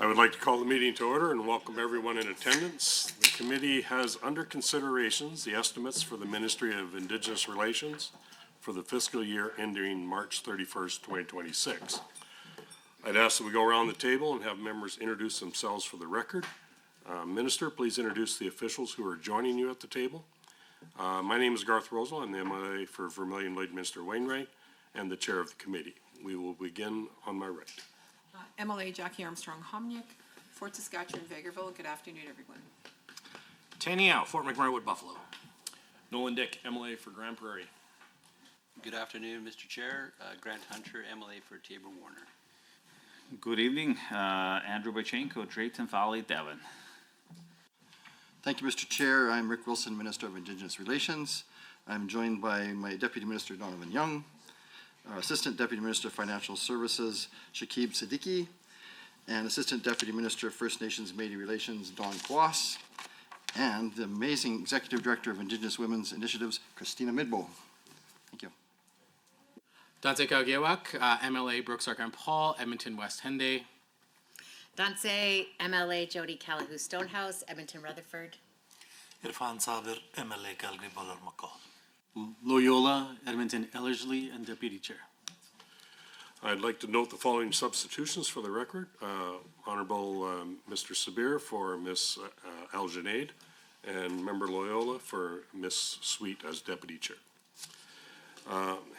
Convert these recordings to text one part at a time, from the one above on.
I would like to call the meeting to order and welcome everyone in attendance. The committee has under considerations the estimates for the Ministry of Indigenous Relations for the fiscal year ending March 31st, 2026. I'd ask that we go around the table and have members introduce themselves for the record. Minister, please introduce the officials who are joining you at the table. My name is Garth Rosal. I'm the MLA for Vermilion Lloydminster Wainwright and the chair of the committee. We will begin on my right. MLA Jackie Armstrong-Homnick, Fort Saskatchewan, Vegreville. Good afternoon, everyone. Tanny Out, Fort McMurray Wood, Buffalo. Nolan Dick, MLA for Grand Prairie. Good afternoon, Mr. Chair. Grant Hunter, MLA for Tabor Warner. Good evening, Andrew Bachenko, Drayton Valley, Devon. Thank you, Mr. Chair. I'm Rick Wilson, Minister of Indigenous Relations. I'm joined by my Deputy Minister, Donovan Young, our Assistant Deputy Minister of Financial Services, Shakib Siddiqui, and Assistant Deputy Minister of First Nations Métis Relations, Don Kwas, and the amazing Executive Director of Indigenous Women's Initiatives, Christina Midbo. Thank you. Dante Kaugewak, MLA Brooks Ark and Paul, Edmonton West Henday. Dante, MLA Jody Callahoo Stonehouse, Edmonton Rutherford. Irfan Sabir, MLA Calgary Buller McCall. Loyola, Edmonton Ellerslie, and Deputy Chair. I'd like to note the following substitutions for the record. Honorable Mr. Sabir for Ms. Al-Junaid and Member Loyola for Ms. Sweet as Deputy Chair.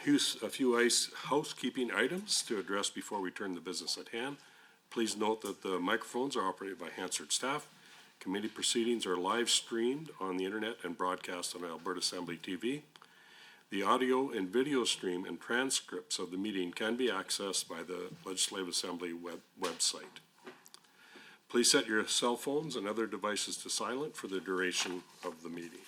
Here's a few housekeeping items to address before we turn to business at hand. Please note that the microphones are operated by Hansard staff. Committee proceedings are live streamed on the internet and broadcast on Alberta Assembly TV. The audio and video stream and transcripts of the meeting can be accessed by the Legislative Assembly website. Please set your cell phones and other devices to silent for the duration of the meeting.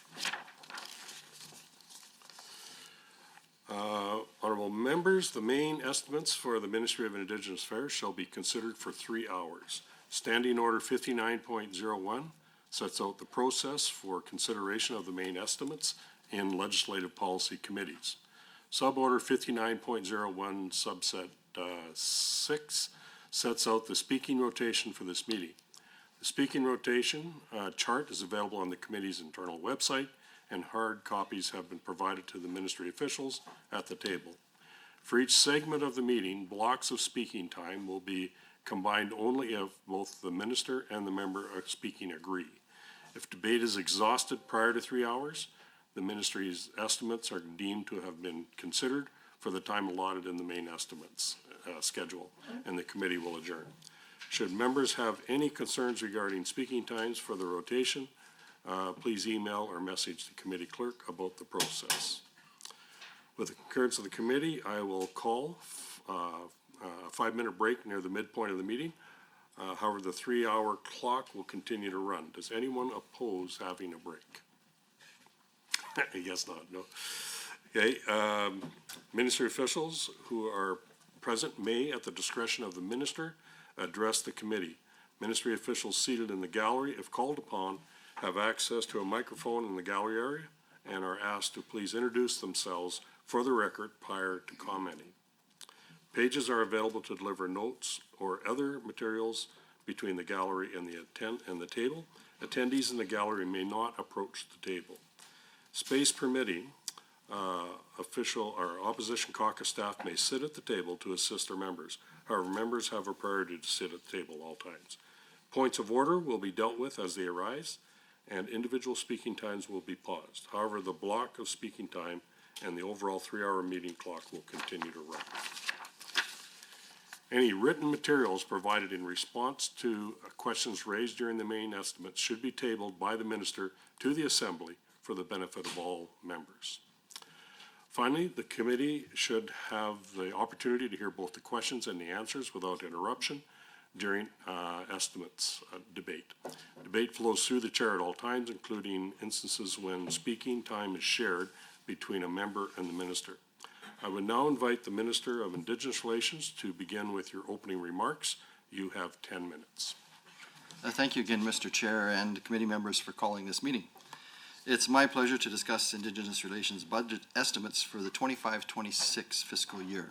Honorable members, the main estimates for the Ministry of Indigenous Affairs shall be considered for 3 hours. Standing Order 59.01 sets out the process for consideration of the main estimates in legislative policy committees. Suborder 59.01 subset 6 sets out the speaking rotation for this meeting. The speaking rotation chart is available on the committee's internal website, and hard copies have been provided to the ministry officials at the table. For each segment of the meeting, blocks of speaking time will be combined only if both the minister and the member speaking agree. If debate is exhausted prior to 3 hours, the ministry's estimates are deemed to have been considered for the time allotted in the main estimates schedule, and the committee will adjourn. Should members have any concerns regarding speaking times for the rotation, please email or message the committee clerk about the process. With the concurrence of the committee, I will call a 5-minute break near the midpoint of the meeting. However, the 3-hour clock will continue to run. Does anyone oppose having a break? I guess not, no. Okay, ministry officials who are present may, at the discretion of the minister, address the committee. Ministry officials seated in the gallery, if called upon, have access to a microphone in the gallery area and are asked to please introduce themselves for the record prior to commenting. Pages are available to deliver notes or other materials between the gallery and the table. Attendees in the gallery may not approach the table. Space permitting, official or opposition caucus staff may sit at the table to assist their members. However, members have a priority to sit at the table at all times. Points of order will be dealt with as they arise, and individual speaking times will be paused. However, the block of speaking time and the overall 3-hour meeting clock will continue to run. Any written materials provided in response to questions raised during the main estimates should be tabled by the minister to the Assembly for the benefit of all members. Finally, the committee should have the opportunity to hear both the questions and the answers without interruption during estimates debate. Debate flows through the chair at all times, including instances when speaking time is shared between a member and the minister. I would now invite the Minister of Indigenous Relations to begin with your opening remarks. You have 10 minutes. Thank you again, Mr. Chair and committee members, for calling this meeting. It's my pleasure to discuss Indigenous Relations budget estimates for the 25-26 fiscal year.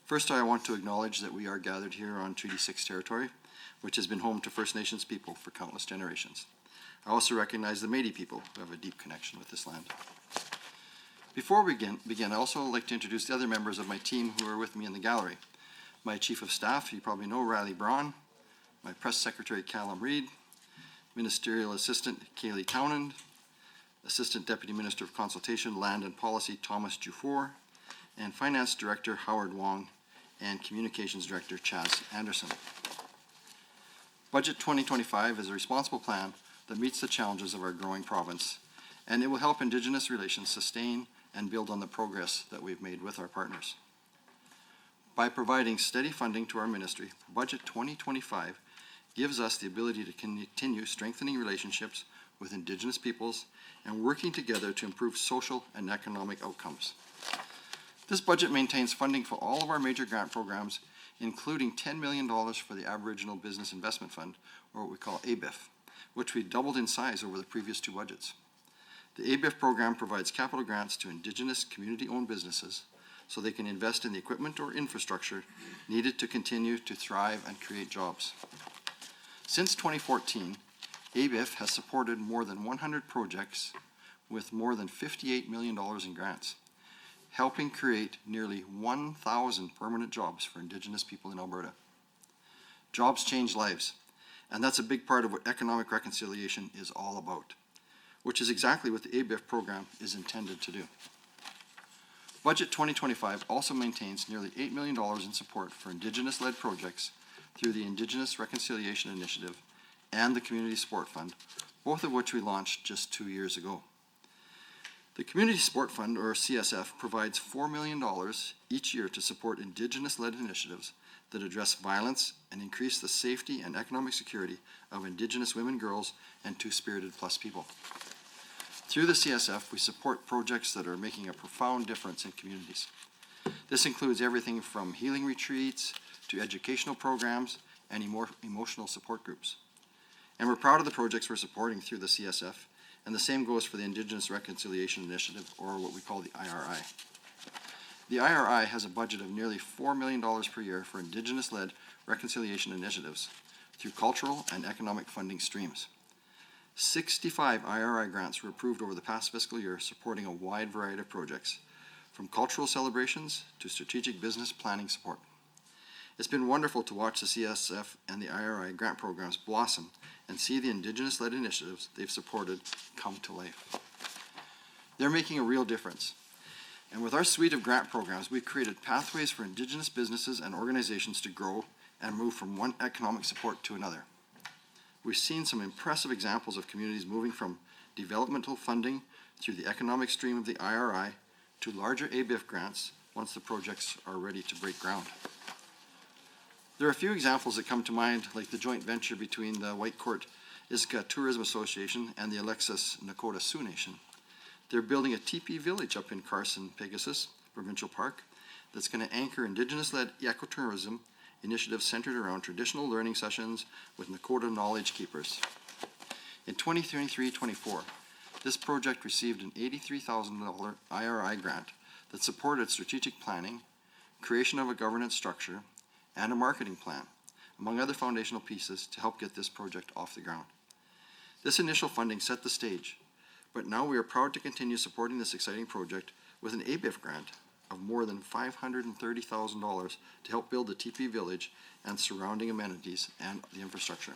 First, I want to acknowledge that we are gathered here on Treaty 6 territory. which has been home to First Nations people for countless generations. I also recognize the Métis people who have a deep connection with this land. Before we begin, I also like to introduce the other members of my team who are with me in the gallery. My Chief of Staff, you probably know, Riley Braun, my Press Secretary, Callum Reid, Ministerial Assistant, Kaylee Townend, Assistant Deputy Minister of Consultation, Land and Policy, Thomas Dufour, and Finance Director, Howard Wong, and Communications Director, Chaz Anderson. Budget 2025 is a responsible plan that meets the challenges of our growing province, and it will help Indigenous relations sustain and build on the progress that we've made with our partners. By providing steady funding to our ministry, Budget 2025 gives us the ability to continue strengthening relationships with Indigenous peoples and working together to improve social and economic outcomes. This budget maintains funding for all of our major grant programs, including $10 million for the Aboriginal Business Investment Fund, or what we call ABIF, which we doubled in size over the previous two budgets. The ABIF program provides capital grants to Indigenous community-owned businesses so they can invest in the equipment or infrastructure needed to continue to thrive and create jobs. Since 2014, ABIF has supported more than 100 projects with more than $58 million in grants, helping create nearly 1,000 permanent jobs for Indigenous people in Alberta. Jobs change lives, and that's a big part of what economic reconciliation is all about, which is exactly what the ABIF program is intended to do. Budget 2025 also maintains nearly $8 million in support for Indigenous-led projects through the Indigenous Reconciliation Initiative and the Community Support Fund, both of which we launched just 2 years ago. The Community Support Fund, or CSF, provides $4 million each year to support Indigenous-led initiatives that address violence and increase the safety and economic security of Indigenous women, girls, and Two-Spirited Plus people. Through the CSF, we support projects that are making a profound difference in communities. This includes everything from healing retreats to educational programs and emotional support groups. And we're proud of the projects we're supporting through the CSF, and the same goes for the Indigenous Reconciliation Initiative, or what we call the IRI. The IRI has a budget of nearly $4 million per year for Indigenous-led reconciliation initiatives through cultural and economic funding streams. 65 IRI grants were approved over the past fiscal year, supporting a wide variety of projects, from cultural celebrations to strategic business planning support. It's been wonderful to watch the CSF and the IRI grant programs blossom and see the Indigenous-led initiatives they've supported come to life. They're making a real difference. And with our suite of grant programs, we've created pathways for Indigenous businesses and organizations to grow and move from one economic support to another. We've seen some impressive examples of communities moving from developmental funding through the economic stream of the IRI to larger ABIF grants once the projects are ready to break ground. There are a few examples that come to mind, like the joint venture between the Whitecourt Iska Tourism Association and the Alexis Nakota Sioux Nation. They're building a teepee village up in Carson-Pegasus Provincial Park that's going to anchor Indigenous-led ecotourism initiatives centered around traditional learning sessions with Nakota knowledge keepers. In 2023-24, this project received an $83,000 IRI grant that supported strategic planning, creation of a governance structure, and a marketing plan, among other foundational pieces to help get this project off the ground. This initial funding set the stage, but now we are proud to continue supporting this exciting project with an ABIF grant of more than $530,000 to help build the teepee village and surrounding amenities and the infrastructure.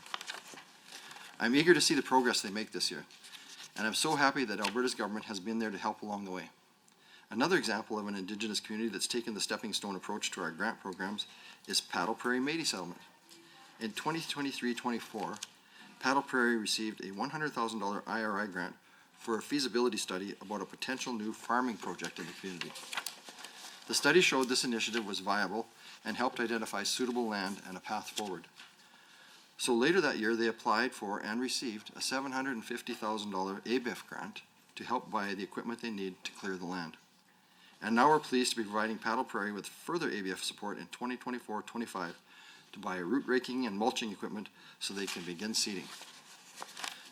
I'm eager to see the progress they make this year, and I'm so happy that Alberta's government has been there to help along the way. Another example of an Indigenous community that's taken the stepping stone approach to our grant programs is Paddle Prairie Métis Settlement. In 2023-24, Paddle Prairie received a $100,000 IRI grant for a feasibility study about a potential new farming project in the community. The study showed this initiative was viable and helped identify suitable land and a path forward. So later that year, they applied for and received a $750,000 ABIF grant to help buy the equipment they need to clear the land. And now we're pleased to be providing Paddle Prairie with further ABF support in 2024-25 to buy root raking and mulching equipment so they can begin seeding.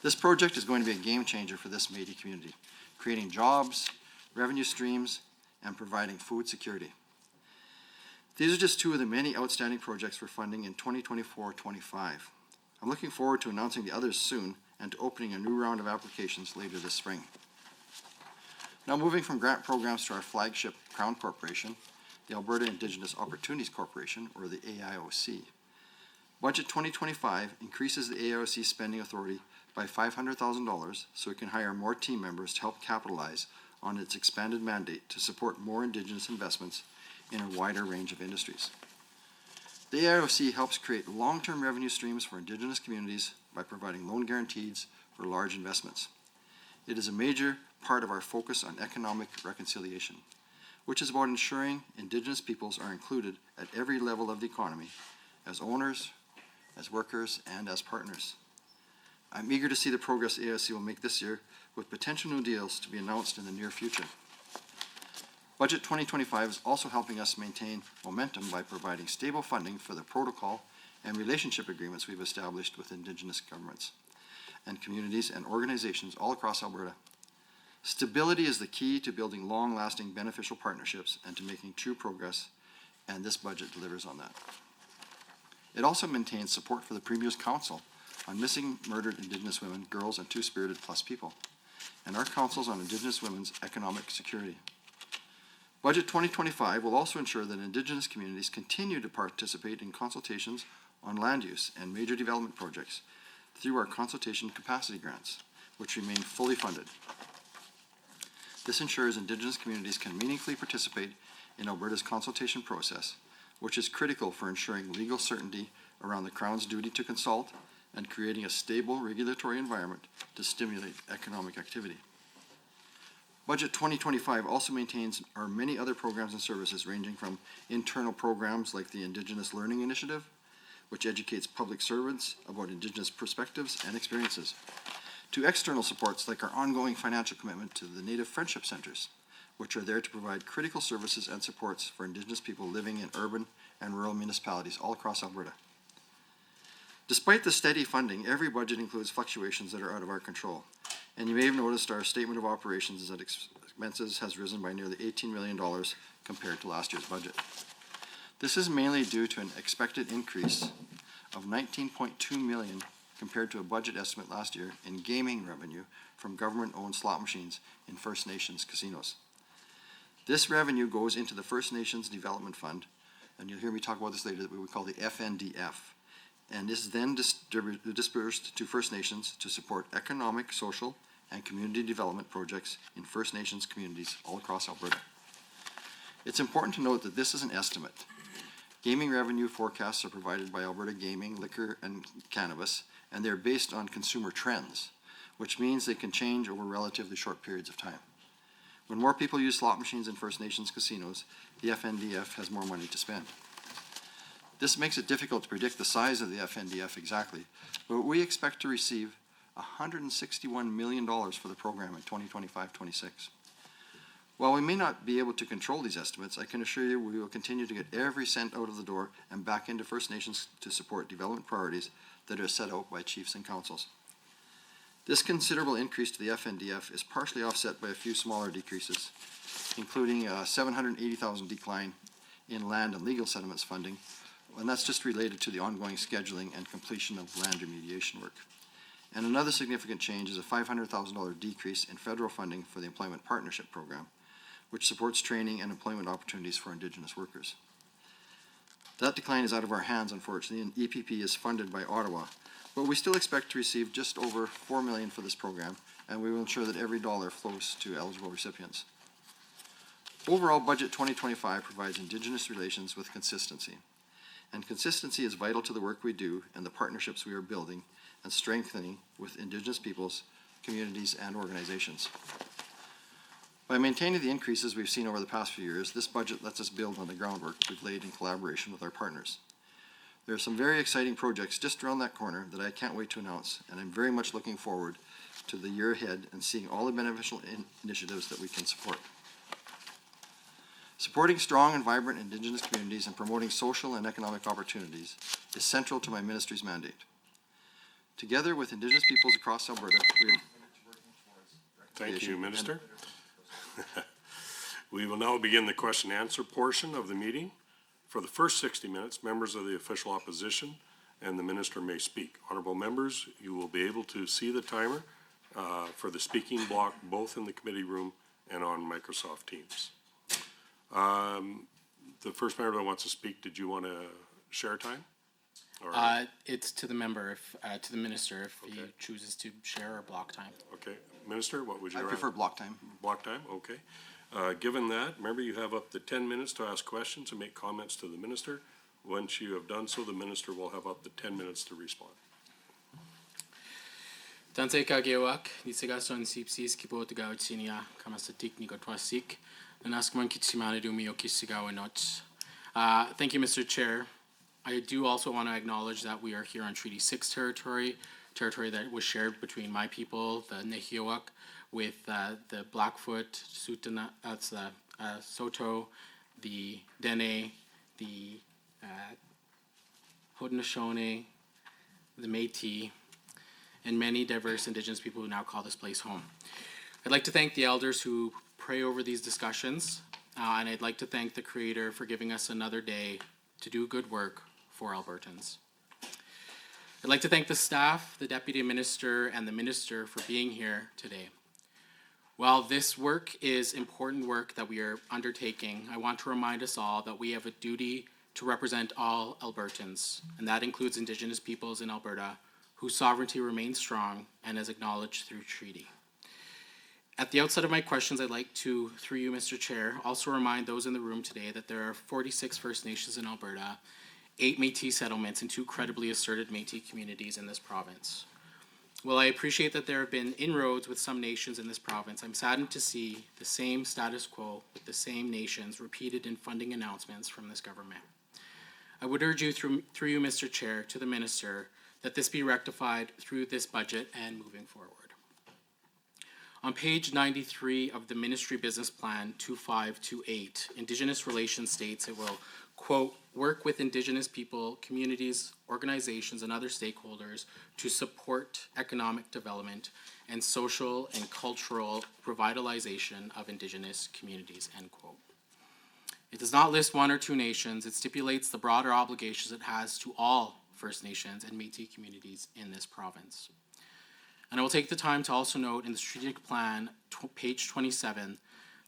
This project is going to be a game changer for this Métis community, creating jobs, revenue streams, and providing food security. These are just two of the many outstanding projects we're funding in 2024-25. I'm looking forward to announcing the others soon and to opening a new round of applications later this spring. Now moving from grant programs to our flagship Crown Corporation, the Alberta Indigenous Opportunities Corporation, or the AIOC. Budget 2025 increases the AIOC spending authority by $500,000 so it can hire more team members to help capitalize on its expanded mandate to support more Indigenous investments in a wider range of industries. The AIOC helps create long-term revenue streams for Indigenous communities by providing loan guarantees for large investments. It is a major part of our focus on economic reconciliation, which is about ensuring Indigenous peoples are included at every level of the economy, as owners, as workers, and as partners. I'm eager to see the progress AIOC will make this year, with potential new deals to be announced in the near future. Budget 2025 is also helping us maintain momentum by providing stable funding for the protocol and relationship agreements we've established with Indigenous governments and communities and organizations all across Alberta. Stability is the key to building long-lasting beneficial partnerships and to making true progress, and this budget delivers on that. It also maintains support for the Premier's Council on Missing Murdered Indigenous Women, Girls, and Two-Spirited Plus People, and our councils on Indigenous women's economic security. Budget 2025 will also ensure that Indigenous communities continue to participate in consultations on land use and major development projects through our consultation capacity grants, which remain fully funded. This ensures Indigenous communities can meaningfully participate in Alberta's consultation process, which is critical for ensuring legal certainty around the Crown's duty to consult and creating a stable regulatory environment to stimulate economic activity. Budget 2025 also maintains our many other programs and services ranging from internal programs like the Indigenous Learning Initiative, which educates public servants about Indigenous perspectives and experiences, to external supports like our ongoing financial commitment to the Native Friendship Centres, which are there to provide critical services and supports for Indigenous people living in urban and rural municipalities all across Alberta. Despite the steady funding, every budget includes fluctuations that are out of our control. And you may have noticed our statement of operations is that expenses has risen by nearly $18 million compared to last year's budget. This is mainly due to an expected increase of $19.2 million compared to a budget estimate last year in gaming revenue from government-owned slot machines in First Nations casinos. This revenue goes into the First Nations Development Fund, and you'll hear me talk about this later, that we call the FNDF. And this is then dispersed to First Nations to support economic, social, and community development projects in First Nations communities all across Alberta. It's important to note that this is an estimate. Gaming revenue forecasts are provided by Alberta Gaming, Liquor, and Cannabis, and they're based on consumer trends, which means they can change over relatively short periods of time. When more people use slot machines in First Nations casinos, the FNDF has more money to spend. This makes it difficult to predict the size of the FNDF exactly, but we expect to receive $161 million for the program in 2025-26. While we may not be able to control these estimates, I can assure you we will continue to get every cent out of the door and back into First Nations to support development priorities that are set out by chiefs and councils. This considerable increase to the FNDF is partially offset by a few smaller decreases, including a $780,000 decline in land and legal settlements funding, and that's just related to the ongoing scheduling and completion of land remediation work. And another significant change is a $500,000 decrease in federal funding for the Employment Partnership Program, which supports training and employment opportunities for Indigenous workers. That decline is out of our hands, unfortunately, and EPP is funded by Ottawa, but we still expect to receive just over $4 million for this program, and we will ensure that every dollar flows to eligible recipients. Overall, Budget 2025 provides Indigenous relations with consistency. And consistency is vital to the work we do and the partnerships we are building and strengthening with Indigenous peoples, communities, and organizations. By maintaining the increases we've seen over the past few years, this budget lets us build on the groundwork we've laid in collaboration with our partners. There are some very exciting projects just around that corner that I can't wait to announce, and I'm very much looking forward to the year ahead and seeing all the beneficial initiatives that we can support. Supporting strong and vibrant Indigenous communities and promoting social and economic opportunities is central to my ministry's mandate. Together with Indigenous peoples across Alberta, we are committed to working towards Thank you, recreation Minister. We will now begin the question and answer portion of the meeting. For the first 60 minutes, members of the official opposition and the minister may speak. Honorable members, you will be able to see the timer for the speaking block, both in the committee room and on Microsoft Teams. The first member that wants to speak, did you want to share time? Or- It's to the member, to the minister, if he Okay. chooses to share or block time. Okay, Minister, what would you I rather? prefer block time. Block time, okay. Given that, remember you have up to 10 minutes to ask questions and make comments to the minister. Once you have done so, the minister will have up to 10 minutes to respond. Dansei kagewak, nisigason sipsis kipo tagawit sinia kamasatik nikotwasik, nanaskman kitsimane dumio kisigawanots. Thank you, Mr. Chair. I do also want to acknowledge that we are here on Treaty 6 territory that was shared between my people, the Nehiawak, with the Blackfoot, Sutana, that's the Soto, the Dene, the Haudenosaunee, the Métis, and many diverse Indigenous people who now call this place home. I'd like to thank the elders who pray over these discussions, and I'd like to thank the Creator for giving us another day to do good work for Albertans. I'd like to thank the staff, the Deputy Minister, and the Minister for being here today. While this work is important work that we are undertaking, I want to remind us all that we have a duty to represent all Albertans, and that includes Indigenous peoples in Alberta, whose sovereignty remains strong and is acknowledged through treaty. At the outset of my questions, I'd like to, through you, Mr. Chair, also remind those in the room today that there are 46 First Nations in Alberta, 8 Métis settlements, and 2 credibly asserted Métis communities in this province. While I appreciate that there have been inroads with some nations in this province, I'm saddened to see the same status quo with the same nations repeated in funding announcements from this government. I would urge you, through you, Mr. Chair, to the Minister, that this be rectified through this budget and moving forward. On page 93 of the Ministry Business Plan 2528, Indigenous Relations states it will, quote, work with Indigenous people, communities, organizations, and other stakeholders to support economic development and social and cultural revitalization of Indigenous communities, end quote. It does not list 1 or 2 nations. It stipulates the broader obligations it has to all First Nations and Métis communities in this province. And I will take the time to also note in the strategic plan, page 27,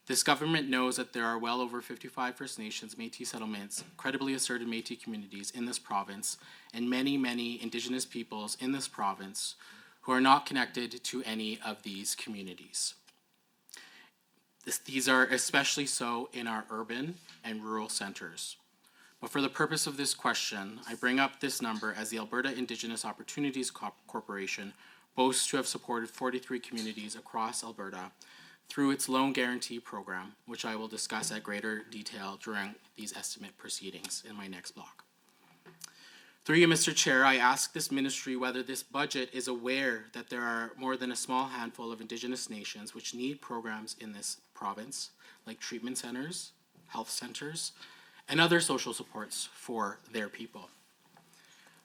this government knows that there are well over 55 First Nations, Métis settlements, credibly asserted Métis communities in this province, and many, many Indigenous peoples in this province who are not connected to any of these communities. These are especially so in our urban and rural centers. But for the purpose of this question, I bring up this number as the Alberta Indigenous Opportunities Corporation boasts to have supported 43 communities across Alberta through its loan guarantee program, which I will discuss at greater detail during these estimate proceedings in my next block. Through you, Mr. Chair, I ask this ministry whether this budget is aware that there are more than a small handful of Indigenous nations which need programs in this province, like treatment centers, health centers, and other social supports for their people.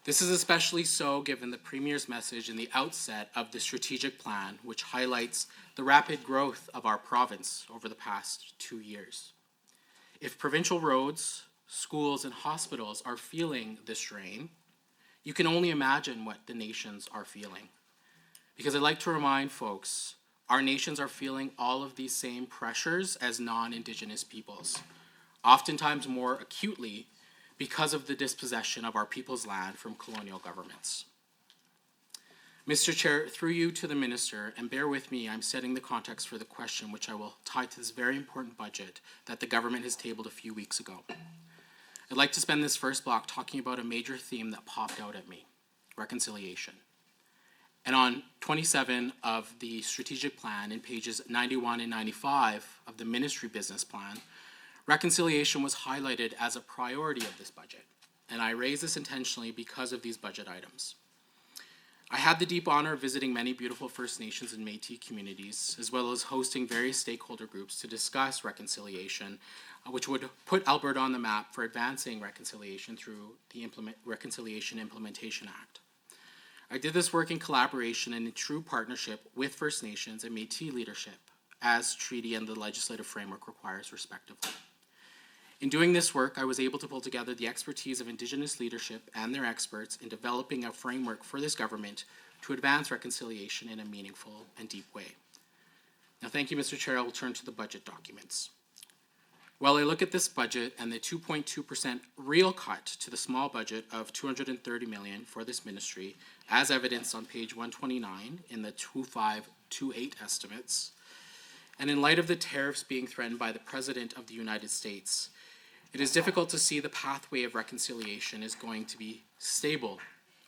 This is especially so given the Premier's message in the outset of the strategic plan, which highlights the rapid growth of our province over the past 2 years. If provincial roads, schools, and hospitals are feeling the strain, you can only imagine what the nations are feeling. Because I'd like to remind folks, our nations are feeling all of these same pressures as non-Indigenous peoples, oftentimes more acutely because of the dispossession of our people's land from colonial governments. Mr. Chair, through you to the Minister, and bear with me, I'm setting the context for the question which I will tie to this very important budget that the government has tabled a few weeks ago. I'd like to spend this first block talking about a major theme that popped out at me, reconciliation. And on 27 of the strategic plan, in pages 91 and 95 of the Ministry Business Plan, reconciliation was highlighted as a priority of this budget, and I raise this intentionally because of these budget items. I had the deep honor of visiting many beautiful First Nations and Métis communities, as well as hosting various stakeholder groups to discuss reconciliation, which would put Alberta on the map for advancing reconciliation through the Reconciliation Implementation Act. I did this work in collaboration and in true partnership with First Nations and Métis leadership, as treaty and the legislative framework requires respectively. In doing this work, I was able to pull together the expertise of Indigenous leadership and their experts in developing a framework for this government to advance reconciliation in a meaningful and deep way. Now, thank you, Mr. Chair. I will turn to the budget documents. While I look at this budget and the 2.2% real cut to the small budget of $230 million for this ministry, as evidenced on page 129 in the 2528 estimates, and in light of the tariffs being threatened by the President of the United States, it is difficult to see the pathway of reconciliation is going to be stable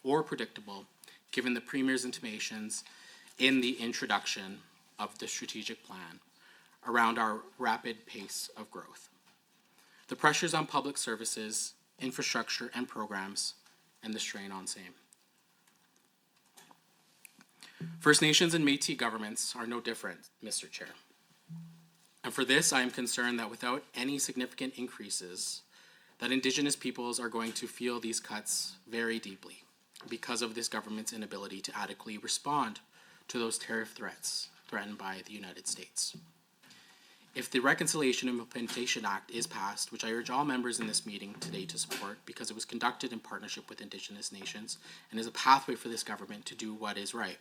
or predictable, given the Premier's intimations in the introduction of the strategic plan around our rapid pace of growth. The pressures on public services, infrastructure, and programs, and the strain on same. First Nations and Métis governments are no different, Mr. Chair. And for this, I am concerned that without any significant increases, that Indigenous peoples are going to feel these cuts very deeply because of this government's inability to adequately respond to those tariff threats threatened by the United States. If the Reconciliation and Implementation Act is passed, which I urge all members in this meeting today to support because it was conducted in partnership with Indigenous nations and is a pathway for this government to do what is right.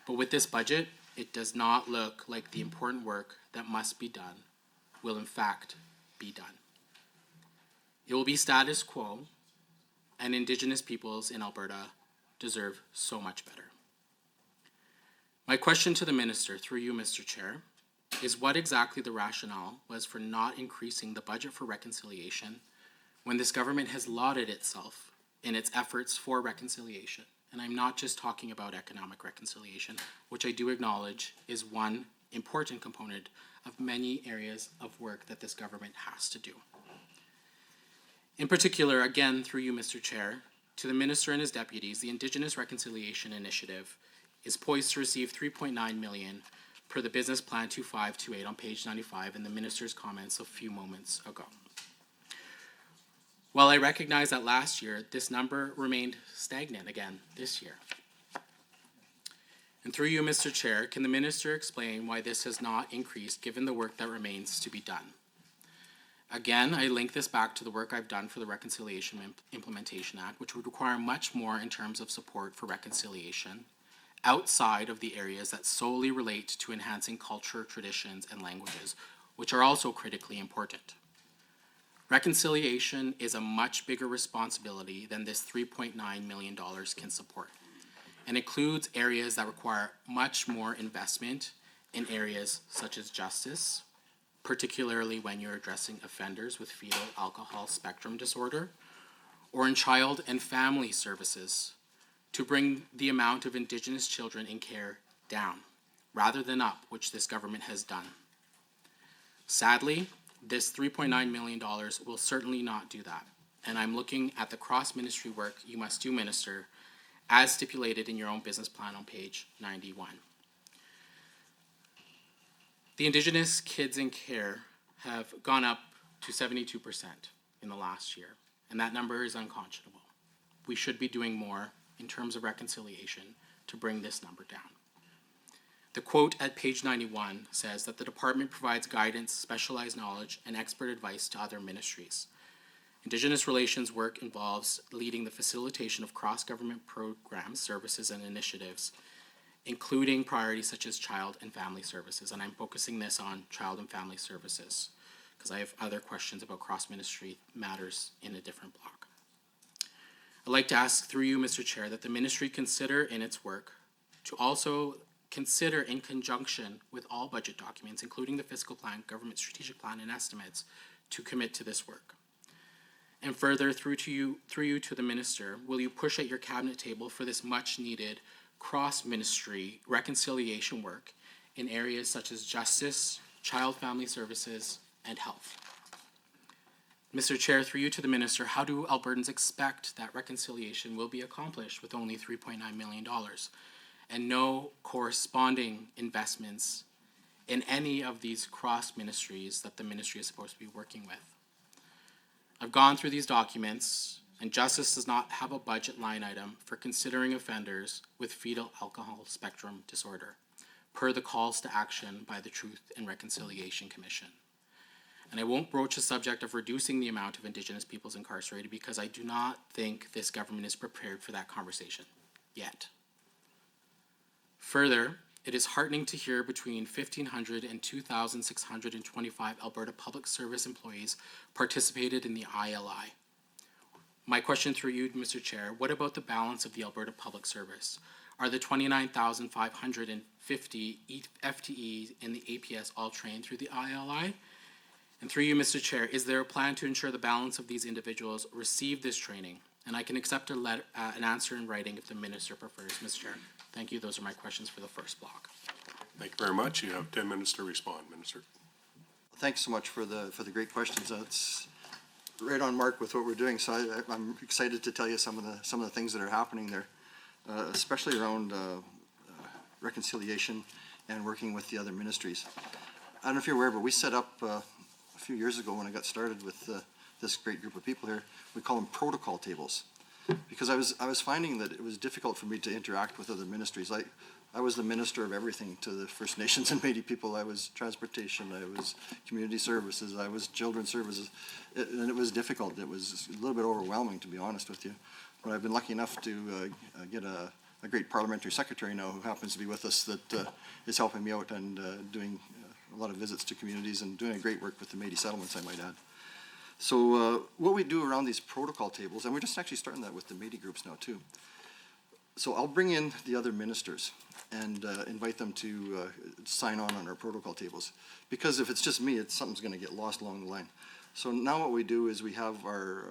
But with this budget, it does not look like the important work that must be done will in fact be done. It will be status quo, and Indigenous peoples in Alberta deserve so much better. My question to the Minister, through you, Mr. Chair, is what exactly the rationale was for not increasing the budget for reconciliation when this government has lauded itself in its efforts for reconciliation. And I'm not just talking about economic reconciliation, which I do acknowledge is one important component of many areas of work that this government has to do. In particular, again, through you, Mr. Chair, to the Minister and his deputies, the Indigenous Reconciliation Initiative is poised to receive $3.9 million per the Business Plan 2528 on page 95 in the Minister's comments a few moments ago. While I recognize that last year, this number remained stagnant again this year. And through you, Mr. Chair, can the Minister explain why this has not increased given the work that remains to be done? Again, I link this back to the work I've done for the Reconciliation and Implementation Act, which would require much more in terms of support for reconciliation outside of the areas that solely relate to enhancing culture, traditions, and languages, which are also critically important. Reconciliation is a much bigger responsibility than this $3.9 million can support, and includes areas that require much more investment in areas such as justice, particularly when you're addressing offenders with fetal alcohol spectrum disorder, or in child and family services to bring the amount of Indigenous children in care down, rather than up, which this government has done. Sadly, this $3.9 million will certainly not do that, and I'm looking at the cross-ministry work you must do, Minister, as stipulated in your own business plan on page 91. The Indigenous kids in care have gone up to 72% in the last year, and that number is unconscionable. We should be doing more in terms of reconciliation to bring this number down. The quote at page 91 says that the department provides guidance, specialized knowledge, and expert advice to other ministries. Indigenous relations work involves leading the facilitation of cross-government programs, services, and initiatives, including priorities such as child and family services. And I'm focusing this on child and family services because I have other questions about cross-ministry matters in a different block. I'd like to ask through you, Mr. Chair, that the ministry consider in its work to also consider in conjunction with all budget documents, including the fiscal plan, government strategic plan, and estimates, to commit to this work. And further, through you to the minister, will you push at your cabinet table for this much needed cross-ministry reconciliation work in areas such as justice, child family services, and health? Mr. Chair, through you to the minister, how do Albertans expect that reconciliation will be accomplished with only $3.9 million and no corresponding investments in any of these cross-ministries that the ministry is supposed to be working with? I've gone through these documents, and justice does not have a budget line item for considering offenders with fetal alcohol spectrum disorder, per the calls to action by the Truth and Reconciliation Commission. And I won't broach the subject of reducing the amount of Indigenous peoples incarcerated because I do not think this government is prepared for that conversation yet. Further, it is heartening to hear between 1,500 and 2,625 Alberta Public Service employees participated in the ILI. My question through you, Mr. Chair, what about the balance of the Alberta Public Service? Are the 29,550 FTEs in the APS all trained through the ILI? And through you, Mr. Chair, is there a plan to ensure the balance of these individuals receive this training? And I can accept an answer in writing if the minister prefers, Mr. Chair. Thank you. Those are my questions for the first block. Thank you very much. You have 10 minutes to respond, Minister. Thanks so much for the great questions. It's right on mark with what we're doing. So I'm excited to tell you some of the things that are happening there, especially around reconciliation and working with the other ministries. I don't know if you're aware, but we set up a few years ago when I got started with this great group of people here. We call them protocol tables, because I was finding that it was difficult for me to interact with other ministries. I was the minister of everything to the First Nations and Métis people. I was transportation, I was community services, I was children's services, and it was difficult. It was a little bit overwhelming, to be honest with you. But I've been lucky enough to get a great parliamentary secretary now who happens to be with us that is helping me out and doing a lot of visits to communities and doing a great work with the Métis settlements, I might add. So what we do around these protocol tables, and we're just actually starting that with the Métis groups now too. So I'll bring in the other ministers and invite them to sign on our protocol tables. Because if it's just me, something's going to get lost along the line. So now what we do is we have our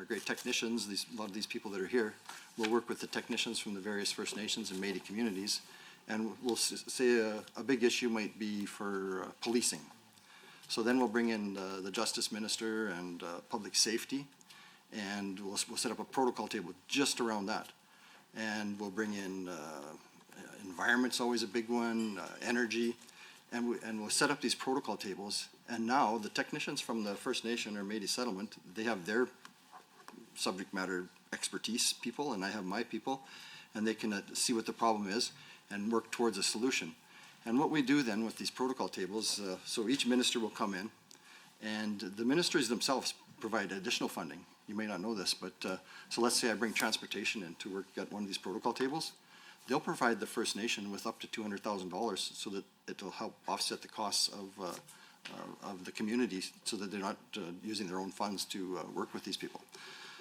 great technicians, a lot of these people that are here, we'll work with the technicians from the various First Nations and Métis communities, and we'll say a big issue might be for policing. So then we'll bring in the Justice Minister and Public Safety, and we'll set up a protocol table just around that. And we'll bring in environment's always a big one, energy, and we'll set up these protocol tables. And now the technicians from the First Nation or Métis settlement, they have their subject matter expertise people, and I have my people, and they can see what the problem is and work towards a solution. And what we do then with these protocol tables, so each minister will come in, and the ministers themselves provide additional funding. You may not know this, but so let's say I bring transportation in to work at one of these protocol tables. They'll provide the First Nation with up to $200,000 so that it will help offset the costs of the community so that they're not using their own funds to work with these people.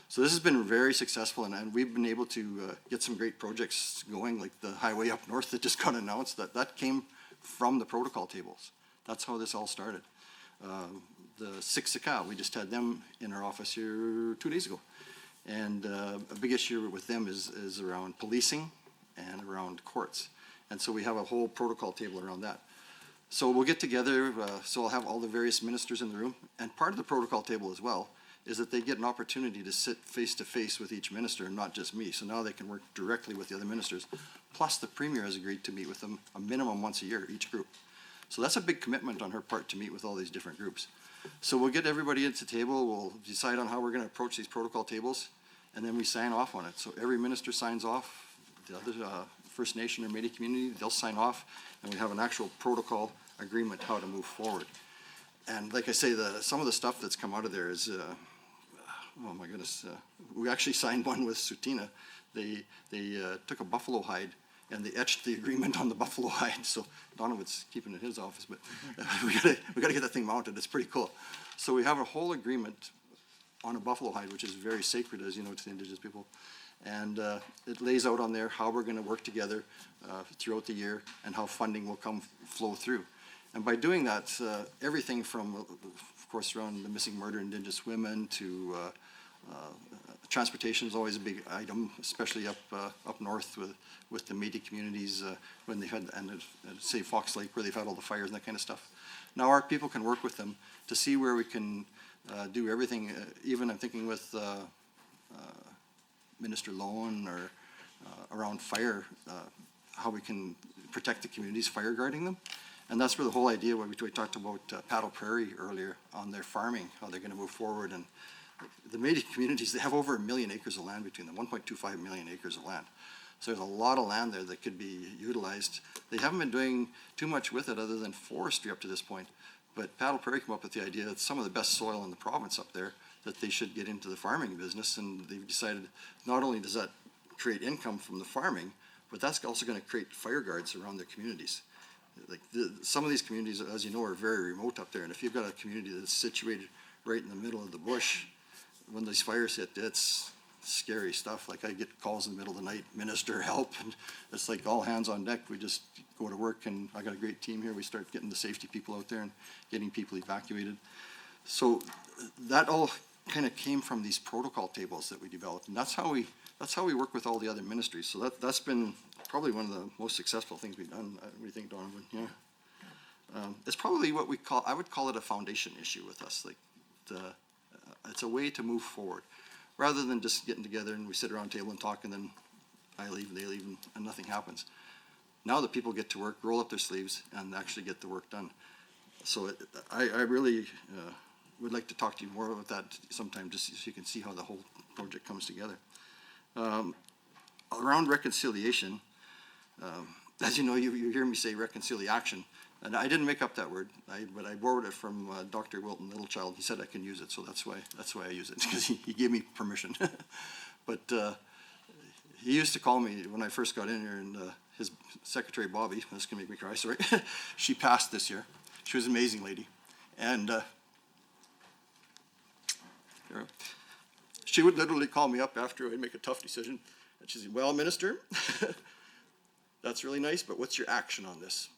So this has been very successful, and we've been able to get some great projects going, like the highway up north that just got announced. That came from the protocol tables. That's how this all started. The Siksika, we just had them in our office here 2 days ago. And a big issue with them is around policing and around courts. And so we have a whole protocol table around that. So we'll get together, so I'll have all the various ministers in the room. And part of the protocol table as well is that they get an opportunity to sit face to face with each minister, and not just me. So now they can work directly with the other ministers. Plus the Premier has agreed to meet with them a minimum once a year, each group. So that's a big commitment on her part to meet with all these different groups. So we'll get everybody at the table, we'll decide on how we're going to approach these protocol tables, and then we sign off on it. So every minister signs off, the other First Nation or Métis community, they'll sign off, and we have an actual protocol agreement how to move forward. And like I say, some of the stuff that's come out of there is, oh my goodness, we actually signed one with Sutina. They took a buffalo hide and they etched the agreement on the buffalo hide. So Donovan's keeping it in his office, but we gotta get that thing mounted. It's pretty cool. So we have a whole agreement on a buffalo hide, which is very sacred, as you know, to the Indigenous people. And it lays out on there how we're gonna work together throughout the year and how funding will flow through. And by doing that, everything from, of course, around the missing murder Indigenous women to transportation is always a big item, especially up north with the Métis communities when they've had, and say Fox Lake where they've had all the fires and that kind of stuff. Now our people can work with them to see where we can do everything, even I'm thinking with Minister Lowen or around fire, how we can protect the communities, fire guarding them. And that's where the whole idea, when we talked about Paddle Prairie earlier on their farming, how they're going to move forward. And the Métis communities, they have over 1 million acres of land between them, 1.25 million acres of land. So there's a lot of land there that could be utilized. They haven't been doing too much with it other than forestry up to this point. But Paddle Prairie came up with the idea that some of the best soil in the province up there, that they should get into the farming business, and they've decided not only does that create income from the farming, but that's also gonna create fire guards around their communities. Like, some of these communities, as you know, are very remote up there, and if you've got a community that's situated right in the middle of the bush, when these fires hit, it's scary stuff. Like, I get calls in the middle of the night, minister, help, and it's like all hands on deck. We just go to work, and I got a great team here. We start getting the safety people out there and getting people evacuated. So that all kind of came from these protocol tables that we developed, and that's how we work with all the other ministries. So that's been probably one of the most successful things we've done. What do you think, Donovan? Yeah. It's probably what I would call it a foundation issue with us. Like, it's a way to move forward, rather than just getting together and we sit around a table and talk, and then I leave and they leave and nothing happens. Now the people get to work, roll up their sleeves, and actually get the work done. So I really would like to talk to you more about that sometime, just so you can see how the whole project comes together. Around reconciliation, as you know, you hear me say reconciliation, and I didn't make up that word, but I borrowed it from Dr. Wilton Littlechild. He said I can use it, so that's why I use it, because he gave me permission. But he used to call me when I first got in here, and his secretary, Bobby, this can make me cry, sorry, she passed this year. She was an amazing lady. And she would literally call me up after I'd make a tough decision, and she'd say, well, Minister, that's really nice, but what's your action on this?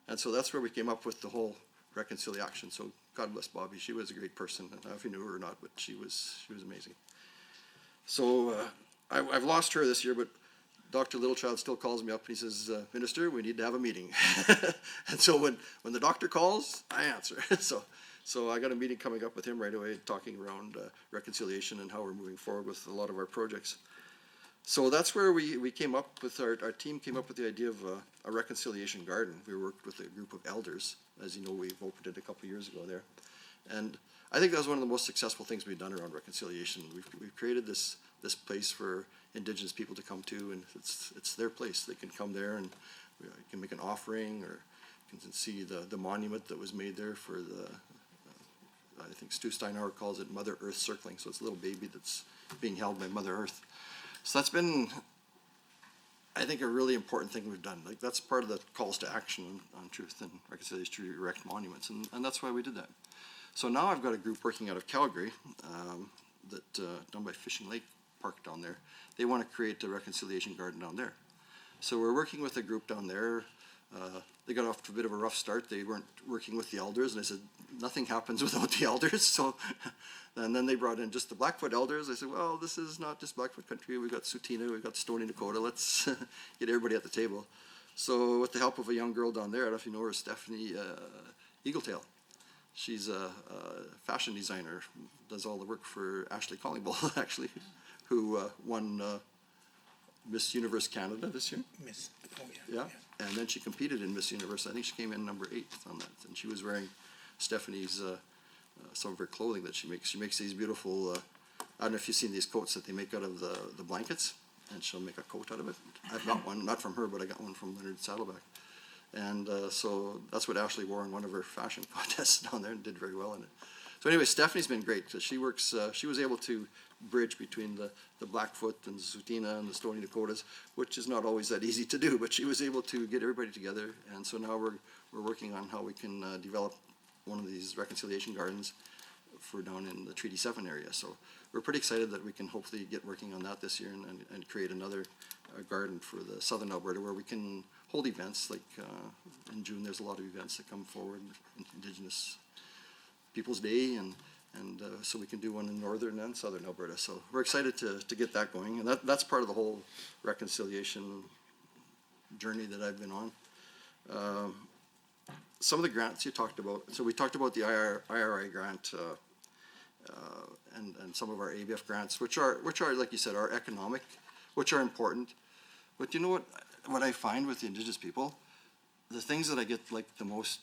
And so that's where we came up with the whole reconciliation. So God bless Bobby. She was a great person. I don't know if you knew her or not, but she was amazing. So I've lost her this year, but Dr. Littlechild still calls me up and he says, Minister, we need to have a meeting. And so when the doctor calls, I answer. So I got a meeting coming up with him right away, talking around reconciliation and how we're moving forward with a lot of our projects. So that's where we came up with, our team came up with the idea of a reconciliation garden. We worked with a group of elders. As you know, we've opened it a couple of years ago there. And I think that was one of the most successful things we've done around reconciliation. We've created this place for Indigenous people to come to, and it's their place. They can come there and can make an offering, or can see the monument that was made there for I think Stu Steinhauer calls it Mother Earth circling. So it's a little baby that's being held by Mother Earth. So that's been, I think, a really important thing we've done. Like, that's part of the calls to action on truth and reconciliation, to erect monuments, and that's why we did that. So now I've got a group working out of Calgary, down by Fishing Lake Park down there. They want to create a reconciliation garden down there. So we're working with a group down there. They got off to a bit of a rough start. They weren't working with the elders, and I said, nothing happens without the elders. So, and then they brought in just the Blackfoot elders. I said, well, this is not just Blackfoot country. We've got Tsuut'ina, we've got Stoney Nakoda. Let's get everybody at the table. So with the help of a young girl down there, I don't know if you know her, Stephanie Eagletail. She's a fashion designer, does all the work for Ashley Collingbull, actually, who won Miss Universe Canada this year. Yeah. And then she competed in Miss Universe. I think she came in number 8 on that. And she was wearing Stephanie's, some of her clothing that she makes. She makes these beautiful, I don't know if you've seen these coats that they make out of the blankets, and she'll make a coat out of it. I've got one, not from her, but I got one from Leonard Saddleback. And so that's what Ashley wore in one of her fashion contests down there, and did very well in it. So anyway, Stephanie's been great. She works, she was able to bridge between the Blackfoot and the Tsuut'ina and the Stoney Nakodas, which is not always that easy to do, but she was able to get everybody together. And so now we're working on how we can develop one of these reconciliation gardens for down in the Treaty 7 area. So we're pretty excited that we can hopefully get working on that this year, and create another garden for the southern Alberta, where we can hold events. Like in June, there's a lot of events that come forward, Indigenous Peoples Day, and so we can do one in northern and southern Alberta. So we're excited to get that going, and that's part of the whole reconciliation journey that I've been on. Some of the grants you talked about, so we talked about the IRI grant and some of our ABF grants, which are, like you said, are economic, which are important. But you know what I find with the Indigenous people, the things that I get like the most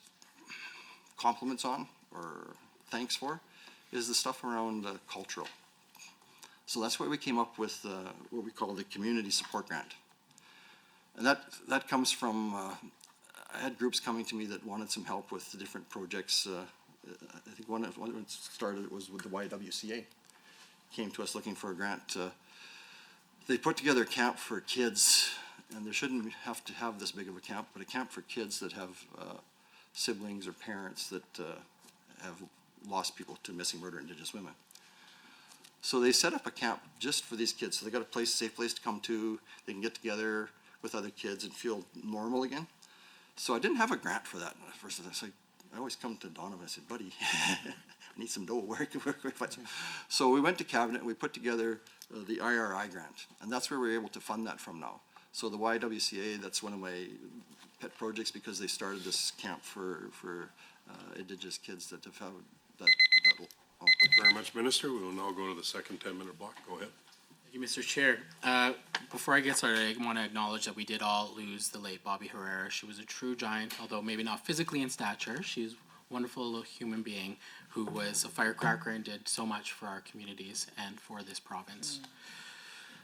compliments on or thanks for is the stuff around cultural. So that's why we came up with what we call the Community Support Grant. And that comes from I had groups coming to me that wanted some help with the different projects. I think one that started was with the YWCA. Came to us looking for a grant. They put together a camp for kids, and there shouldn't have to have this big of a camp, but a camp for kids that have siblings or parents that have lost people to missing, murder, Indigenous women. So they set up a camp just for these kids. So they got a place, safe place to come to. They can get together with other kids and feel normal again. So I didn't have a grant for that at first. I was like, I always come to Donovan. I said, buddy, I need some dough. Where can we find some? So we went to cabinet and we put together the IRI grant, and that's where we're able to fund that from now. So the YWCA, that's one of my pet projects because they started this camp for Indigenous kids that have had that. Thank you very much, Minister. We will now go to the second 10-minute block. Go ahead. Thank you, Mr. Chair. Before I get started, I want to acknowledge that we did all lose the late Bobby Herrera. She was a true giant, although maybe not physically in stature. She's a wonderful little human being who was a firecracker and did so much for our communities and for this province.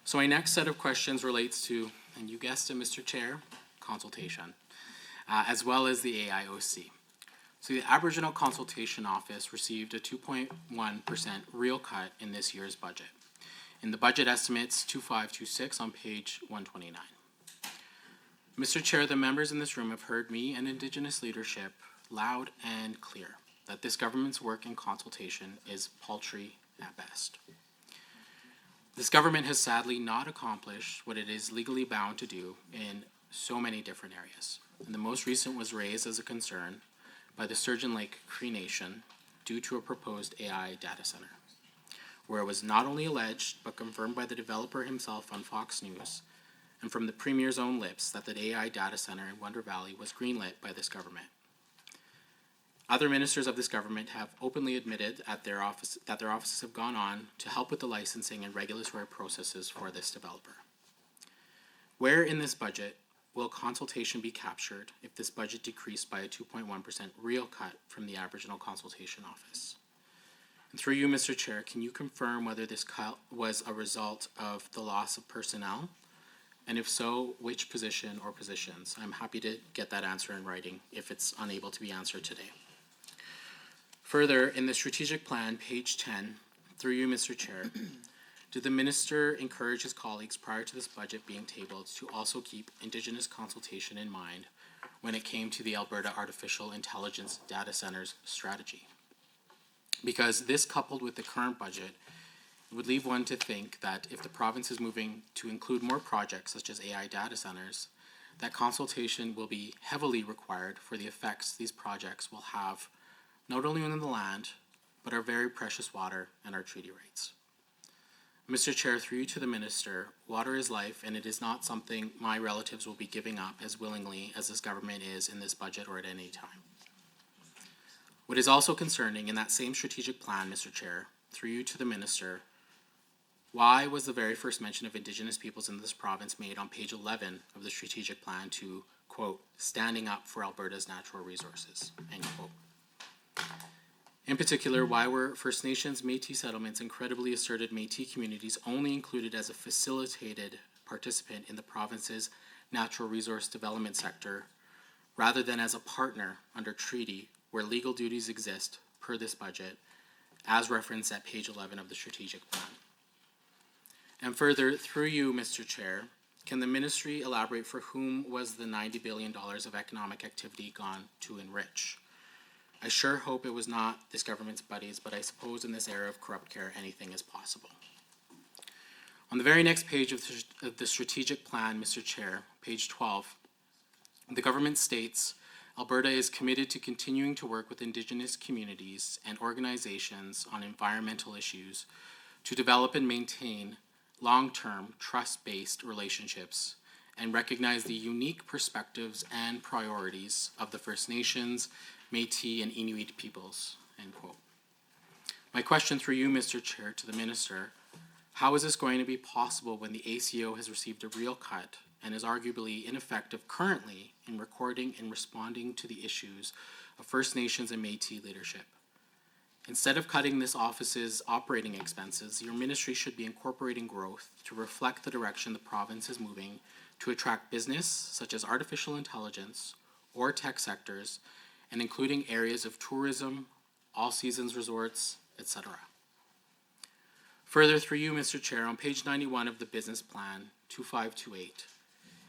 So my next set of questions relates to, and you guessed it, Mr. Chair, consultation, as well as the AIOC. So the Aboriginal Consultation Office received a 2.1% real cut in this year's budget. In the budget estimates 2526 on page 129. Mr. Chair, the members in this room have heard me and Indigenous leadership loud and clear that this government's work in consultation is paltry at best. This government has sadly not accomplished what it is legally bound to do in so many different areas. And the most recent was raised as a concern by the Sturgeon Lake Cree Nation due to a proposed AI data center, where it was not only alleged but confirmed by the developer himself on Fox News and from the Premier's own lips that the AI data center in Wonder Valley was greenlit by this government. Other ministers of this government have openly admitted that their offices have gone on to help with the licensing and regulatory processes for this developer. Where in this budget will consultation be captured if this budget decreased by a 2.1% real cut from the Aboriginal Consultation Office? And through you, Mr. Chair, can you confirm whether this cut was a result of the loss of personnel? And if so, which position or positions? I'm happy to get that answer in writing if it's unable to be answered today. Further, in the strategic plan, page 10, through you, Mr. Chair, did the minister encourage his colleagues prior to this budget being tabled to also keep Indigenous consultation in mind when it came to the Alberta Artificial Intelligence Data Centers strategy? Because this, coupled with the current budget, would leave one to think that if the province is moving to include more projects such as AI data centers, that consultation will be heavily required for the effects these projects will have not only on the land, but our very precious water and our treaty rights. Mr. Chair, through you to the minister, water is life, and it is not something my relatives will be giving up as willingly as this government is in this budget or at any time. What is also concerning in that same strategic plan, Mr. Chair, through you to the minister, why was the very first mention of Indigenous peoples in this province made on page 11 of the strategic plan to, quote, standing up for Alberta's natural resources, end quote? In particular, why were First Nations, Métis settlements, and credibly asserted Métis communities only included as a facilitated participant in the province's natural resource development sector, rather than as a partner under treaty where legal duties exist per this budget, as referenced at page 11 of the strategic plan? And further, through you, Mr. Chair, can the ministry elaborate for whom was the $90 billion of economic activity gone to enrich? I sure hope it was not this government's buddies, but I suppose in this era of corrupt care, anything is possible. On the very next page of the strategic plan, Mr. Chair, page 12, the government states, Alberta is committed to continuing to work with Indigenous communities and organizations on environmental issues to develop and maintain long-term, trust-based relationships and recognize the unique perspectives and priorities of the First Nations, Métis, and Inuit peoples, end quote. My question through you, Mr. Chair, to the minister, how is this going to be possible when the ACO has received a real cut and is arguably ineffective currently in recording and responding to the issues of First Nations and Métis leadership? Instead of cutting this office's operating expenses, your ministry should be incorporating growth to reflect the direction the province is moving to attract business such as artificial intelligence or tech sectors, and including areas of tourism, all-seasons resorts, etc. Further, through you, Mr. Chair, on page 91 of the business plan, 2528,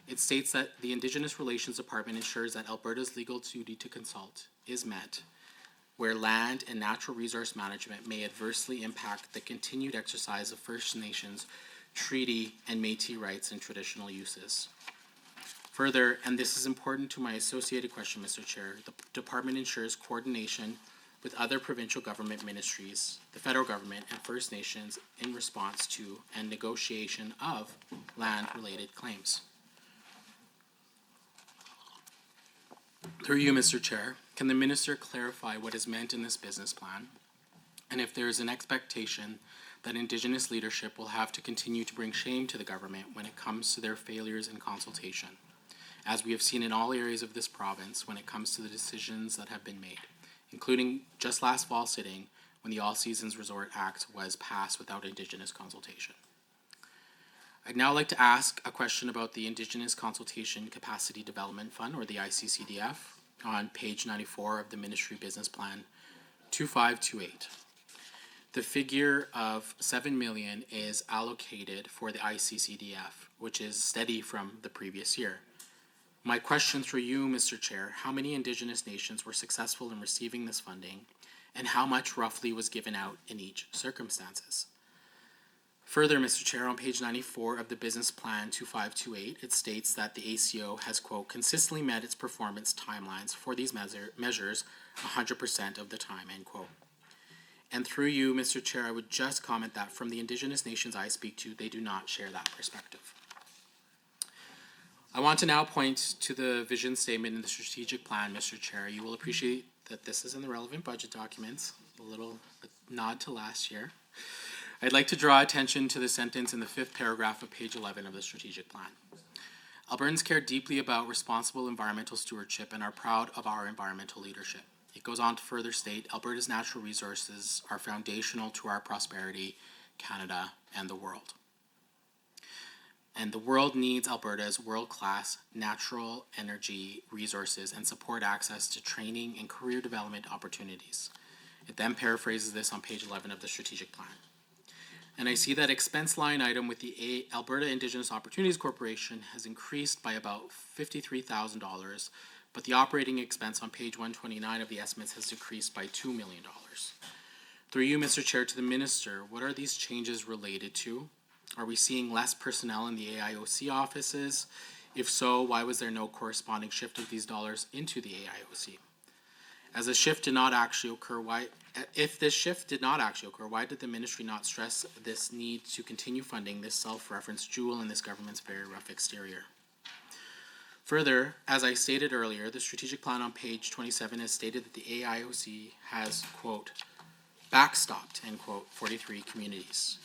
it states that the Indigenous Relations Department ensures that Alberta's legal duty to consult is met where land and natural resource management may adversely impact the continued exercise of First Nations treaty and Métis rights and traditional uses. Further, and this is important to my associated question, Mr. Chair, the department ensures coordination with other provincial government ministries, the federal government, and First Nations in response to and negotiation of land-related claims. Through you, Mr. Chair, can the minister clarify what is meant in this business plan, and if there is an expectation that Indigenous leadership will have to continue to bring shame to the government when it comes to their failures in consultation, as we have seen in all areas of this province when it comes to the decisions that have been made, including just last fall sitting when the All Seasons Resort Act was passed without Indigenous consultation. I'd now like to ask a question about the Indigenous Consultation Capacity Development Fund, or the ICCDF, on page 94 of the Ministry Business Plan 2528. The figure of $7 million is allocated for the ICCDF, which is steady from the previous year. My question through you, Mr. Chair, how many Indigenous nations were successful in receiving this funding, and how much roughly was given out in each circumstances? Further, Mr. Chair, on page 94 of the Business Plan 2528, it states that the ACO has, quote, consistently met its performance timelines for these measures 100% of the time, end quote. And through you, Mr. Chair, I would just comment that from the Indigenous nations I speak to, they do not share that perspective. I want to now point to the vision statement in the strategic plan, Mr. Chair. You will appreciate that this is in the relevant budget documents, a little nod to last year. I'd like to draw attention to the sentence in the 5th paragraph of page 11 of the strategic plan. Albertans care deeply about responsible environmental stewardship and are proud of our environmental leadership. It goes on to further state, Alberta's natural resources are foundational to our prosperity, Canada, and the world. And the world needs Alberta's world-class natural energy resources and support access to training and career development opportunities. It then paraphrases this on page 11 of the strategic plan. And I see that expense line item with the Alberta Indigenous Opportunities Corporation has increased by about $53,000, but the operating expense on page 129 of the estimates has decreased by $2 million. Through you, Mr. Chair, to the Minister, what are these changes related to? Are we seeing less personnel in the AIOC offices? If so, why was there no corresponding shift of these dollars into the AIOC? As the shift did not actually occur, if this shift did not actually occur, why did the ministry not stress this need to continue funding this self-referenced jewel in this government's very rough exterior? Further, as I stated earlier, the strategic plan on page 27 has stated that the AIOC has, quote, backstopped, end quote, 43 communities.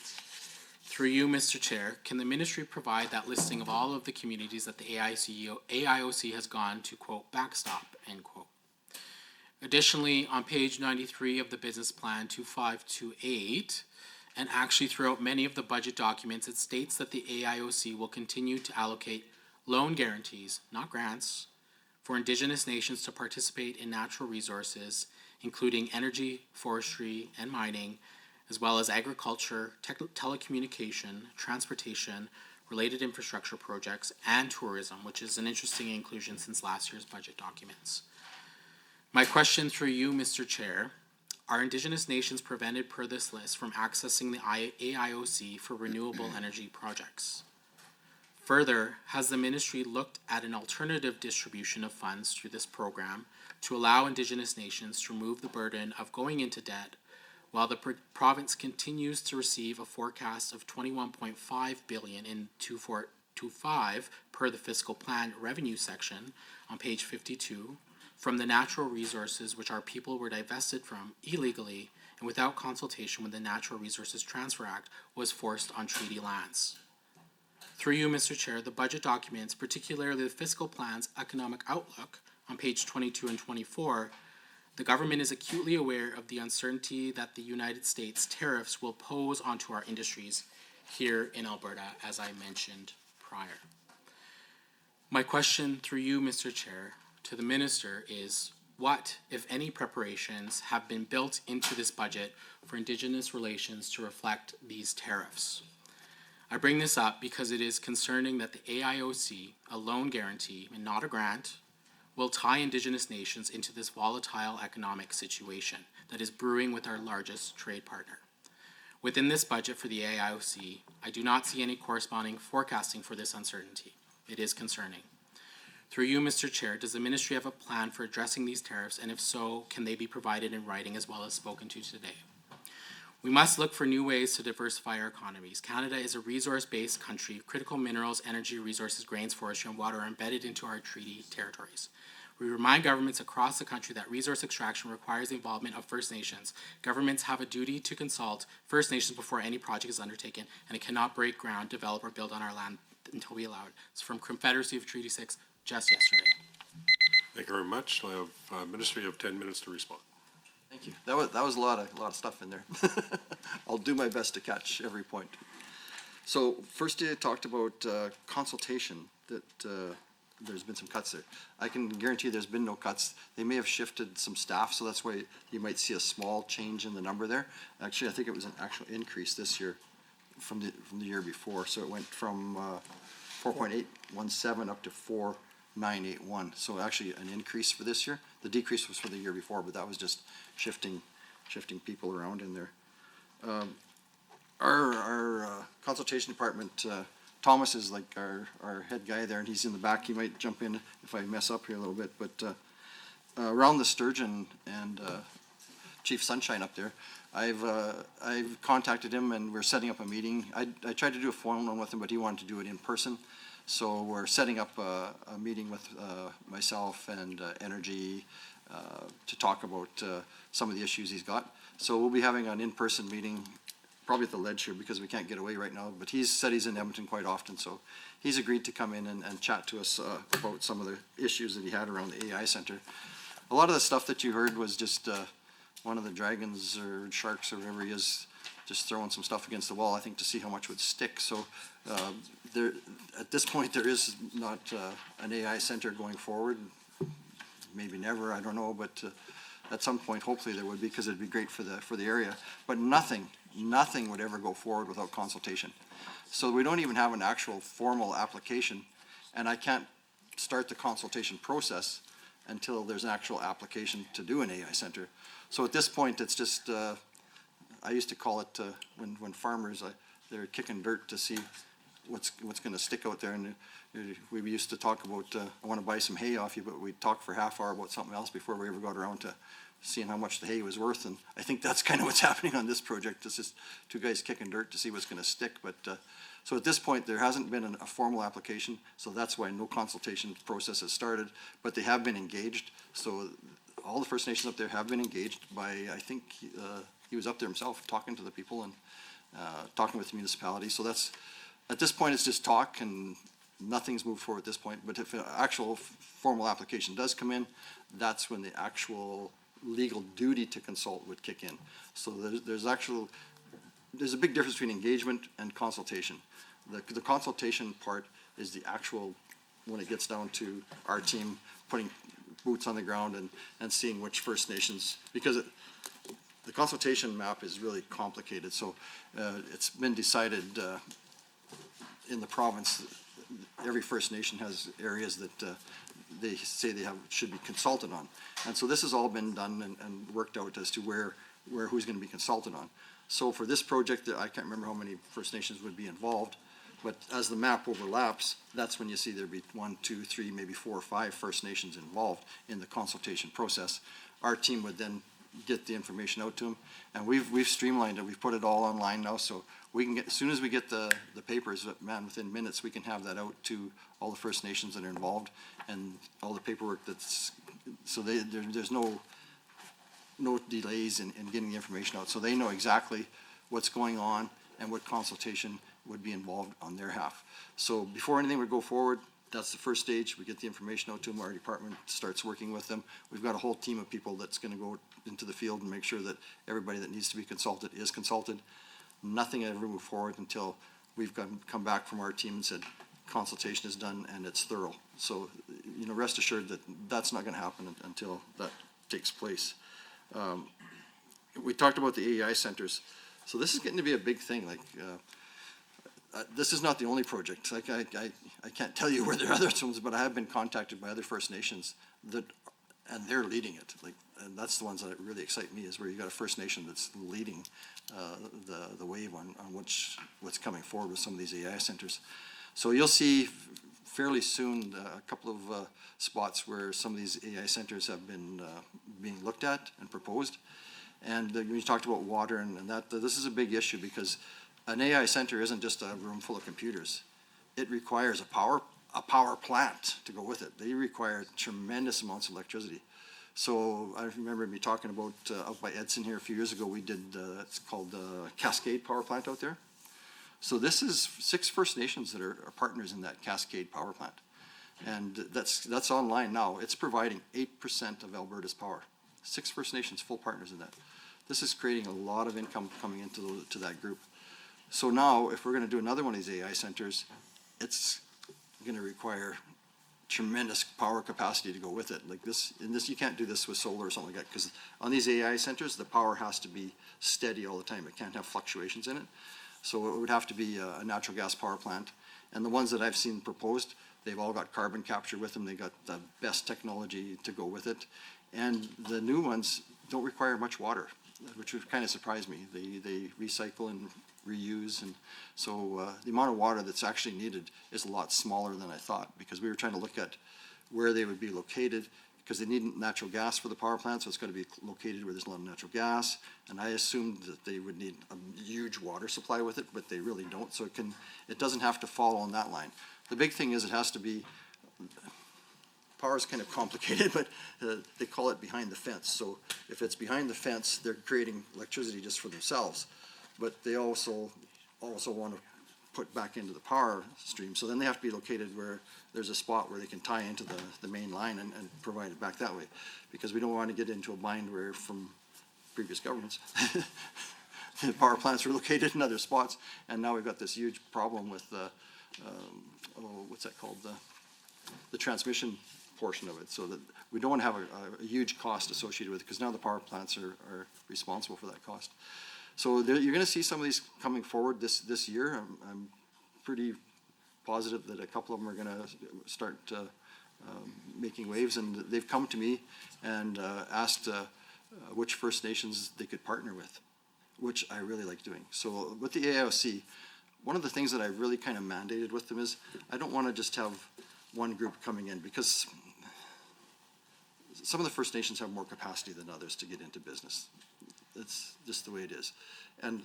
Through you, Mr. Chair, can the ministry provide that listing of all of the communities that the AIOC has gone to, quote, backstop, end quote? Additionally, on page 93 of the business plan 2528, and actually throughout many of the budget documents, it states that the AIOC will continue to allocate loan guarantees, not grants, for Indigenous nations to participate in natural resources, including energy, forestry, and mining, as well as agriculture, telecommunication, transportation, related infrastructure projects, and tourism, which is an interesting inclusion since last year's budget documents. My question through you, Mr. Chair, are Indigenous nations prevented per this list from accessing the AIOC for renewable energy projects? Further, has the ministry looked at an alternative distribution of funds through this program to allow Indigenous nations to remove the burden of going into debt while the province continues to receive a forecast of $21.5 billion in 2425 per the fiscal plan revenue section on page 52 from the natural resources which our people were divested from illegally and without consultation when the Natural Resources Transfer Act was forced on treaty lands? Through you, Mr. Chair, the budget documents, particularly the fiscal plan's economic outlook on page 22 and 24, the government is acutely aware of the uncertainty that the United States tariffs will pose onto our industries here in Alberta, as I mentioned prior. My question through you, Mr. Chair, to the minister is, what, if any, preparations have been built into this budget for Indigenous relations to reflect these tariffs? I bring this up because it is concerning that the AIOC, a loan guarantee and not a grant, will tie Indigenous nations into this volatile economic situation that is brewing with our largest trade partner. Within this budget for the AIOC, I do not see any corresponding forecasting for this uncertainty. It is concerning. Through you, Mr. Chair, does the ministry have a plan for addressing these tariffs, and if so, can they be provided in writing as well as spoken to today? We must look for new ways to diversify our economies. Canada is a resource-based country. Critical minerals, energy resources, grains, forestry, and water are embedded into our treaty territories. We remind governments across the country that resource extraction requires the involvement of First Nations. Governments have a duty to consult First Nations before any project is undertaken, and it cannot break ground, develop, or build on our land until we allow it. It's from Confederacy of Treaty 6, just yesterday. Thank you very much. I have, Minister, you have 10 minutes to respond. Thank you. That was a lot of stuff in there. I'll do my best to catch every point. So first you talked about consultation, that there's been some cuts there. I can guarantee there's been no cuts. They may have shifted some staff, so that's why you might see a small change in the number there. Actually, I think it was an actual increase this year from the year before. So it went from 4.817 up to 4.981. So actually an increase for this year. The decrease was for the year before, but that was just shifting people around in there. Our consultation department, Thomas is like our head guy there, and he's in the back. He might jump in if I mess up here a little bit, but around the Sturgeon and Chief Sunshine up there, I've contacted him, and we're setting up a meeting. I tried to do a phone one with him, but he wanted to do it in person. So we're setting up a meeting with myself and Energy to talk about some of the issues he's got. So we'll be having an in-person meeting, probably at the Ledge here, because we can't get away right now, but he's said he's in Edmonton quite often, so he's agreed to come in and chat to us about some of the issues that he had around the AI Center. A lot of the stuff that you heard was just one of the dragons or sharks or whatever he is, just throwing some stuff against the wall, I think, to see how much would stick. So there, at this point, there is not an AI Center going forward. Maybe never, I don't know, but at some point, hopefully there would be, because it'd be great for the area. But nothing would ever go forward without consultation. So we don't even have an actual formal application, and I can't start the consultation process until there's an actual application to do an AI Center. So at this point, it's just, I used to call it, when farmers, they're kicking dirt to see what's gonna stick out there, and we used to talk about, I wanna buy some hay off you, but we'd talk for half hour about something else before we ever got around to seeing how much the hay was worth, and I think that's kind of what's happening on this project. It's just two guys kicking dirt to see what's gonna stick, but, so at this point, there hasn't been a formal application, so that's why no consultation process has started, but they have been engaged, so all the First Nations up there have been engaged by, I think, he was up there himself, talking to the people and talking with the municipality, so that's, at this point, it's just talk, and nothing's moved forward at this point, but if an actual formal application does come in, that's when the actual legal duty to consult would kick in. So there's a big difference between engagement and consultation. The consultation part is the actual, when it gets down to our team putting boots on the ground and seeing which First Nations, because the consultation map is really complicated, so it's been decided in the province, every First Nation has areas that they say should be consulted on. And so this has all been done and worked out as to who's gonna be consulted on. So for this project, I can't remember how many First Nations would be involved, but as the map overlaps, that's when you see there'd be 1, 2, 3, maybe 4 or 5 First Nations involved in the consultation process. Our team would then get the information out to them, and we've streamlined it. We've put it all online now, so we can get, as soon as we get the papers, man, within minutes, we can have that out to all the First Nations that are involved and all the paperwork that's, so there's no delays in getting the information out. So they know exactly what's going on and what consultation would be involved on their half. So before anything would go forward, that's the first stage. We get the information out to them. Our department starts working with them. We've got a whole team of people that's going to go into the field and make sure that everybody that needs to be consulted is consulted. Nothing ever moved forward until we've come back from our team and said consultation is done and it's thorough. So rest assured that that's not gonna happen until that takes place. We talked about the AEI centers, so this is getting to be a big thing, like, this is not the only project, like, I can't tell you where there are other ones, but I have been contacted by other First Nations and they're leading it, like, and that's the ones that really excite me, is where you got a First Nation that's leading, the wave on what's coming forward with some of these AI centers. So you'll see fairly soon, a couple of, spots where some of these AI centers have been, being looked at and proposed. And when you talked about water and that, this is a big issue, because an AI center isn't just a room full of computers. It requires a power plant to go with it. They require tremendous amounts of electricity. So I remember me talking about, out by Edson here a few years ago, we did, it's called Cascade Power Plant out there. So this is 6 First Nations that are partners in that Cascade Power Plant. And that's online now. It's providing 8% of Alberta's power. 6 First Nations, full partners in that. This is creating a lot of income coming into to that group. So now, if we're gonna do another one of these AI centers, it's gonna require tremendous power capacity to go with it. Like this, you can't do this with solar or something like that, because on these AI centers, the power has to be steady all the time. It can't have fluctuations in it. So it would have to be a natural gas power plant. And the ones that I've seen proposed, they've all got carbon capture with them. They got the best technology to go with it. And the new ones don't require much water, which would kind of surprise me. They recycle and reuse, and so the amount of water that's actually needed is a lot smaller than I thought, because we were trying to look at where they would be located, because they need natural gas for the power plant, so it's got to be located where there's a lot of natural gas. And I assumed that they would need a huge water supply with it, but they really don't. So it doesn't have to fall on that line. The big thing is it has to be. Power is kind of complicated, but they call it behind the fence. So if it's behind the fence, they're creating electricity just for themselves, but they also want to put back into the power stream. So then they have to be located where there's a spot where they can tie into the main line and provide it back that way, because we don't want to get into a bind where, from previous governments, the power plants were located in other spots, and now we've got this huge problem with what's that called, the transmission portion of it, so that we don't want to have a huge cost associated with it, because now the power plants are responsible for that cost. So you're going to see some of these coming forward this year. I'm pretty positive that a couple of them are going to start making waves, and they've come to me and asked which First Nations they could partner with, which I really like doing. So with the AIOC, one of the things that I really kind of mandated with them is I don't want to just have one group coming in, because some of the First Nations have more capacity than others to get into business. It's just the way it is. And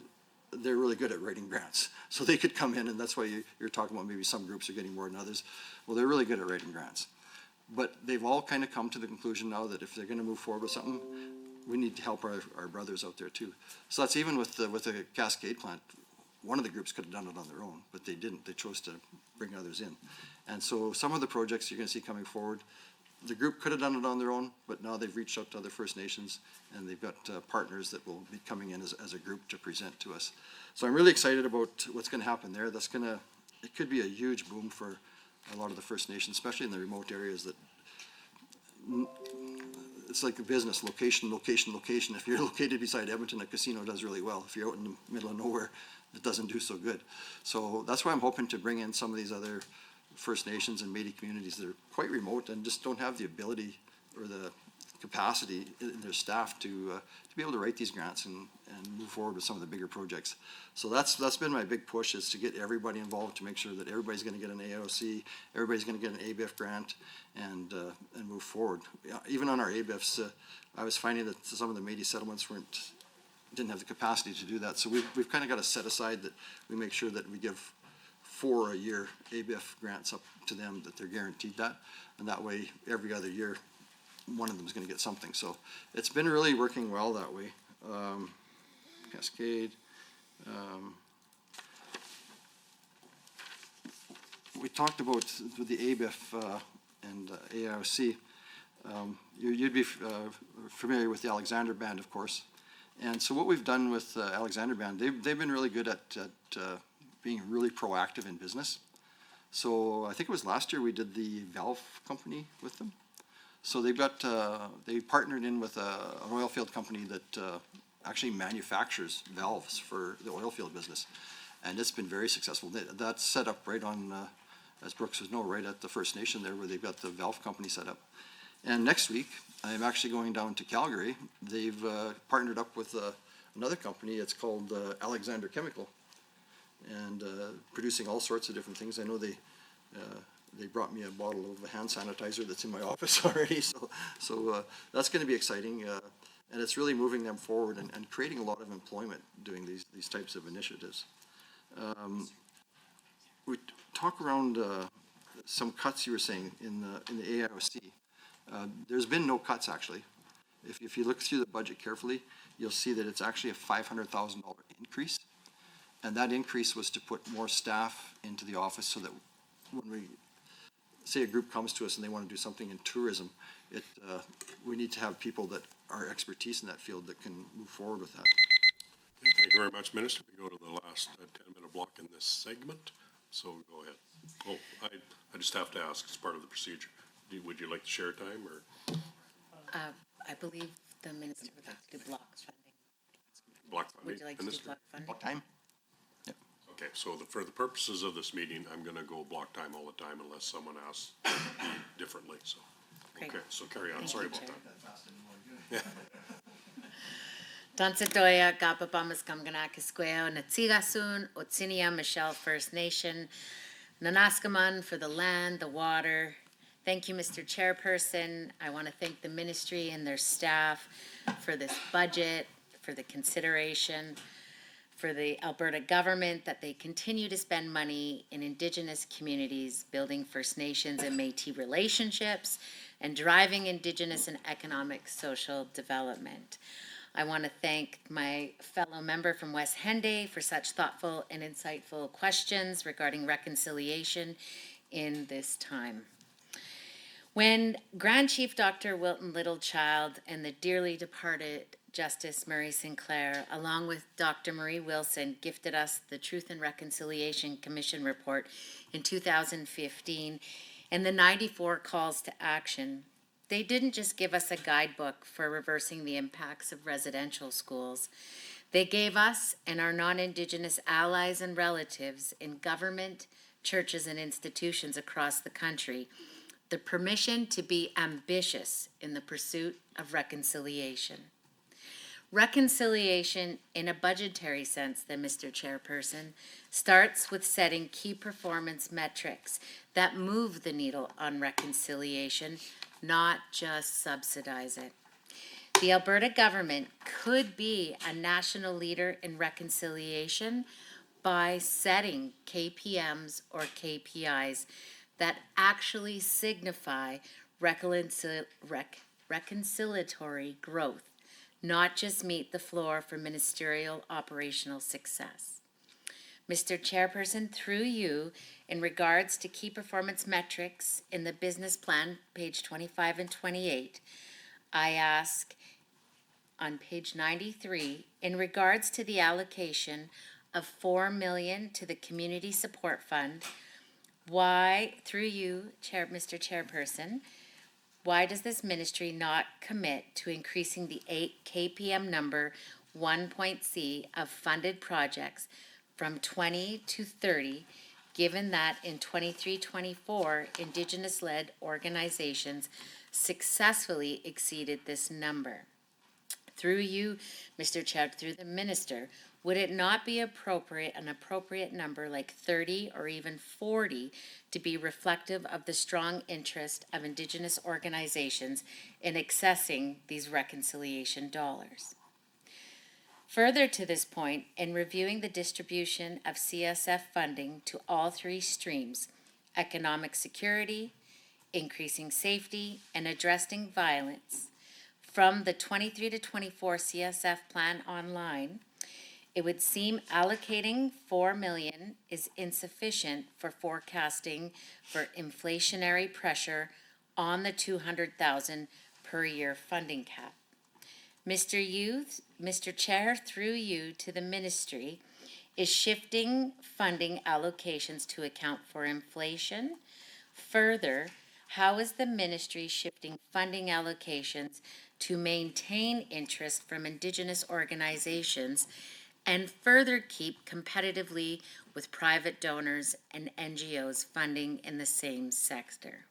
they're really good at writing grants. So they could come in, and that's why you're talking about maybe some groups are getting more than others. Well, they're really good at writing grants. But they've all kind of come to the conclusion now that if they're going to move forward with something, we need to help our brothers out there too. So that's even with the Cascade plant. One of the groups could have done it on their own, but they didn't. They chose to bring others in. And so some of the projects you're going to see coming forward, the group could have done it on their own, but now they've reached out to other First Nations, and they've got partners that will be coming in as a group to present to us. So I'm really excited about what's going to happen there. It could be a huge boom for a lot of the First Nations, especially in the remote areas that it's like a business, location, location, location. If you're located beside Edmonton, a casino does really well. If you're out in the middle of nowhere, it doesn't do so good. So that's why I'm hoping to bring in some of these other First Nations and Métis communities that are quite remote and just don't have the ability or the capacity in their staff to be able to write these grants and move forward with some of the bigger projects. So that's been my big push, is to get everybody involved, to make sure that everybody's going to get an AOC, everybody's going to get an ABIF grant, and move forward. Even on our ABIFs, I was finding that some of the Métis settlements didn't have the capacity to do that. So we've kind of got to set aside that we make sure that we give 4 a year ABIF grants up to them, that they're guaranteed that, and that way every other year one of them is going to get something. So it's been really working well that way. Cascade. We talked about with the ABIF and AIOC. You'd be familiar with the Alexander Band, of course. And so what we've done with Alexander Band, they've been really good at being really proactive in business. So I think it was last year we did the valve company with them. So they've got, they partnered in with an oil field company that actually manufactures valves for the oil field business. And it's been very successful. That's set up right on, as Brooks would know, right at the First Nation there where they've got the valve company set up. And next week, I'm actually going down to Calgary. They've partnered up with another company. It's called Alexander Chemical, and producing all sorts of different things. I know they brought me a bottle of hand sanitizer that's in my office already. So that's going to be exciting, and it's really moving them forward and creating a lot of employment doing these types of initiatives. We talk around some cuts you were saying in the AIOC. There's been no cuts, actually. If you look through the budget carefully, you'll see that it's actually a $500,000 increase. And that increase was to put more staff into the office so that when we say a group comes to us and they want to do something in tourism, we need to have people that are expertise in that field that can move forward with that. Thank you very much, Minister. We go to the last 10-minute block in this segment, so go ahead. Oh, I just have to ask, it's part of the procedure. Would you like to share time, or? I believe the minister would like to do block funding. Block funding, Would you like to do Minister? block funding? What time? Okay, so for the purposes of this meeting, I'm gonna go block time all the time unless someone asks me differently, so. Great. Okay, so carry on, Thank sorry you, about Chair. that. Dansadoya, Gapabamas Kamganakisqueo, Natsigasun, Otsinia, Michelle First Nation, Nanaskaman for the land, the water. Thank you, Mr. Chairperson. I want to thank the ministry and their staff for this budget, for the consideration, for the Alberta government that they continue to spend money in Indigenous communities, building First Nations and Métis relationships, and driving Indigenous and economic social development. I want to thank my fellow member from West Henday for such thoughtful and insightful questions regarding reconciliation in this time. When Grand Chief Dr. Wilton Littlechild and the dearly departed Justice Murray Sinclair, along with Dr. Marie Wilson, gifted us the Truth and Reconciliation Commission report in 2015 and the 94 calls to action, they didn't just give us a guidebook for reversing the impacts of residential schools. They gave us and our non-Indigenous allies and relatives in government, churches, and institutions across the country the permission to be ambitious in the pursuit of reconciliation. Reconciliation, in a budgetary sense, then, Mr. Chairperson, starts with setting key performance metrics that move the needle on reconciliation, not just subsidize it. The Alberta government could be a national leader in reconciliation by setting KPMs or KPIs that actually signify reconciliatory growth, not just meet the floor for ministerial operational success. Mr. Chairperson, through you, in regards to key performance metrics in the business plan, page 25 and 28, I ask on page 93, in regards to the allocation of $4 million to the Community Support Fund, why, through you, Mr. Chairperson, why does this ministry not commit to increasing the 8 KPM number 1.c of funded projects from 20 to 30, given that in 23-24, Indigenous-led organizations successfully exceeded this number? Through you, Mr. Chair, through the minister, would it not be an appropriate number like 30 or even 40 to be reflective of the strong interest of Indigenous organizations in accessing these reconciliation dollars? Further to this point, in reviewing the distribution of CSF funding to all 3 streams, economic security, increasing safety, and addressing violence, from the 23 to 24 CSF plan online, it would seem allocating $4 million is insufficient for forecasting for inflationary pressure on the $200,000 per year funding cap. Mr. Chair, through you to the ministry, is shifting funding allocations to account for inflation. Further, how is the ministry shifting funding allocations to maintain interest from Indigenous organizations and further keep competitively with private donors and NGOs funding in the same sector?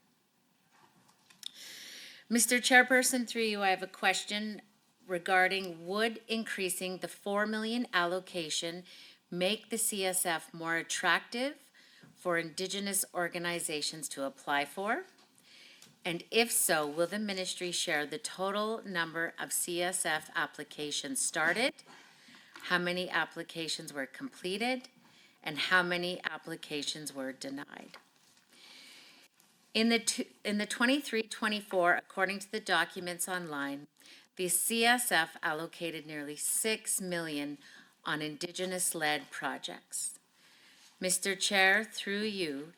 Mr. Chairperson, through you, I have a question regarding would increasing the 4 million allocation make the CSF more attractive for Indigenous organizations to apply for? And if so, will the ministry share the total number of CSF applications started, how many applications were completed, and how many applications were denied? In the 23-24, according to the documents online, the CSF allocated nearly 6 million on Indigenous-led projects. Mr. Chair, through you,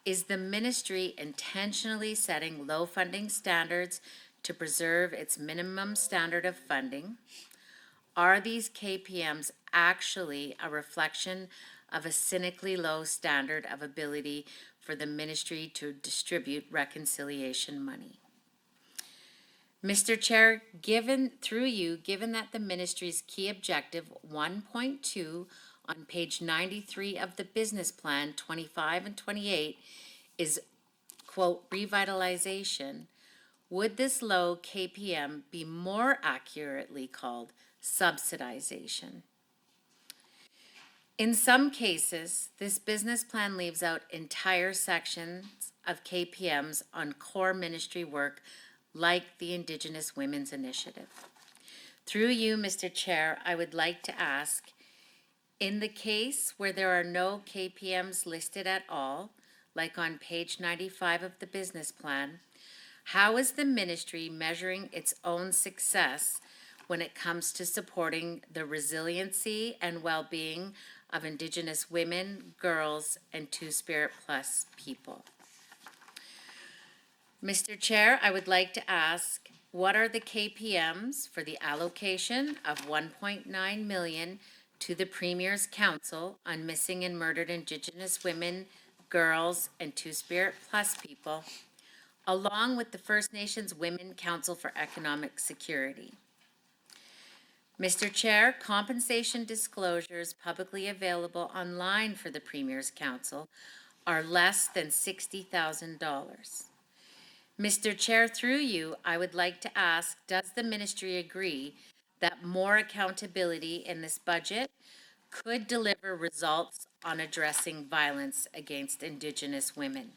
is the ministry intentionally setting low funding standards to preserve its minimum standard of funding? Are these KPMs actually a reflection of a cynically low standard of ability for the ministry to distribute reconciliation money? Mr. Chair, given that the ministry's key objective 1.2 on page 93 of the business plan 25 and 28 is, quote, revitalization, would this low KPM be more accurately called subsidization? In some cases, this business plan leaves out entire sections of KPMs on core ministry work like the Indigenous Women's Initiative. Through you, Mr. Chair, I would like to ask, in the case where there are no KPMs listed at all, like on page 95 of the business plan, how is the ministry measuring its own success when it comes to supporting the resiliency and well-being of Indigenous women, girls, and Two-Spirit Plus people? Mr. Chair, I would like to ask, what are the KPMs for the allocation of 1.9 million to the Premier's Council on Missing and Murdered Indigenous Women, Girls, and Two-Spirit Plus people, along with the First Nations Women Council for Economic Security? Mr. Chair, compensation disclosures publicly available online for the Premier's Council are less than $60,000. Mr. Chair, through you, I would like to ask, does the ministry agree that more accountability in this budget could deliver results on addressing violence against Indigenous women?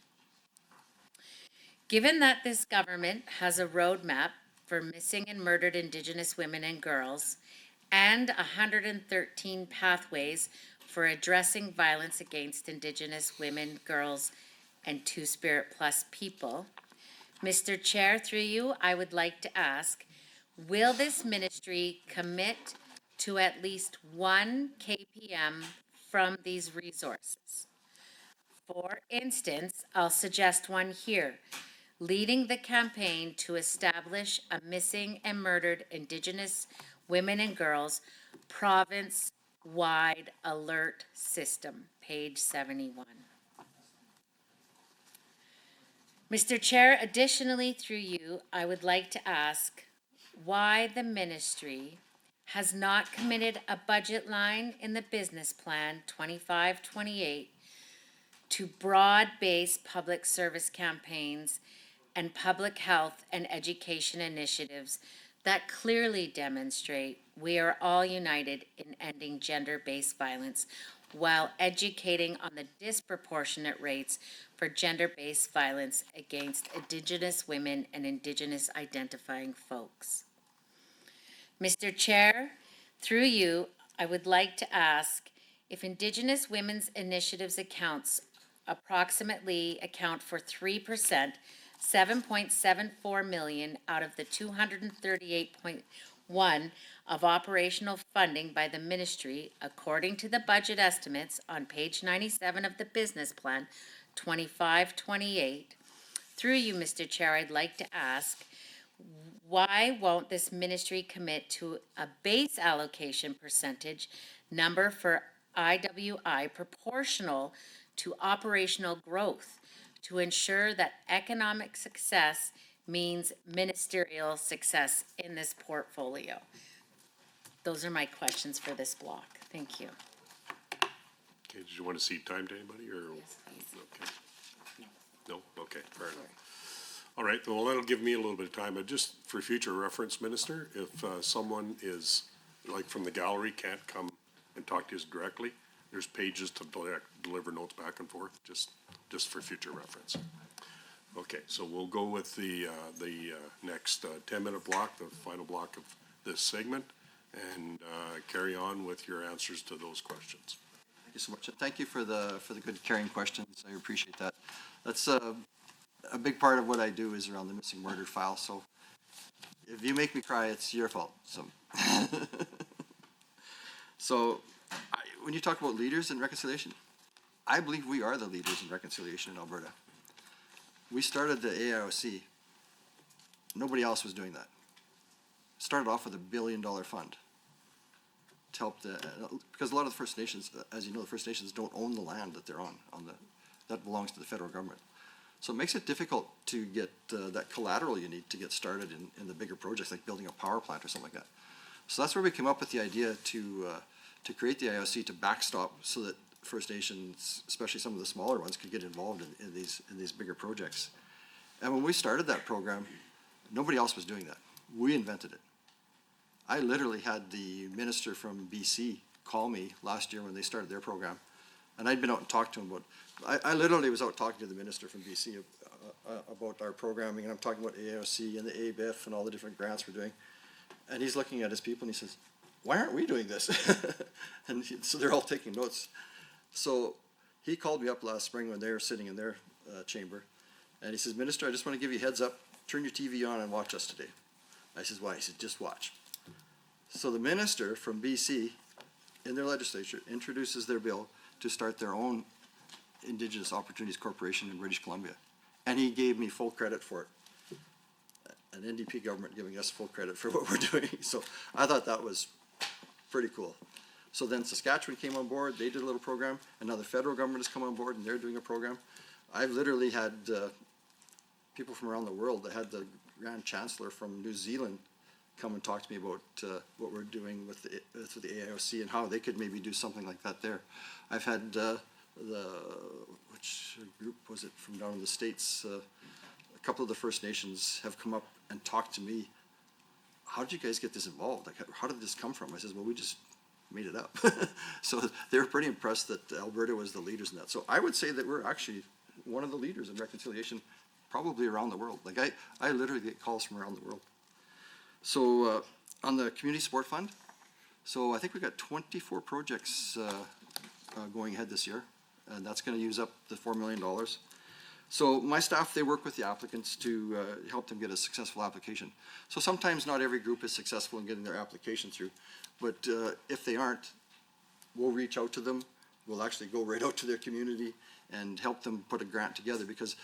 Given that this government has a roadmap for missing and murdered Indigenous women and girls and 113 pathways for addressing violence against Indigenous women, girls, and Two-Spirit Plus people, Mr. Chair, through you, I would like to ask, will this ministry commit to at least one KPM from these resources? For instance, I'll suggest one here, leading the campaign to establish a missing and murdered Indigenous women and girls province-wide alert system, page 71. Mr. Chair, additionally, through you, I would like to ask why the ministry has not committed a budget line in the business plan 25-28 to broad-based public service campaigns and public health and education initiatives that clearly demonstrate we are all united in ending gender-based violence while educating on the disproportionate rates for gender-based violence against Indigenous women and Indigenous identifying folks. Mr. Chair, through you, I would like to ask if Indigenous Women's Initiatives approximately account for 3%, 7.74 million out of the 238.1 of operational funding by the ministry, according to the budget estimates on page 97 of the business plan 25-28. Through you, Mr. Chair, I'd like to ask, Why won't this ministry commit to a base allocation percentage number for IWI proportional to operational growth to ensure that economic success means ministerial success in this portfolio? Those are my questions for this block. Thank you. Okay, did you want to cede time to anybody, or? Okay. No? Okay, fair enough. All right, well, that'll give me a little bit of time, but just for future reference, Minister, if someone is, like from the gallery, can't come and talk to us directly, there's pages to deliver notes back and forth, just for future reference. Okay, so we'll go with the next 10-minute block, the final block of this segment, and carry on with your answers to those questions. Thank you so much. Thank you for the good caring questions. I appreciate that. That's a big part of what I do is around the missing murder file. So if you make me cry, it's your fault. So, when you talk about leaders in reconciliation, I believe we are the leaders in reconciliation in Alberta. We started the AIOC. Nobody else was doing that. Started off with $1 billion fund to help because a lot of the First Nations, as you know, the First Nations don't own the land that they're on that belongs to the federal government. So it makes it difficult to get that collateral you need to get started in the bigger projects, like building a power plant or something like that. So that's where we came up with the idea to create the IOC to backstop so that First Nations, especially some of the smaller ones, could get involved in these bigger projects. And when we started that program, nobody else was doing that. We invented it. I literally had the minister from BC call me last year when they started their program, and I'd been out and talked to him about. I literally was out talking to the minister from BC about our programming, and I'm talking about AOC and the ABIF and all the different grants we're doing. And he's looking at his people and he says, "Why aren't we doing this?" And so they're all taking notes. So he called me up last spring when they were sitting in their chamber, and he says, "Minister, I just want to give you a heads up. Turn your TV on and watch us today." I says, "Why?" He said, "Just watch." So the minister from BC in their legislature introduces their bill to start their own Indigenous Opportunities Corporation in British Columbia. And he gave me full credit for it. An NDP government giving us full credit for what we're doing. So I thought that was pretty cool. So then Saskatchewan came on board, they did a little program, and now the federal government has come on board and they're doing a program. I've literally had people from around the world. I had the Grand Chancellor from New Zealand come and talk to me about what we're doing with the AIOC and how they could maybe do something like that there. I've had which group was it from down in the States? A couple of the First Nations have come up and talked to me. How did you guys get this involved? Like, how did this come from? I says, well, we just made it up. So they were pretty impressed that Alberta was the leaders in that. So I would say that we're actually one of the leaders in reconciliation, probably around the world. Like I literally get calls from around the world. So on the Community Support Fund, so I think we got 24 projects going ahead this year, and that's going to use up the $4 million. So my staff, they work with the applicants to help them get a successful application. So sometimes not every group is successful in getting their application through, but if they aren't, we'll reach out to them. We'll actually go right out to their community and help them put a grant together, because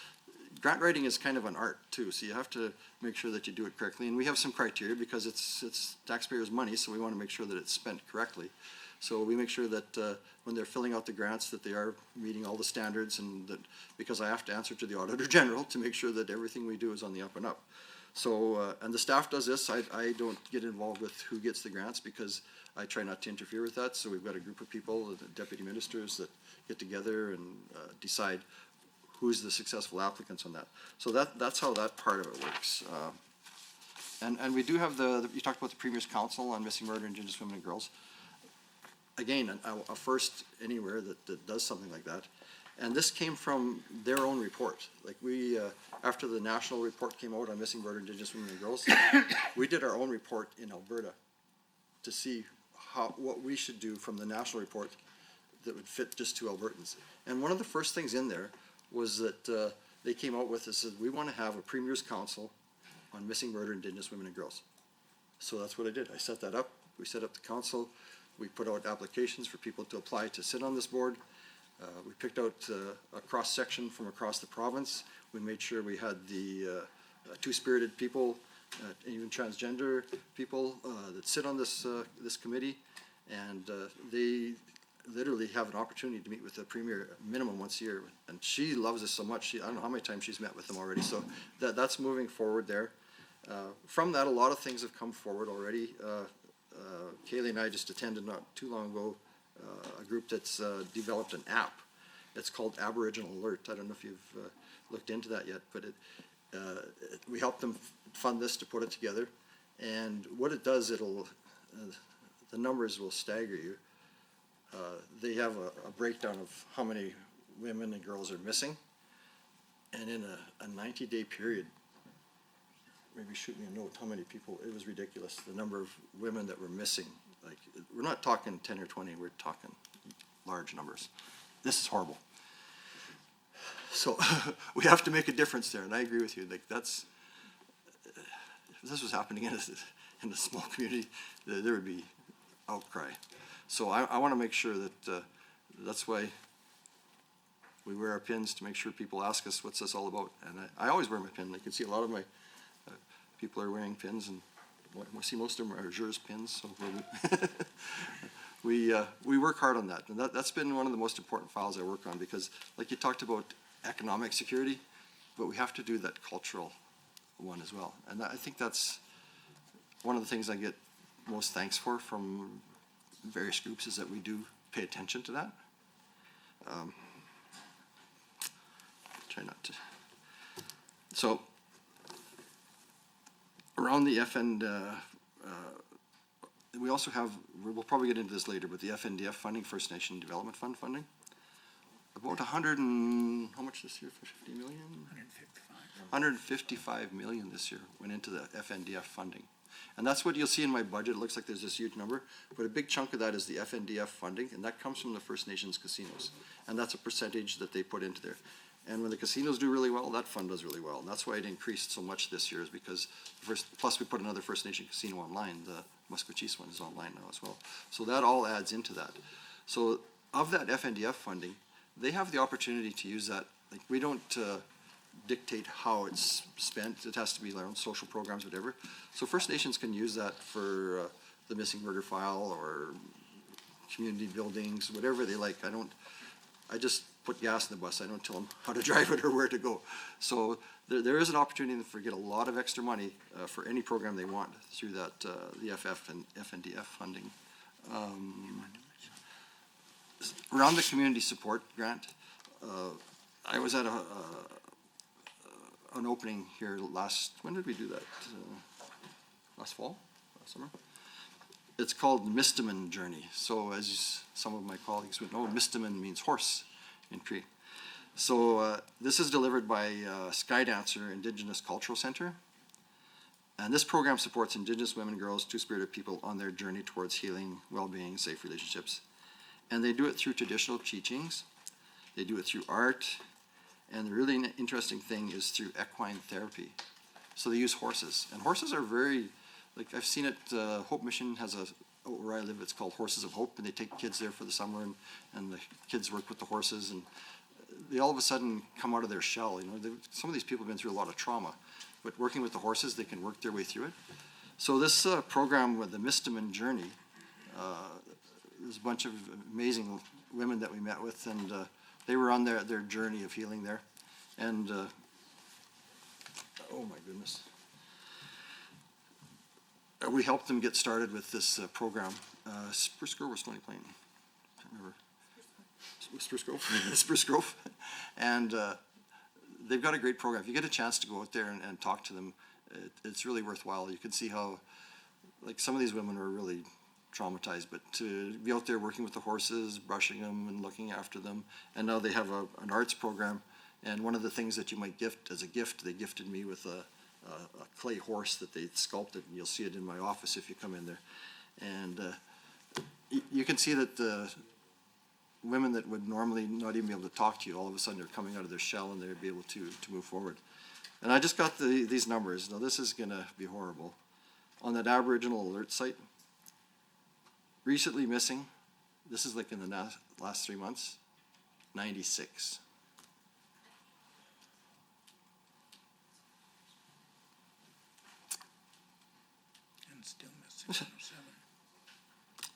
grant writing is kind of an art too, so you have to make sure that you do it correctly. And we have some criteria because it's taxpayers' money, so we want to make sure that it's spent correctly. So we make sure that when they're filling out the grants that they are meeting all the standards, and that, because I have to answer to the Auditor General to make sure that everything we do is on the up and up. So, and the staff does this. I don't get involved with who gets the grants because I try not to interfere with that. So we've got a group of people, the deputy ministers, that get together and decide who's the successful applicants on that. So that's how that part of it works. And we do have you talked about the Premier's Council on Missing Murder, Indigenous Women and Girls. Again, a first anywhere that does something like that. And this came from their own report. Like we, after the national report came out on missing murder, Indigenous women and girls, we did our own report in Alberta to see what we should do from the national report that would fit just to Albertans. And one of the first things in there was that they came out with this: we want to have a Premier's Council on missing murder, Indigenous women and girls. So that's what I did. I set that up. We set up the council. We put out applications for people to apply to sit on this board. We picked out a cross-section from across the province. We made sure we had the two-spirited people even transgender people that sit on this, this committee. And they literally have an opportunity to meet with the premier minimum once a year. And she loves this so much, I don't know how many times she's met with them already. So that's moving forward there. From that, a lot of things have come forward already. Kaylee and I just attended not too long ago a group that's developed an app. It's called Aboriginal Alert. I don't know if you've looked into that yet, but we helped them fund this to put it together. And what it does, the numbers will stagger you. They have a breakdown of how many women and girls are missing. And in a 90-day period, maybe shoot me a note how many people, it was ridiculous, the number of women that were missing. Like, we're not talking 10 or 20, we're talking large numbers. This is horrible. So we have to make a difference there, and I agree with you. Like, that's, if this was happening in a small community, there would be outcry. So I want to make sure that that's why we wear our pins, to make sure people ask us, what's this all about? And I always wear my pin. You can see a lot of my people are wearing pins, and I see most of them are Jers pins. So we work hard on that. And that's been one of the most important files I work on, because like you talked about economic security, but we have to do that cultural one as well. And I think that's one of the things I get most thanks for from various groups, is that we do pay attention to that. Try not to. So around the FN, we also have, we'll probably get into this later, but the FNDF funding, First Nation Development Fund funding, about 100 and, how much this year, for 50 million? 155 million this year went into the FNDF funding. And that's what you'll see in my budget. It looks like there's this huge number, but a big chunk of that is the FNDF funding, and that comes from the First Nations casinos. And that's a percentage that they put into there. And when the casinos do really well, that fund does really well. And that's why it increased so much this year, is because plus we put another First Nation casino online. The Musqueam one is online now as well. So that all adds into that. So of that FNDF funding, they have the opportunity to use that. Like, we don't dictate how it's spent. It has to be their own social programs, whatever. So First Nations can use that for the missing murder file or community buildings, whatever they like. I just put gas in the bus. I don't tell them how to drive it or where to go. So there is an opportunity to get a lot of extra money for any program they want through that, the FF and FNDF funding. Around the community support grant, I was at an opening here when did we do that? Last fall, last summer? It's called Mistaman Journey. So as some of my colleagues would know, Mistaman means horse in Cree. So this is delivered by Skydancer Indigenous Cultural Center. And this program supports Indigenous women, girls, two-spirited people on their journey towards healing, well-being, safe relationships. And they do it through traditional teachings. They do it through art. And the really interesting thing is through equine therapy. So they use horses. And horses are very, like, I've seen it, Hope Mission has where I live, it's called Horses of Hope, and they take kids there for the summer, and the kids work with the horses, and they all of a sudden come out of their shell. You know, some of these people have been through a lot of trauma, but working with the horses, they can work their way through it. So this program with the Mistaman Journey, there's a bunch of amazing women that we met with, and they were on their journey of healing there. And, oh my goodness. We helped them get started with this program. Spruce Grove or Stony Plain? I can't remember. Spruce Grove? Spruce Grove. And they've got a great program. If you get a chance to go out there and talk to them, it's really worthwhile. You can see how, like, some of these women are really traumatized, but to be out there working with the horses, brushing them and looking after them. And now they have an arts program. And one of the things that you might gift as a gift, they gifted me with a clay horse that they sculpted, and you'll see it in my office if you come in there. And you can see that the women that would normally not even be able to talk to you, all of a sudden they're coming out of their shell and they'll be able to move forward. And I just got these numbers. Now this is gonna be horrible. On that Aboriginal alert site, recently missing, this is like in the last 3 months, 96.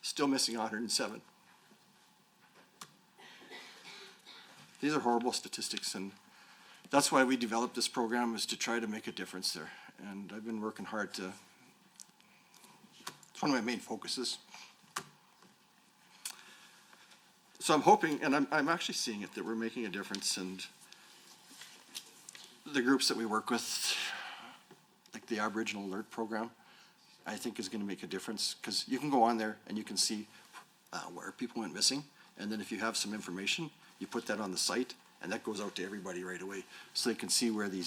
Still missing 107. These are horrible statistics, and that's why we developed this program, is to try to make a difference there. And I've been working hard to, it's one of my main focuses. So I'm hoping, and I'm actually seeing it, that we're making a difference, and the groups that we work with, like the Aboriginal Alert Program, I think is gonna make a difference, because you can go on there and you can see where people went missing, and then if you have some information, you put that on the site, and that goes out to everybody right away, so they can see where the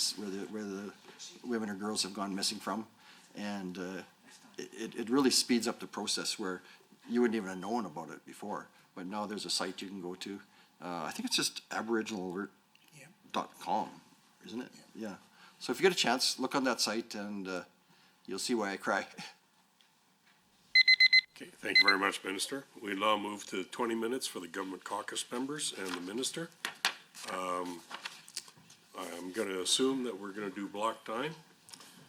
women or girls have gone missing from, and it really speeds up the process where you wouldn't even have known about it before, but now there's a site you can go to. I think it's just aboriginalalert.com, isn't it? Yeah. So if you get a chance, look on that site, and you'll see why I cry. Okay, thank you very much, Minister. We now move to 20 minutes for the government caucus members and the minister. I'm going to assume that we're going to do block time.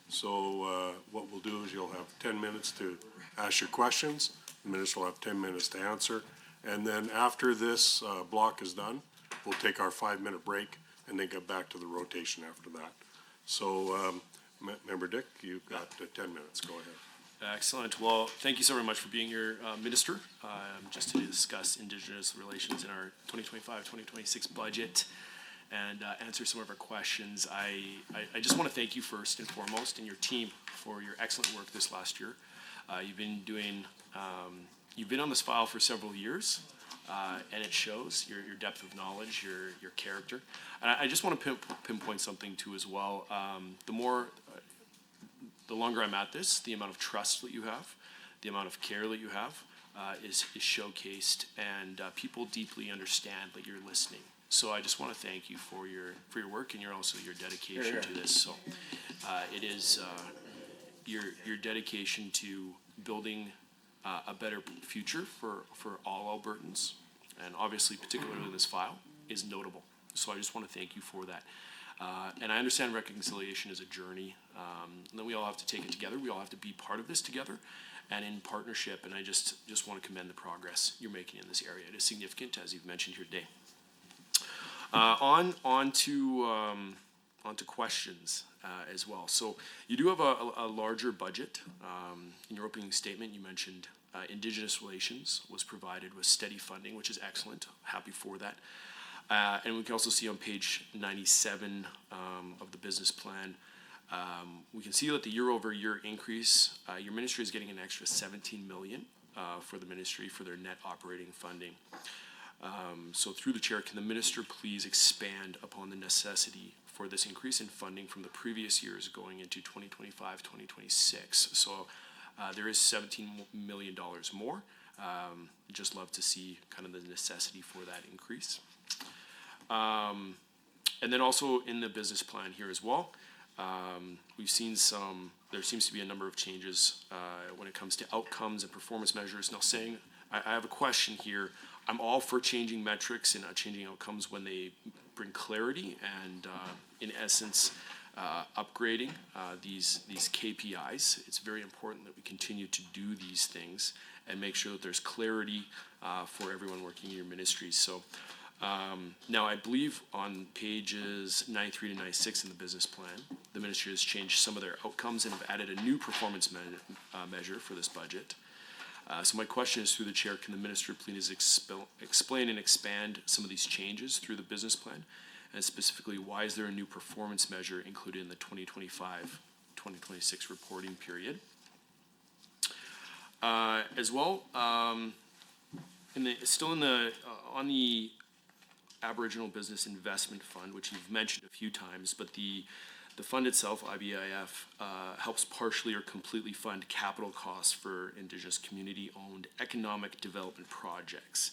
So what we'll do is you'll have 10 minutes to ask your questions. The minister will have 10 minutes to answer. And then after this block is done, we'll take our 5-minute break and then get back to the rotation after that. So Member Dick, you've got 10 minutes. Go ahead. Excellent. Well, thank you so very much for being here, Minister, just to discuss Indigenous relations in our 2025-2026 budget and answer some of our questions. I just want to thank you first and foremost and your team for your excellent work this last year. You've been on this file for several years, and it shows your depth of knowledge, your character. And I just want to pinpoint something too as well. The longer I'm at this, the amount of trust that you have, the amount of care that you have is showcased, and people deeply understand that you're listening. So I just want to thank you for your work and your dedication to this. So it is your dedication to building a better future for all Albertans, and obviously particularly in this file, is notable. So I just want to thank you for that. And I understand reconciliation is a journey, and that we all have to take it together. We all have to be part of this together and in partnership. And I just want to commend the progress you're making in this area. It is significant, as you've mentioned here today. On to questions as well. So you do have a larger budget. In your opening statement, you mentioned Indigenous relations was provided with steady funding, which is excellent. Happy for that. And we can also see on page 97 of the business plan, we can see that the year-over-year increase, your ministry is getting an extra $17 million for the ministry for their net operating funding. So through the chair, can the minister please expand upon the necessity for this increase in funding from the previous years going into 2025, 2026? So there is $17 million more. Just love to see kind of the necessity for that increase. And then also in the business plan here as well, we've seen there seems to be a number of changes when it comes to outcomes and performance measures. Now I have a question here. I'm all for changing metrics and changing outcomes when they bring clarity and, in essence, upgrading these KPIs. It's very important that we continue to do these things and make sure that there's clarity for everyone working in your ministries. So now I believe on pages 93 to 96 in the business plan, the ministry has changed some of their outcomes and have added a new performance measure for this budget. So my question is, through the chair, can the minister please explain and expand some of these changes through the business plan? And specifically, why is there a new performance measure included in the 2025-2026 reporting period? As well, on the Aboriginal Business Investment Fund, which you've mentioned a few times, but the fund itself, IBIF, helps partially or completely fund capital costs for Indigenous community-owned economic development projects.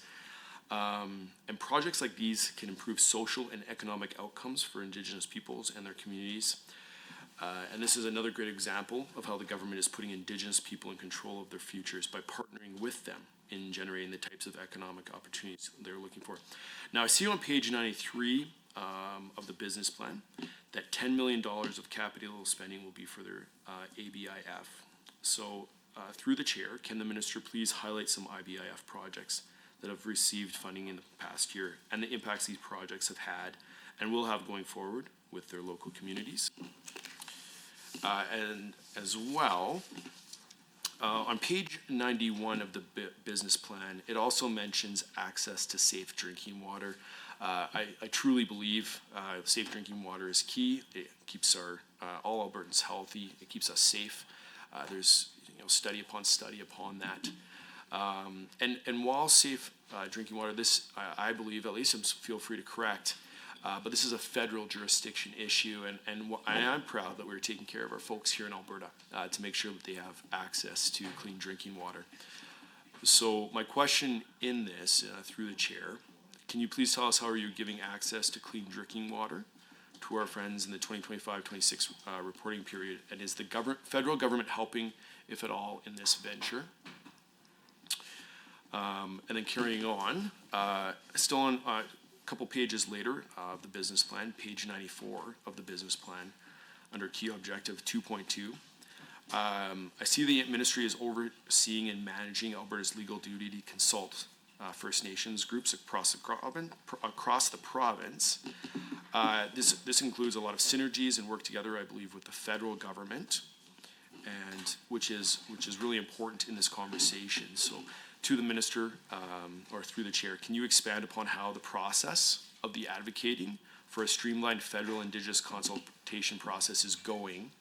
And projects like these can improve social and economic outcomes for Indigenous peoples and their communities. And this is another great example of how the government is putting Indigenous people in control of their futures by partnering with them in generating the types of economic opportunities they're looking for. Now, I see on page 93 of the business plan that $10 million of capital spending will be for their ABIF. So through the chair, can the minister please highlight some IBIF projects that have received funding in the past year and the impacts these projects have had and will have going forward with their local communities? And as well, on page 91 of the business plan, it also mentions access to safe drinking water. I truly believe safe drinking water is key. It keeps all Albertans healthy. It keeps us safe. There's study upon that. And while safe drinking water, this I believe, at least feel free to correct, but this is a federal jurisdiction issue, and I'm proud that we're taking care of our folks here in Alberta to make sure that they have access to clean drinking water. So my question in this, through the chair, can you please tell us how are you giving access to clean drinking water to our friends in the 2025-26 reporting period, and is the federal government helping, if at all, in this venture? And then carrying on, still on a couple pages later of the business plan, page 94 of the business plan, under key objective 2.2, I see the ministry is overseeing and managing Alberta's legal duty to consult First Nations groups across the province. This includes a lot of synergies and work together, I believe, with the federal government, and which is really important in this conversation. So, to the minister, or through the chair, can you expand upon how the process of the advocating for a streamlined federal Indigenous consultation process is going,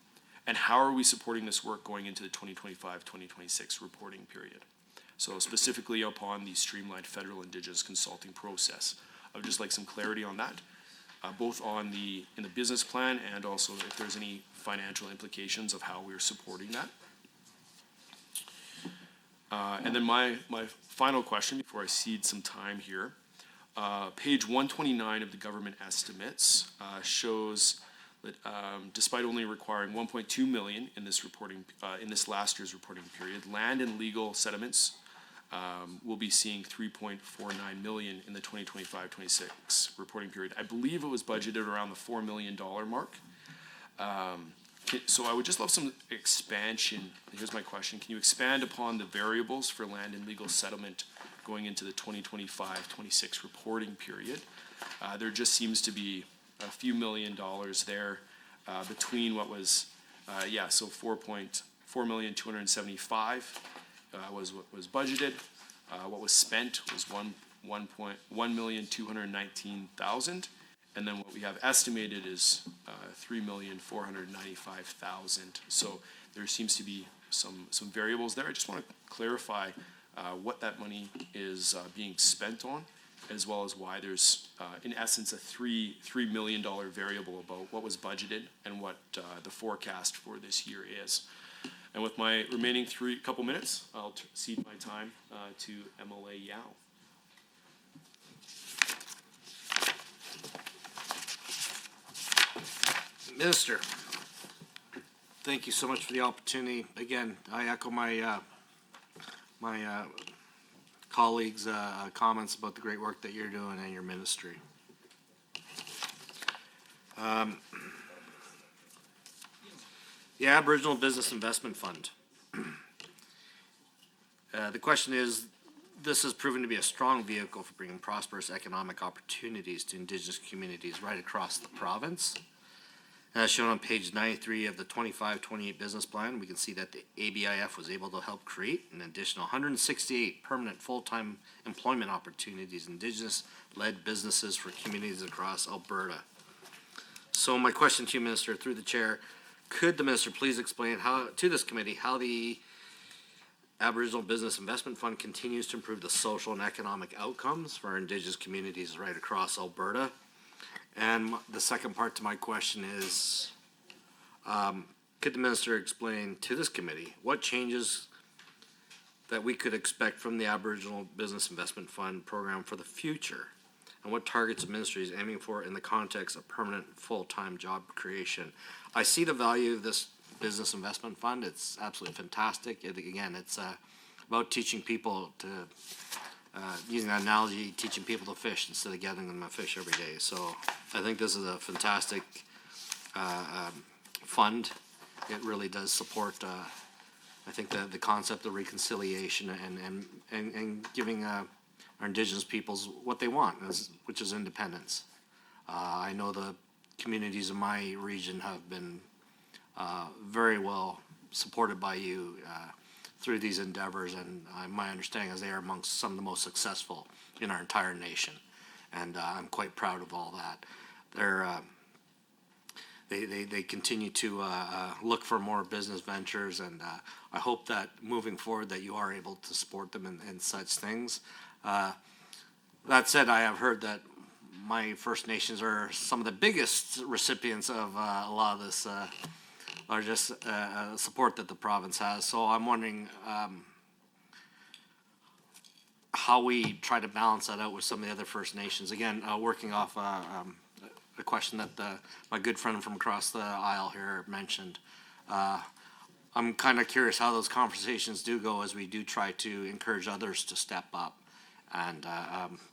and how are we supporting this work going into the 2025-2026 reporting period? So specifically upon the streamlined federal Indigenous consulting process. I would just like some clarity on that, both in the business plan and also if there's any financial implications of how we're supporting that. And then my final question before I cede some time here, page 129 of the government estimates shows that despite only requiring 1.2 million in this last year's reporting period, land and legal settlements will be seeing 3.49 million in the 2025-26 reporting period. I believe it was budgeted around the $4 million mark. So I would just love some expansion. Here's my question. Can you expand upon the variables for land and legal settlement going into the 2025-26 reporting period? There just seems to be a few $1 million there between what was, so 4,275,000 was what was budgeted. What was spent was 1,219,000. And then what we have estimated is 3,495,000. So there seems to be some variables there. I just want to clarify what that money is being spent on, as well as why there's, in essence, a $3 million variable about what was budgeted and what the forecast for this year is. And with my remaining couple minutes, I'll cede my time to MLA Yao. Minister, thank you so much for the opportunity. Again, I echo my colleagues' comments about the great work that you're doing and your ministry. The Aboriginal Business Investment Fund. The question is, this has proven to be a strong vehicle for bringing prosperous economic opportunities to Indigenous communities right across the province. As shown on page 93 of the 25-28 business plan, we can see that the ABIF was able to help create an additional 168 permanent full-time employment opportunities, Indigenous-led businesses for communities across Alberta. So my question to you, Minister, through the chair, could the Minister please explain to this committee how the Aboriginal Business Investment Fund continues to improve the social and economic outcomes for our Indigenous communities right across Alberta? And the second part to my question is, could the minister explain to this committee what changes that we could expect from the Aboriginal Business Investment Fund program for the future? And what targets the ministry is aiming for in the context of permanent full-time job creation? I see the value of this business investment fund. It's absolutely fantastic. It's about teaching people to using that analogy, teaching people to fish instead of getting them a fish every day. So I think this is a fantastic fund. It really does support I think the concept of reconciliation and giving our Indigenous peoples what they want, which is independence. I know the communities in my region have been very well supported by you through these endeavors, and my understanding is they are amongst some of the most successful in our entire nation, and I'm quite proud of all that. They continue to look for more business ventures, and I hope that moving forward that you are able to support them in such things. That said, I have heard that my First Nations are some of the biggest recipients of a lot of this largest support that the province has. So I'm wondering how we try to balance that out with some of the other First Nations. Again, working off a question that my good friend from across the aisle here mentioned. I'm kind of curious how those conversations do go as we do try to encourage others to step up and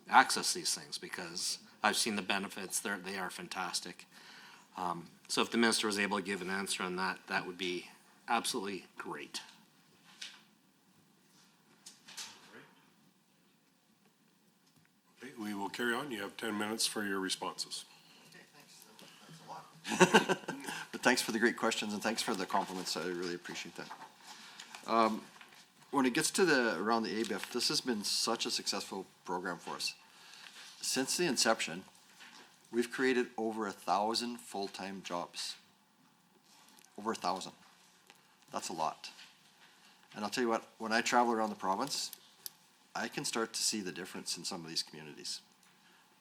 access these things, because I've seen the benefits. They are fantastic. So if the minister was able to give an answer on that, that would be absolutely great. Okay, we will carry on. You have 10 minutes for your responses. But thanks for the great questions and thanks for the compliments. I really appreciate that. When it gets to around the ABIF, this has been such a successful program for us. Since the inception, we've created over 1,000 full-time jobs. Over 1,000. That's a lot. And I'll tell you what, when I travel around the province, I can start to see the difference in some of these communities.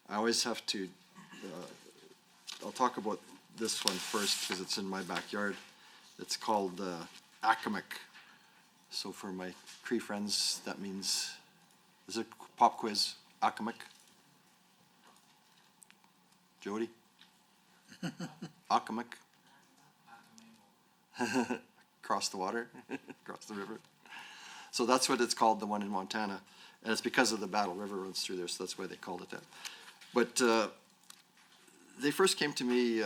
I always have to, I'll talk about this one first because it's in my backyard. It's called Akamic. So for my Cree friends, that means, is it pop quiz, Akamic? Jody? Akamic? Across the water, across the river. So that's what it's called, the one in Montana. And it's because of the Battle River runs through there, so that's why they called it that. But they first came to me,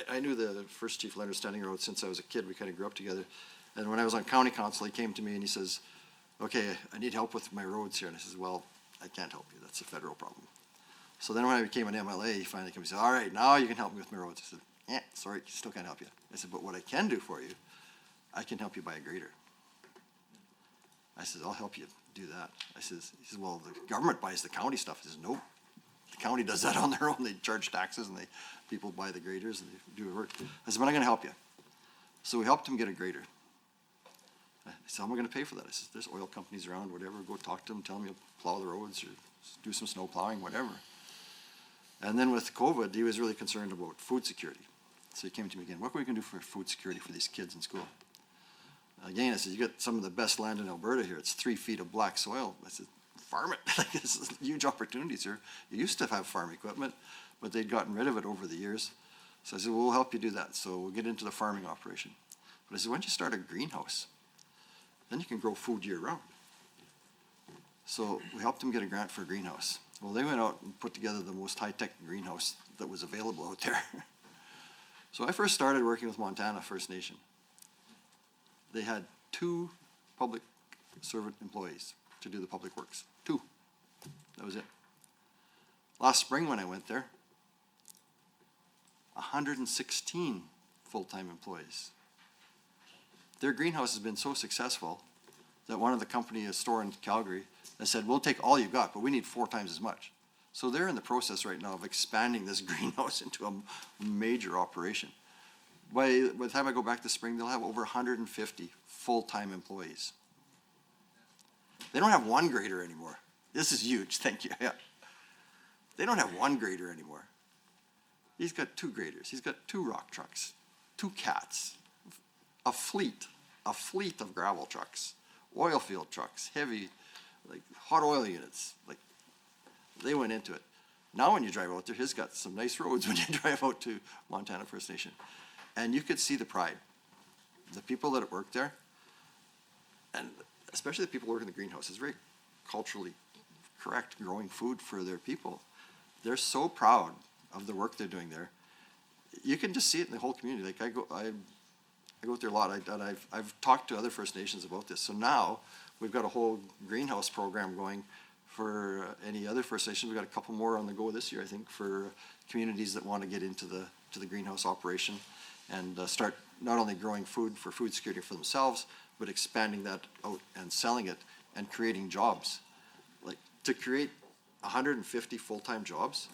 I knew the first Chief Leonard Standing Road since I was a kid. We kind of grew up together. And when I was on county council, he came to me and he says, okay, I need help with my roads here. And I says, well, I can't help you. That's a federal problem. So then when I became an MLA, he finally came and said, all right, now you can help me with my roads. I said, yeah, sorry, still can't help you. I said, but what I can do for you, I can help you buy a grader. I said, I'll help you do that. He says, well, the government buys the county stuff. He says, nope. The county does that on their own. They charge taxes and people buy the graders and they do the work. I said, but I'm going to help you. So we helped him get a grader. I said, how am I going to pay for that? I said, there's oil companies around, whatever. Go talk to them, tell them you'll plow the roads or do some snow plowing, whatever. And then with COVID, he was really concerned about food security. So he came to me again, what can we do for food security for these kids in school? Again, I said, you got some of the best land in Alberta here. It's 3 feet of black soil. I said, farm it. Like, there's huge opportunities here. You used to have farm equipment, but they'd gotten rid of it over the years. So I said, well, we'll help you do that. So we'll get into the farming operation. But I said, why don't you start a greenhouse? Then you can grow food year round. So we helped them get a grant for a greenhouse. Well, they went out and put together the most high-tech greenhouse that was available out there. So I first started working with Montana First Nation. They had 2 public servant employees to do the public works. 2. That was it. Last spring when I went there, 116 full-time employees. Their greenhouse has been so successful that one of the company, a store in Calgary, has said, we'll take all you got, but we need 4 times as much. So they're in the process right now of expanding this greenhouse into a major operation. By the time I go back this spring, they'll have over 150 full-time employees. They don't have 1 grader anymore. This is huge, thank you. Yeah. They don't have 1 grader anymore. He's got 2 graders. He's got 2 rock trucks, 2 cats, a fleet of gravel trucks, oil field trucks, heavy, like hot oil units. Like, they went into it. Now when you drive out there, he's got some nice roads when you drive out to Montana First Nation. And you could see the pride. The people that work there, and especially the people who work in the greenhouse, is very culturally correct, growing food for their people. They're so proud of the work they're doing there. You can just see it in the whole community. Like I go out there a lot, and I've talked to other First Nations about this. So now, we've got a whole greenhouse program going for any other First Nations. We've got a couple more on the go this year, I think, for communities that want to get into the greenhouse operation and start not only growing food for food security for themselves, but expanding that out and selling it and creating jobs. Like, to create 150 full-time jobs,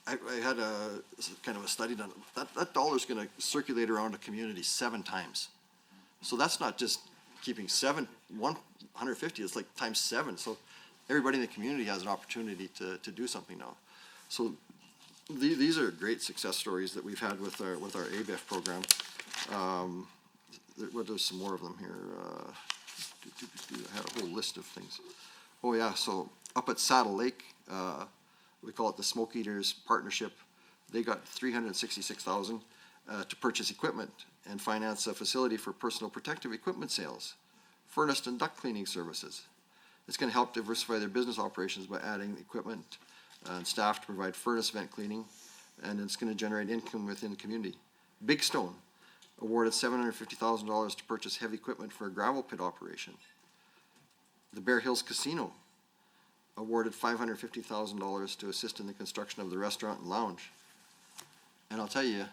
I had a kind of a study done. That dollar's gonna circulate around a community 7 times. So that's not just keeping 150, it's like times 7. So everybody in the community has an opportunity to do something now. So these are great success stories that we've had with our ABEF program. There's some more of them here. I had a whole list of things. Oh yeah, so up at Saddle Lake, we call it the Smoke Eaters Partnership. They got $366,000 to purchase equipment and finance a facility for personal protective equipment sales, furnace and duct cleaning services. It's going to help diversify their business operations by adding equipment and staff to provide furnace vent cleaning, and it's going to generate income within the community. Big Stone awarded $750,000 to purchase heavy equipment for a gravel pit operation. The Bear Hills Casino awarded $550,000 to assist in the construction of the restaurant and lounge. And I'll tell you,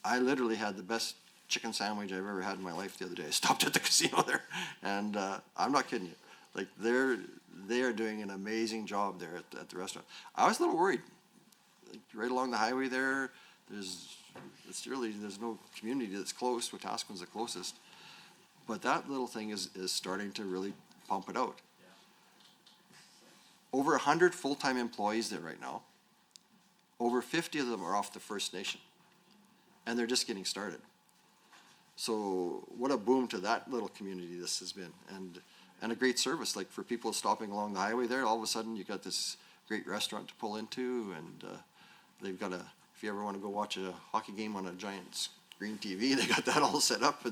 I literally had the best chicken sandwich I've ever had in my life the other day. I stopped at the casino there, and I'm not kidding you. Like, they are doing an amazing job there at the restaurant. I was a little worried. Like, right along the highway there, there's no community that's close. Wetaskiwin's the closest. But that little thing is starting to really pump it out. Over 100 full-time employees there right now. Over 50 of them are off the First Nation. And they're just getting started. So what a boom to that little community this has been. And a great service, like for people stopping along the highway there, all of a sudden you got this great restaurant to pull into, and they've got if you ever want to go watch a hockey game on a giant screen TV, they got that all set up,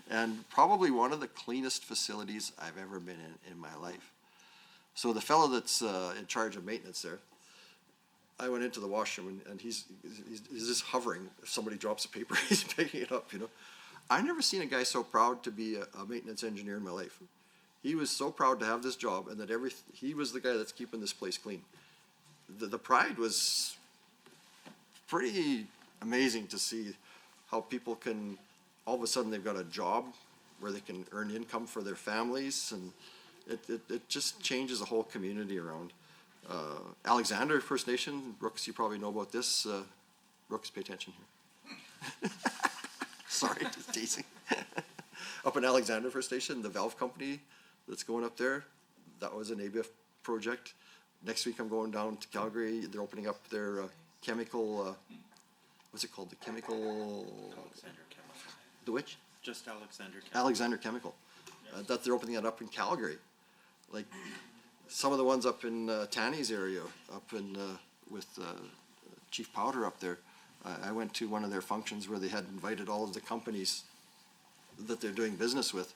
and probably one of the cleanest facilities I've ever been in my life. So the fellow that's in charge of maintenance there, I went into the washroom, and he's just hovering. If somebody drops a paper, he's picking it up, you know. I've never seen a guy so proud to be a maintenance engineer in my life. He was so proud to have this job, and that he was the guy that's keeping this place clean. The pride was pretty amazing to see how people can, all of a sudden they've got a job where they can earn income for their families, and it just changes the whole community around. Alexander First Nation, Brooks, you probably know about this. Brooks, pay attention here. Sorry, just teasing. Up in Alexander First Nation, the valve company that's going up there, that was an ABF project. Next week I'm going down to Calgary. They're opening up their chemical, what's it called? The chemical... Alexander Chemical. The which? Just Alexander Chemical. Alexander Chemical. That they're opening that up in Calgary. Like some of the ones up in Tanny's area, up in with Chief Powder up there. I went to one of their functions where they had invited all of the companies that they're doing business with.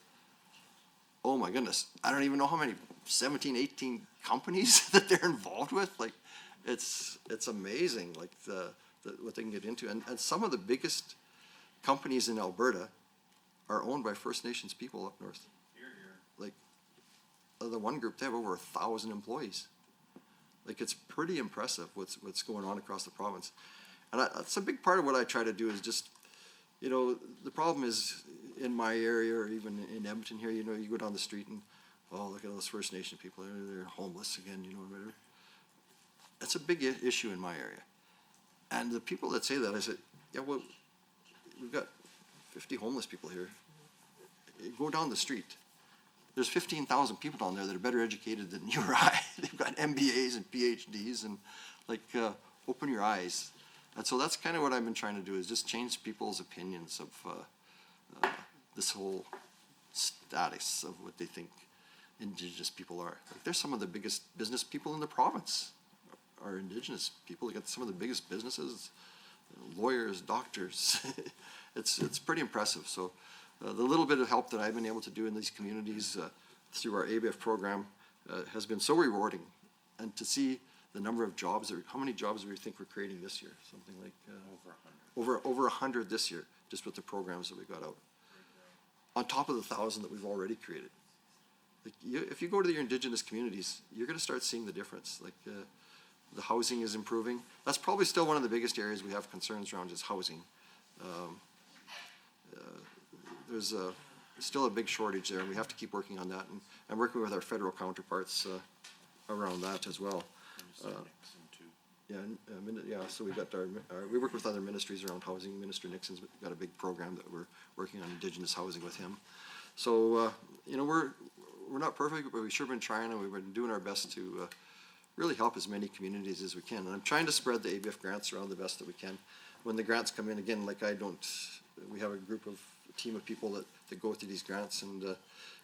Oh my goodness, I don't even know how many, 17, 18 companies that they're involved with. Like, it's amazing, like what they can get into. And some of the biggest companies in Alberta are owned by First Nations people up north. Like, the one group, they have over 1,000 employees. Like, it's pretty impressive what's going on across the province. And that's a big part of what I try to do is just, you know, the problem is in my area or even in Edmonton here, you know, you go down the street and, oh, look at those First Nation people, they're homeless again, you know, whatever. That's a big issue in my area. And the people that say that, I said, yeah, well, we've got 50 homeless people here. Go down the street. There's 15,000 people down there that are better educated than you or I. They've got MBAs and PhDs, and like, open your eyes. And so that's kind of what I've been trying to do, is just change people's opinions of this whole status of what they think Indigenous people are. Like, they're some of the biggest business people in the province, are Indigenous people. They got some of the biggest businesses, lawyers, doctors. It's pretty impressive. So the little bit of help that I've been able to do in these communities through our ABF program has been so rewarding. And to see the number of jobs, how many jobs do we think we're creating this year? Something like over 100 this year, just with the programs that we got out. on top of the 1,000 that we've already created. Like if you go to your Indigenous communities, you're going to start seeing the difference. Like the housing is improving. That's probably still one of the biggest areas we have concerns around is housing. There's still a big shortage there, and we have to keep working on that. And I'm working with our federal counterparts around that as well. So we've got we work with other ministries around housing. Minister Nixon's got a big program that we're working on Indigenous housing with him. So, we're not perfect, but we've sure been trying, and we've been doing our best to really help as many communities as we can. And I'm trying to spread the ABF grants around the best that we can. When the grants come in, again, we have a team of people that go through these grants, and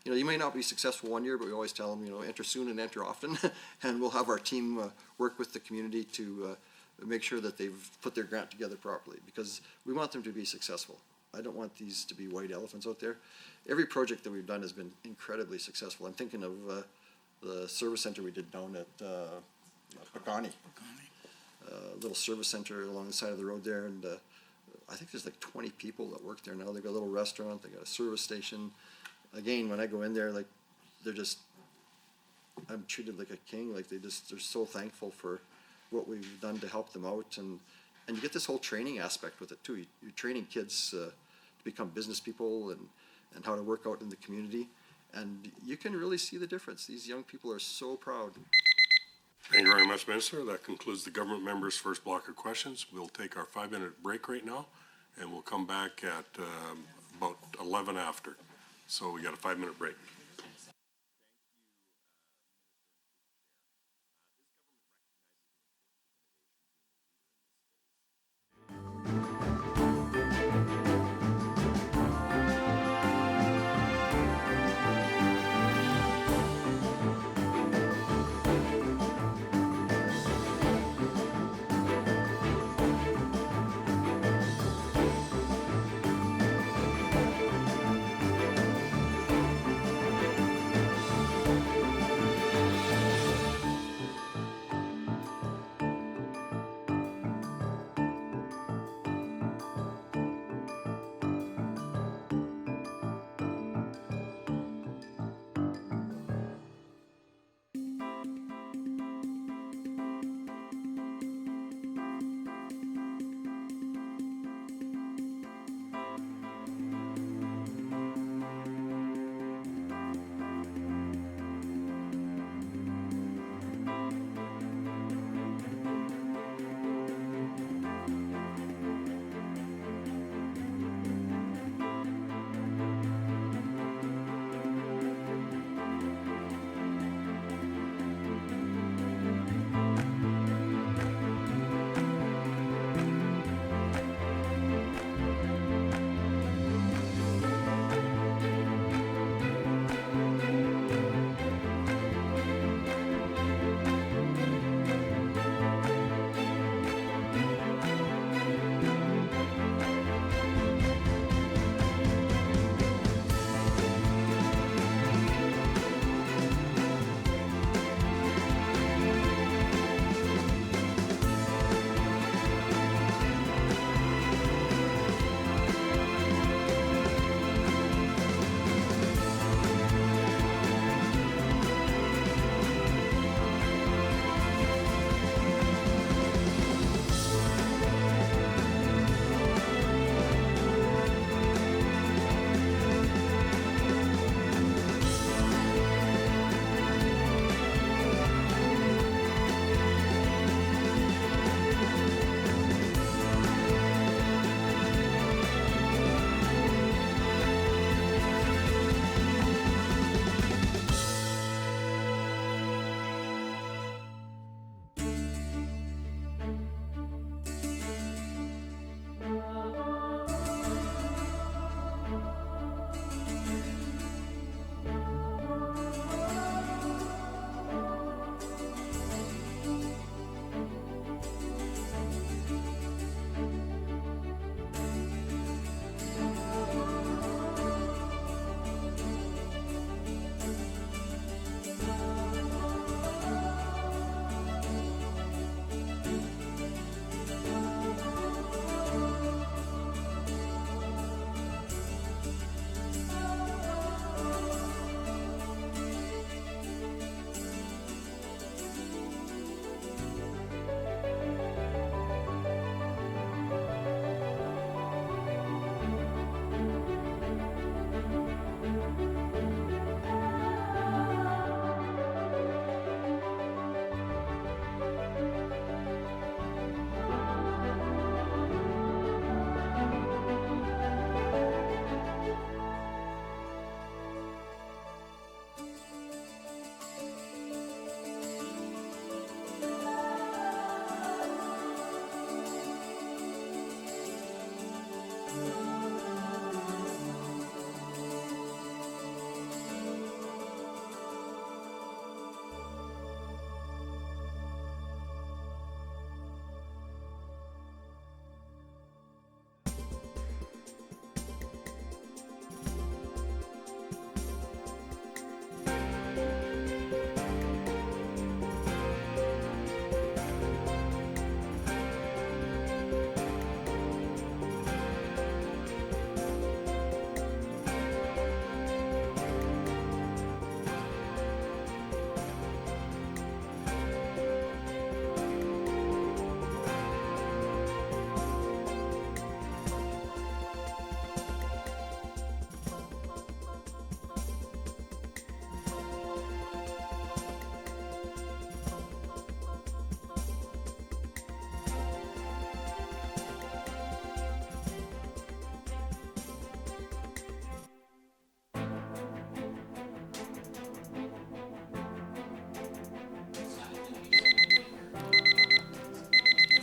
you may not be successful one year, but we always tell them, enter soon and enter often, and we'll have our team work with the community to make sure that they've put their grant together properly, because we want them to be successful. I don't want these to be white elephants out there. Every project that we've done has been incredibly successful. I'm thinking of the service center we did down at Pagani. Little service center along the side of the road there, and I think there's like 20 people that work there now. They've got a little restaurant, they got a service station. Again, when I go in there, like I'm treated like a king. Like they're so thankful for what we've done to help them out, and you get this whole training aspect with it too. You're training kids to become business people and how to work out in the community, and you can really see the difference. These young people are so proud. Thank you very much, Minister. That concludes the government members' first block of questions. We'll take our 5-minute break right now, and we'll come back at about 11 after. So we got a 5-minute break.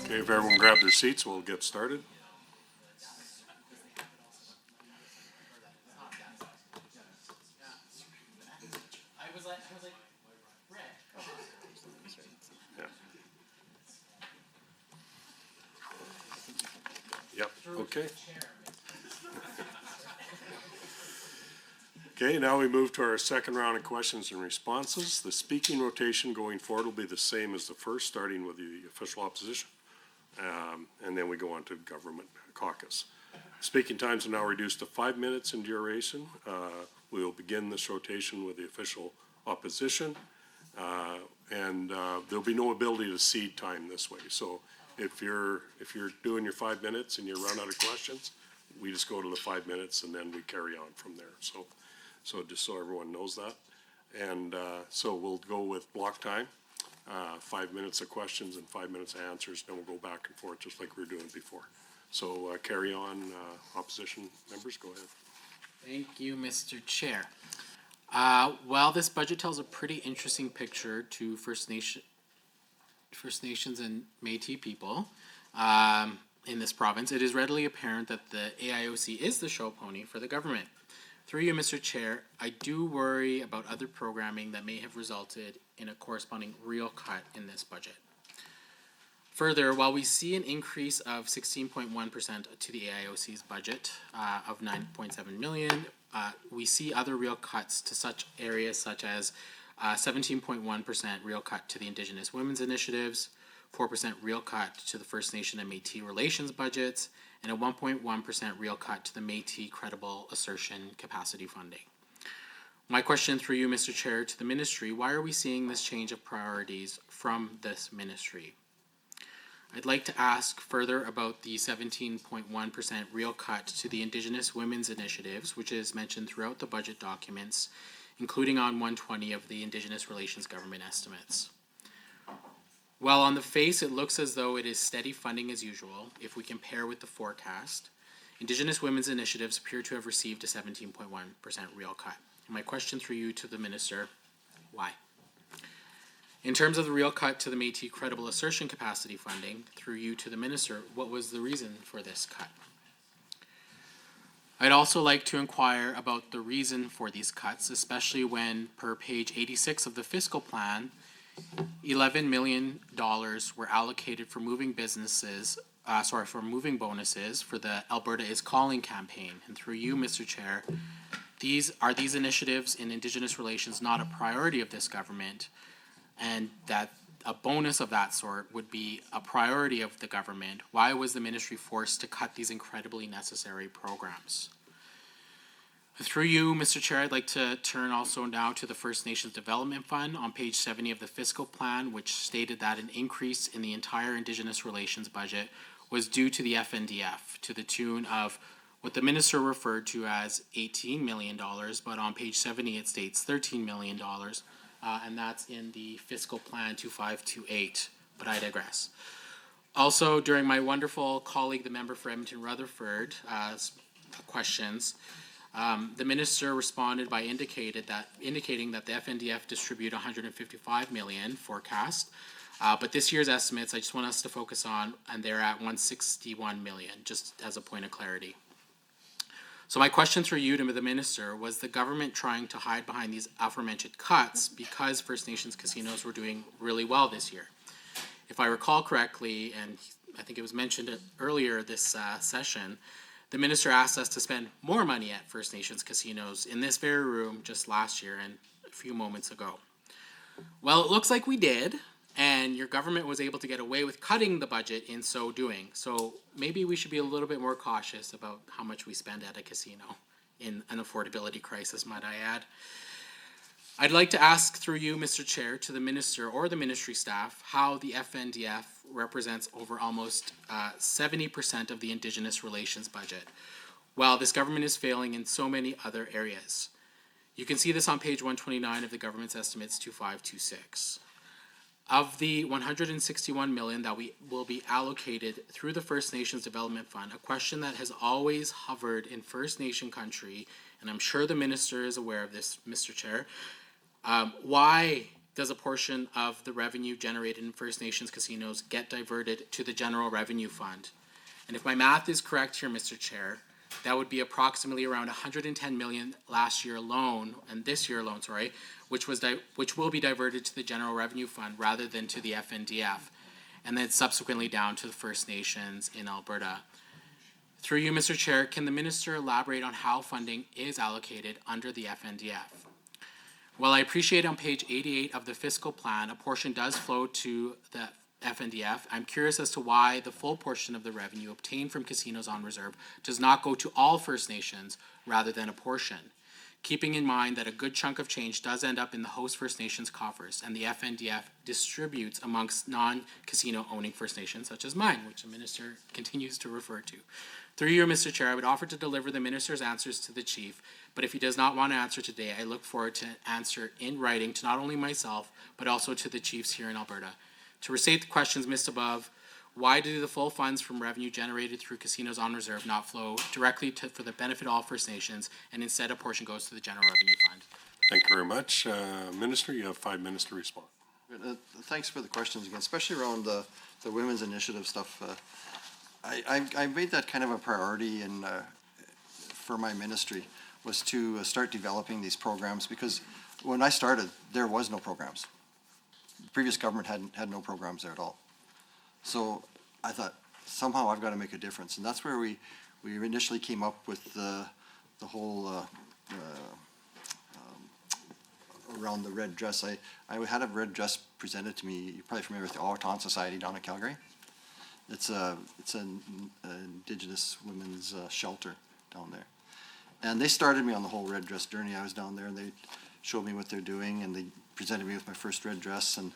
Okay, if everyone grab their seats, we'll get started. Yeah. Yep, okay. Okay, now we move to our second round of questions and responses. The speaking rotation going forward will be the same as the first, starting with the official opposition. And then we go on to government caucus. Speaking times are now reduced to 5 minutes in duration. We will begin this rotation with the official opposition. And there'll be no ability to cede time this way. So if you're doing your 5 minutes and you run out of questions, we just go to the 5 minutes and then we carry on from there. So just so everyone knows that. And so we'll go with block time, 5 minutes of questions and 5 minutes of answers, then we'll go back and forth just like we were doing before. So carry on, opposition members, go ahead. Thank you, Mr. Chair. While this budget tells a pretty interesting picture to First Nations and Métis people in this province, it is readily apparent that the AIOC is the show pony for the government. Through you, Mr. Chair, I do worry about other programming that may have resulted in a corresponding real cut in this budget. Further, while we see an increase of 16.1% to the AIOC's budget of 9.7 million, we see other real cuts to such areas such as 17.1% real cut to the Indigenous Women's Initiatives, 4% real cut to the First Nation and Métis relations budgets, and a 1.1% real cut to the Métis Credible Assertion Capacity Funding. My question through you, Mr. Chair, to the Ministry, why are we seeing this change of priorities from this Ministry? I'd like to ask further about the 17.1% real cut to the Indigenous Women's Initiatives, which is mentioned throughout the budget documents, including on 120 of the Indigenous Relations Government estimates. While on the face it looks as though it is steady funding as usual, if we compare with the forecast, Indigenous Women's Initiatives appear to have received a 17.1% real cut. My question through you to the Minister, why? In terms of the real cut to the Métis Credible Assertion Capacity Funding, through you to the Minister, what was the reason for this cut? I'd also like to inquire about the reason for these cuts, especially when, per page 86 of the fiscal plan, $11 million were allocated for moving bonuses for the Alberta is Calling campaign. And through you, Mr. Chair, these initiatives in Indigenous relations not a priority of this government, and that a bonus of that sort would be a priority of the government? Why was the ministry forced to cut these incredibly necessary programs? Through you, Mr. Chair, I'd like to turn also now to the First Nations Development Fund on page 70 of the fiscal plan, which stated that an increase in the entire Indigenous relations budget was due to the FNDF to the tune of what the minister referred to as $18 million, but on page 70 it states $13 million, and that's in the fiscal plan 2528, but I digress. Also, during my wonderful colleague, the member for Edmonton Rutherford, questions, the minister responded by indicating that the FNDF distribute 155 million forecast, but this year's estimates, I just want us to focus on, and they're at 161 million, just as a point of clarity. So my question through you to the minister, was the government trying to hide behind these aforementioned cuts because First Nations casinos were doing really well this year? If I recall correctly, and I think it was mentioned earlier this session, the minister asked us to spend more money at First Nations casinos in this very room just last year and a few moments ago. Well, it looks like we did, and your government was able to get away with cutting the budget in so doing. So maybe we should be a little bit more cautious about how much we spend at a casino in an affordability crisis, might I add. I'd like to ask through you, Mr. Chair, to the minister or the ministry staff how the FNDF represents over almost 70% of the Indigenous relations budget, while this government is failing in so many other areas. You can see this on page 129 of the government's estimates 2526. Of the 161 million that will be allocated through the First Nations Development Fund, a question that has always hovered in First Nation country, and I'm sure the minister is aware of this, Mr. Chair, why does a portion of the revenue generated in First Nations casinos get diverted to the general revenue fund? And if my math is correct here, Mr. Chair, that would be approximately around 110 million last year alone, and this year alone, sorry, which will be diverted to the general revenue fund rather than to the FNDF, and then subsequently down to the First Nations in Alberta. Through you, Mr. Chair, can the minister elaborate on how funding is allocated under the FNDF? While I appreciate on page 88 of the fiscal plan, a portion does flow to the FNDF, I'm curious as to why the full portion of the revenue obtained from casinos on reserve does not go to all First Nations rather than a portion, keeping in mind that a good chunk of change does end up in the host First Nations coffers, and the FNDF distributes amongst non-casino owning First Nations, such as mine, which the minister continues to refer to. Through you, Mr. Chair, I would offer to deliver the minister's answers to the chief, but if he does not want to answer today, I look forward to an answer in writing to not only myself, but also to the chiefs here in Alberta. To restate the questions missed above, why do the full funds from revenue generated through casinos on reserve not flow directly for the benefit of all First Nations, and instead a portion goes to the general revenue fund? Thank you very much. Minister, you have 5 minutes to respond. Thanks for the questions again, especially around the women's initiative stuff. I made that kind of a priority for my ministry, was to start developing these programs, because when I started, there was no programs. The previous government had no programs there at all. So I thought, somehow I've got to make a difference. And that's where we initially came up with the whole around the red dress. I had a red dress presented to me. You're probably familiar with the Auton Society down in Calgary. It's an Indigenous women's shelter down there. And they started me on the whole red dress journey. I was down there and they showed me what they're doing, and they presented me with my first red dress. And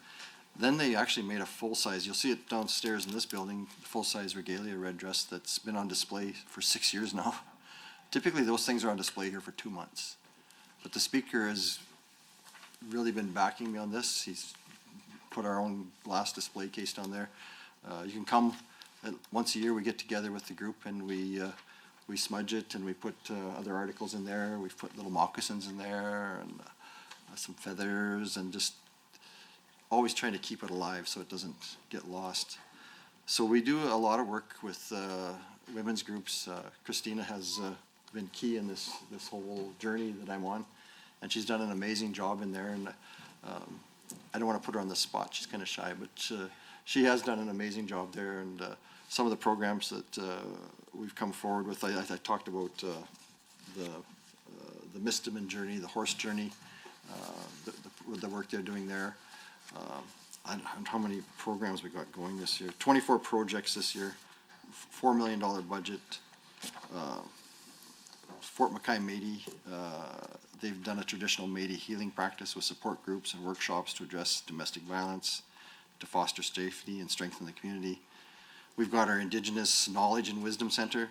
then they actually made a full-size, you'll see it downstairs in this building, full-size regalia red dress that's been on display for 6 years now. Typically those things are on display here for 2 months. But the speaker has really been backing me on this. He's put our own glass display case down there. You can come once a year. We get together with the group and we smudge it, and we put other articles in there. We've put little moccasins in there and some feathers, and just always trying to keep it alive so it doesn't get lost. So we do a lot of work with women's groups. Christina has been key in this whole journey that I'm on, and she's done an amazing job in there. And I don't want to put her on the spot. She's kind of shy, but she has done an amazing job there. And some of the programs that we've come forward with, I talked about the Mistaman journey, the horse journey, the work they're doing there. And how many programs we got going this year? 24 projects this year, $4 million budget. Fort McKay Métis, they've done a traditional Métis healing practice with support groups and workshops to address domestic violence, to foster safety and strengthen the community. We've got our Indigenous Knowledge and Wisdom Center.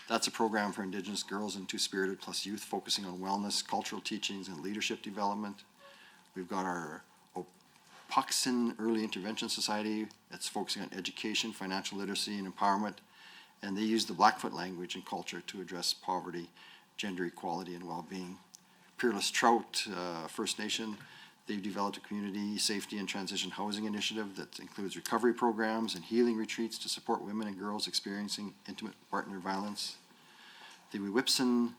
That's a program for Indigenous girls and Two-Spirited plus youth, focusing on wellness, cultural teachings, and leadership development. We've got our Puxin Early Intervention Society. That's focusing on education, financial literacy, and empowerment. And they use the Blackfoot language and culture to address poverty, gender equality, and well-being. Peerless Trout First Nation, they've developed a community safety and transition housing initiative that includes recovery programs and healing retreats to support women and girls experiencing intimate partner violence. The Wewipson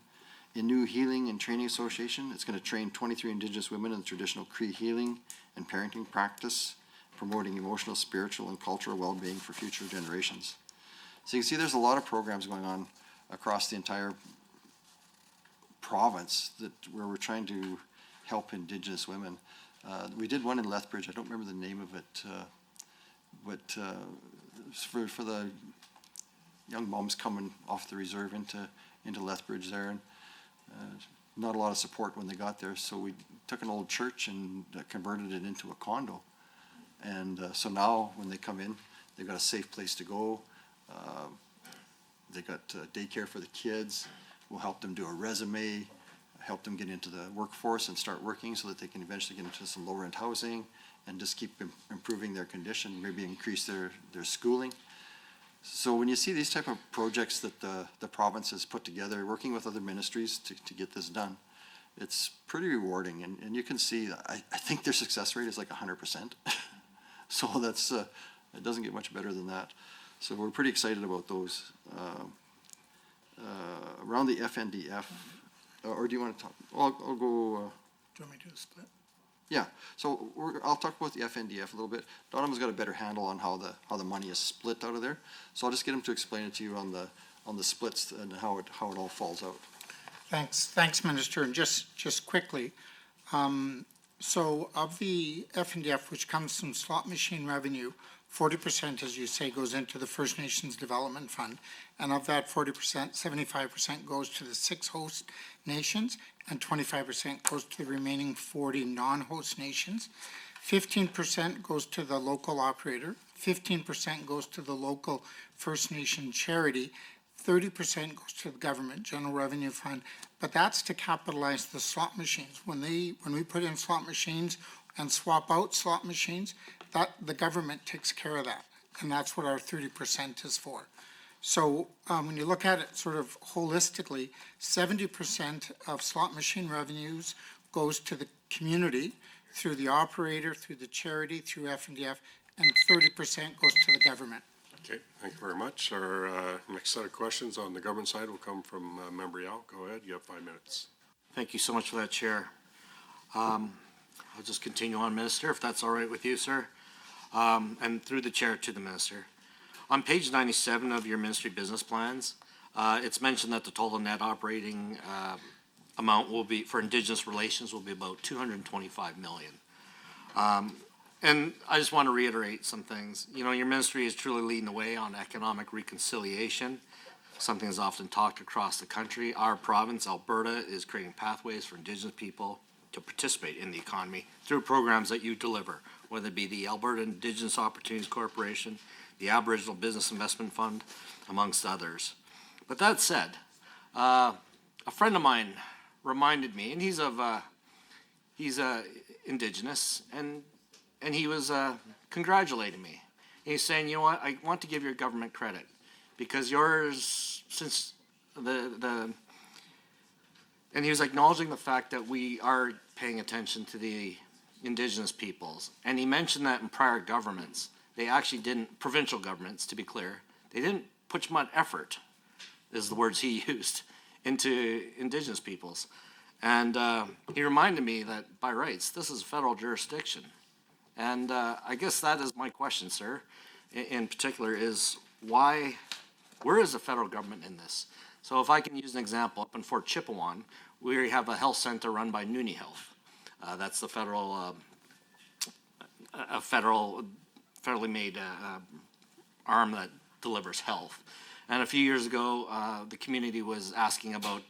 Innu Healing and Training Association, it's going to train 23 Indigenous women in the traditional Cree healing and parenting practice, promoting emotional, spiritual, and cultural well-being for future generations. So you can see there's a lot of programs going on across the entire province where we're trying to help Indigenous women. We did one in Lethbridge. I don't remember the name of it, but for the young moms coming off the reserve into Lethbridge there, and not a lot of support when they got there. So we took an old church and converted it into a condo. And so now when they come in, they've got a safe place to go. They got daycare for the kids. We'll help them do a resume, help them get into the workforce and start working so that they can eventually get into some low-rent housing and just keep improving their condition, maybe increase their schooling. So when you see these type of projects that the province has put together, working with other ministries to get this done, it's pretty rewarding, and you can see, I think their success rate is like 100%. So that's, it doesn't get much better than that. So we're pretty excited about those. Around the FNDF, or do you want to talk? I'll go, Do you want me to do a split? yeah, so I'll talk about the FNDF a little bit. Donovan's got a better handle on how the money is split out of there. So I'll just get him to explain it to you on the splits and how it all falls out. Thanks, Minister. And just quickly, so of the FNDF, which comes from slot machine revenue, 40%, as you say, goes into the First Nations Development Fund. And of that 40%, 75% goes to the 6 host nations, and 25% goes to the remaining 40 non-host nations. 15% goes to the local operator, 15% goes to the local First Nation charity, 30% goes to the government, General Revenue Fund, but that's to capitalize the slot machines. When we put in slot machines and swap out slot machines, that the government takes care of that, and that's what our 30% is for. So when you look at it sort of holistically, 70% of slot machine revenues goes to the community through the operator, through the charity, through FNDF, and 30% goes to the government. Okay, thank you very much. Our next set of questions on the government side will come from Member Yao. Go ahead, you have 5 minutes. Thank you so much for that, Chair. I'll just continue on, Minister, if that's all right with you, sir. And through the Chair to the Minister. On page 97 of your ministry business plans, it's mentioned that the total net operating amount will be, for Indigenous relations, will be about $225 million. And I just want to reiterate some things. You know, your ministry is truly leading the way on economic reconciliation, something that's often talked across the country. Our province, Alberta, is creating pathways for Indigenous people to participate in the economy through programs that you deliver, whether it be the Alberta Indigenous Opportunities Corporation, the Aboriginal Business Investment Fund, amongst others. But that said, a friend of mine reminded me, and he's Indigenous, and he was congratulating me. And he's saying, you know what, I want to give your government credit because yours, since and he was acknowledging the fact that we are paying attention to the Indigenous peoples. And he mentioned that in prior governments, they actually didn't, provincial governments, to be clear, they didn't put much effort, is the words he used, into Indigenous peoples. And he reminded me that by rights, this is federal jurisdiction. And I guess that is my question, sir, in particular, is why, where is the federal government in this? So if I can use an example, up in Fort Chipewyan, we have a health center run by Noonie Health. That's the federally made arm that delivers health. And a few years ago, the community was asking about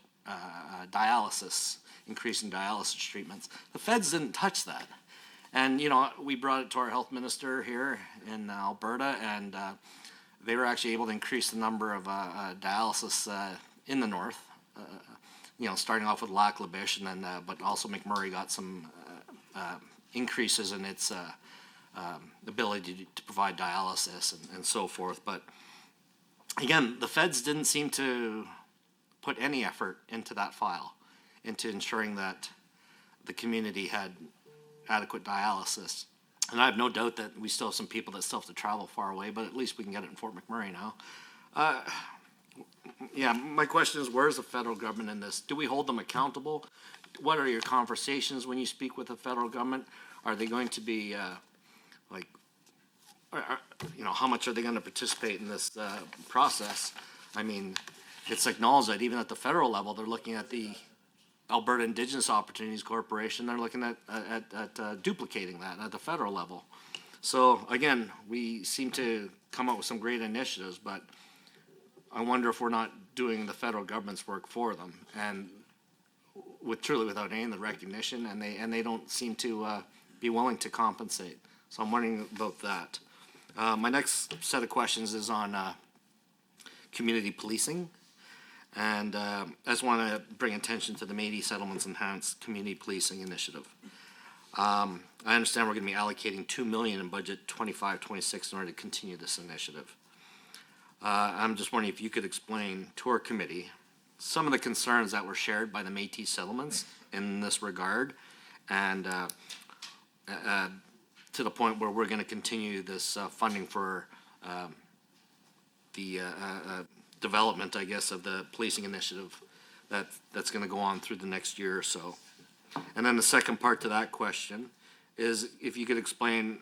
dialysis, increasing dialysis treatments. The feds didn't touch that. And, you know, we brought it to our health minister here in Alberta, and they were actually able to increase the number of dialysis in the north, you know, starting off with Lac La Biche, and then, but also McMurray got some increases in its ability to provide dialysis and so forth. But again, the feds didn't seem to put any effort into that file, into ensuring that the community had adequate dialysis. And I have no doubt that we still have some people that still have to travel far away, but at least we can get it in Fort McMurray now. Yeah, my question is, where's the federal government in this? Do we hold them accountable? What are your conversations when you speak with the federal government? Are they going to be you know, how much are they going to participate in this process? I mean, it's acknowledged that even at the federal level, they're looking at the Alberta Indigenous Opportunities Corporation. They're looking at duplicating that at the federal level. So again, we seem to come up with some great initiatives, but I wonder if we're not doing the federal government's work for them, and without any of the recognition, and they don't seem to be willing to compensate. So I'm wondering about that. My next set of questions is on community policing. And I just want to bring attention to the Métis Settlements Enhanced Community Policing Initiative. I understand we're going to be allocating $2 million in budget 25-26 in order to continue this initiative. I'm just wondering if you could explain to our committee some of the concerns that were shared by the Métis settlements in this regard, and to the point where we're going to continue this funding for the development, I guess, of the policing initiative that's going to go on through the next year or so. And then the second part to that question is if you could explain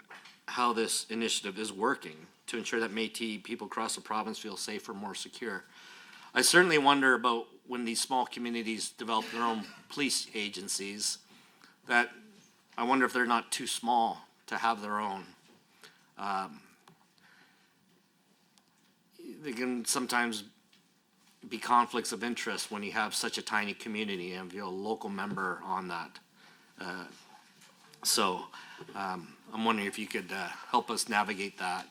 how this initiative is working to ensure that Métis people across the province feel safer, more secure. I certainly wonder about when these small communities develop their own police agencies, that I wonder if they're not too small to have their own. They can sometimes be conflicts of interest when you have such a tiny community and you're a local member on that. So I'm wondering if you could help us navigate that.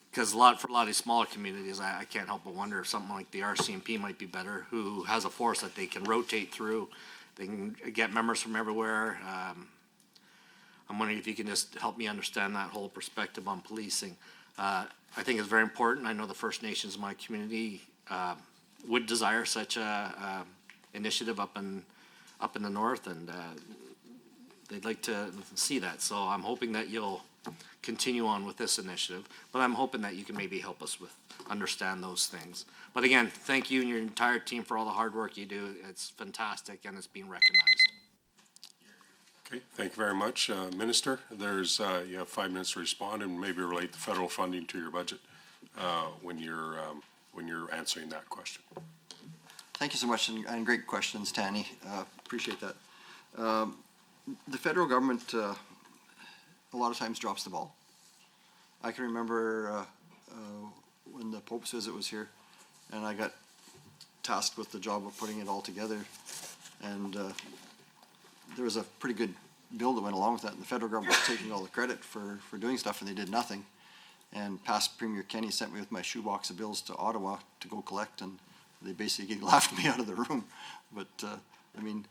Because for a lot of these smaller communities, I can't help but wonder if something like the RCMP might be better, who has a force that they can rotate through. They can get members from everywhere. I'm wondering if you can just help me understand that whole perspective on policing. I think it's very important. I know the First Nations in my community would desire such a initiative up in the north, and they'd like to see that. So I'm hoping that you'll continue on with this initiative, but I'm hoping that you can maybe help us with understand those things. But again, thank you and your entire team for all the hard work you do. It's fantastic and it's being recognized. Okay, thank you very much. Minister, you have 5 minutes to respond and maybe relate the federal funding to your budget when you're answering that question. Thank you so much, and great questions, Tanny. Appreciate that. The federal government a lot of times drops the ball. I can remember when the Pope's visit was here, and I got tasked with the job of putting it all together, and there was a pretty good bill that went along with that, and the federal government was taking all the credit for doing stuff, and they did nothing. And past Premier Kenny sent me with my shoebox of bills to Ottawa to go collect, and they basically laughed me out of the room. But, I mean,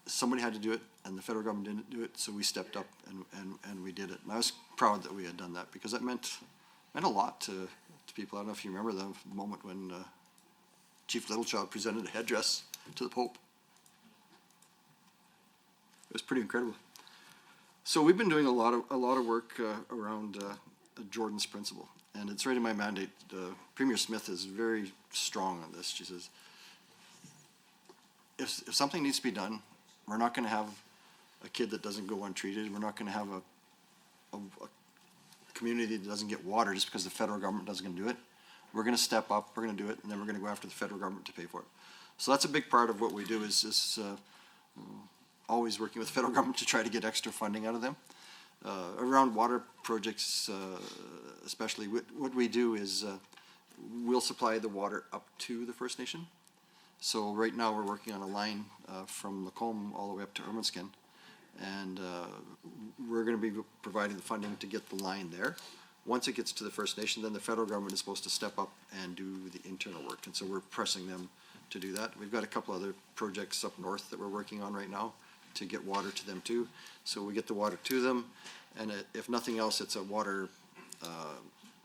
somebody had to do it, and the federal government didn't do it, so we stepped up and we did it. And I was proud that we had done that, because that meant a lot to people. I don't know if you remember the moment when Chief Littlechild presented a headdress to the Pope. It was pretty incredible. So we've been doing a lot of work around Jordan's principle, and it's right in my mandate. Premier Smith is very strong on this. She says, if something needs to be done, we're not going to have a kid that doesn't go untreated. We're not going to have a community that doesn't get water just because the federal government doesn't do it. We're going to step up, we're going to do it, and then we're going to go after the federal government to pay for it. So that's a big part of what we do, is always working with the federal government to try to get extra funding out of them. Around water projects, especially, what we do is we'll supply the water up to the First Nation. So right now we're working on a line from Lacombe all the way up to Ermineskin, and we're going to be providing the funding to get the line there. Once it gets to the First Nation, then the federal government is supposed to step up and do the internal work, and so we're pressing them to do that. We've got a couple other projects up north that we're working on right now to get water to them too. So we get the water to them, and if nothing else, it's a water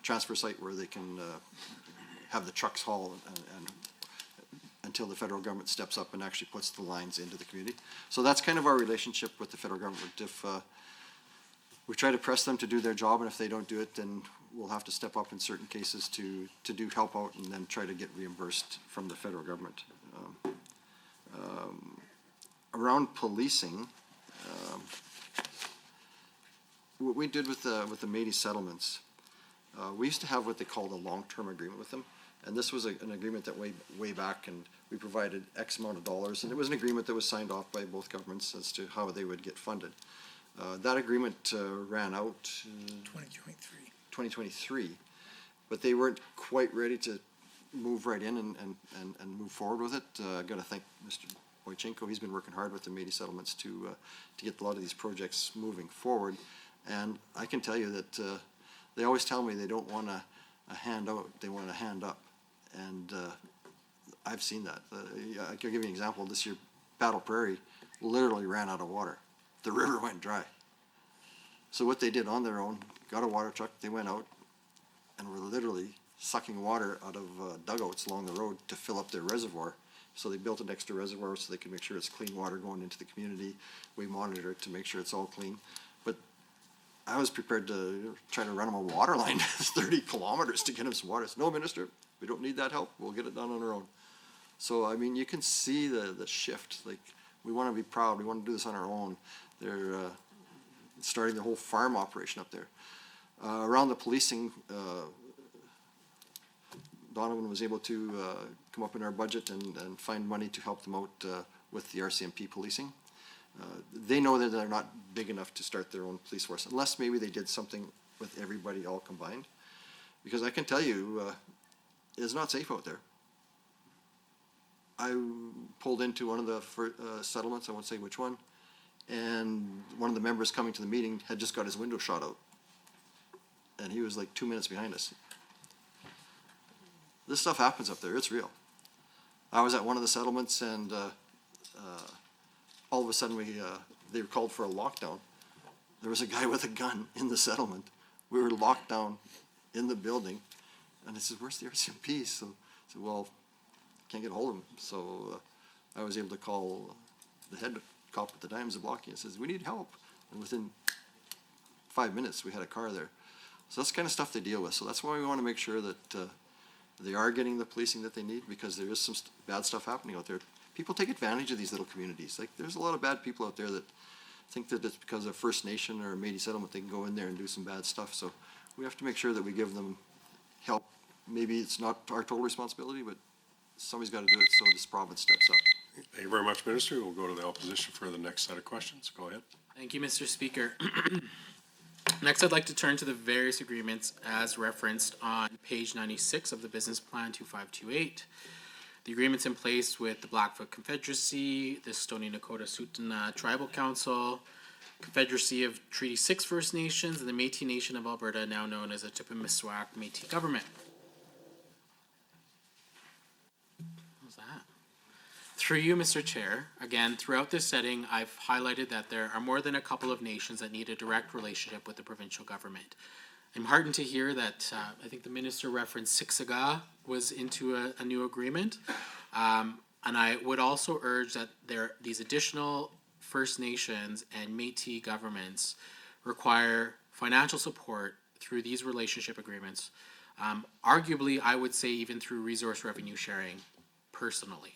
transfer site where they can have the trucks haul and until the federal government steps up and actually puts the lines into the community. So that's kind of our relationship with the federal government. If we try to press them to do their job, and if they don't do it, then we'll have to step up in certain cases to do help out, and then try to get reimbursed from the federal government. Around policing, what we did with the Métis settlements, we used to have what they called a long-term agreement with them. And this was an agreement that way back, and we provided X amount of dollars, and it was an agreement that was signed off by both governments as to how they would get funded. That agreement ran out 2023, but they weren't quite ready to move right in and move forward with it. I got to thank Mr. Boychenko. He's been working hard with the Métis settlements to get a lot of these projects moving forward. And I can tell you that they always tell me they don't want a handout, they want a hand up. And I've seen that. I can give you an example. This year, Battle Prairie literally ran out of water. The river went dry. So what they did on their own, got a water truck, they went out and were literally sucking water out of dugouts along the road to fill up their reservoir. So they built an extra reservoir so they could make sure it's clean water going into the community. We monitor it to make sure it's all clean. But I was prepared to try to run them a water line 30 kilometers to get them some water. I said, no, Minister, we don't need that help. We'll get it done on our own. So, I mean, you can see the shift. Like, we want to be proud. We want to do this on our own. They're starting the whole farm operation up there. Around the policing, Donovan was able to come up in our budget and find money to help them out with the RCMP policing. They know that they're not big enough to start their own police force, unless maybe they did something with everybody all combined. Because I can tell you, it's not safe out there. I pulled into one of the settlements, I won't say which one, and one of the members coming to the meeting had just got his window shot out. And he was like 2 minutes behind us. This stuff happens up there, it's real. I was at one of the settlements and all of a sudden they were called for a lockdown. There was a guy with a gun in the settlement. We were locked down in the building. And I said, where's the RCMP? So I said, well, can't get a hold of him. So I was able to call the head cop at the Dimes of Blocking and says, we need help. And within 5 minutes, we had a car there. So that's the kind of stuff they deal with. So that's why we want to make sure that they are getting the policing that they need, because there is some bad stuff happening out there. People take advantage of these little communities. Like, there's a lot of bad people out there that think that it's because of First Nation or a Métis settlement they can go in there and do some bad stuff. So we have to make sure that we give them help. Maybe it's not our total responsibility, but somebody's got to do it, so this province steps up. Thank you very much, Minister. We'll go to the opposition for the next set of questions. Go ahead. Thank you, Mr. Speaker. Next, I'd like to turn to the various agreements as referenced on page 96 of the Business Plan 2528. The agreements in place with the Blackfoot Confederacy, the Stoney Nakoda Tsuut'ina Tribal Council, Confederacy of Treaty 6 First Nations, and the Métis Nation of Alberta, now known as the Tippemisiwak Métis Government. What was that? Through you, Mr. Chair, again, throughout this setting, I've highlighted that there are more than a couple of nations that need a direct relationship with the provincial government. I'm heartened to hear that I think the minister referenced Siksika was into a new agreement. And I would also urge that these additional First Nations and Métis governments require financial support through these relationship agreements. Arguably, I would say even through resource revenue sharing, personally.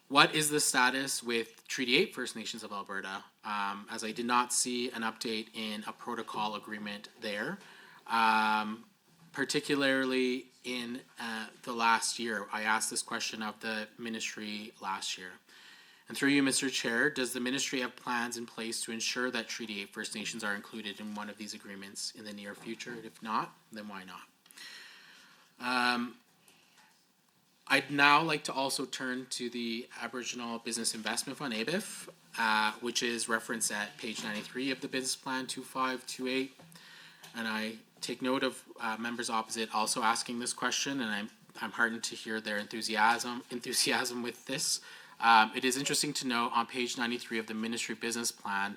What is the status with Treaty 8 First Nations of Alberta? As I did not see an update in a protocol agreement there, particularly in the last year. I asked this question of the ministry last year. And through you, Mr. Chair, does the ministry have plans in place to ensure that Treaty 8 First Nations are included in one of these agreements in the near future? If not, then why not? I'd now like to also turn to the Aboriginal Business Investment Fund, ABIF, which is referenced at page 93 of the Business Plan 2528. And I take note of members opposite also asking this question, and I'm heartened to hear their enthusiasm with this. It is interesting to note on page 93 of the Ministry Business Plan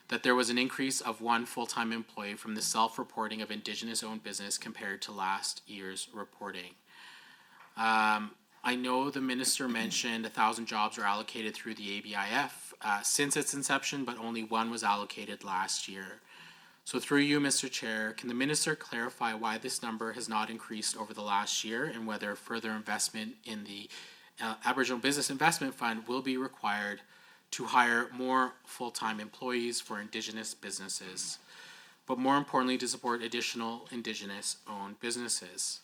that there was an increase of 1 full-time employee from the self-reporting of Indigenous-owned business compared to last year's reporting. I know the minister mentioned 1,000 jobs are allocated through the ABIF since its inception, but only 1 was allocated last year. So through you, Mr. Chair, can the minister clarify why this number has not increased over the last year and whether further investment in the Aboriginal Business Investment Fund will be required to hire more full-time employees for Indigenous businesses, but more importantly, to support additional Indigenous-owned businesses?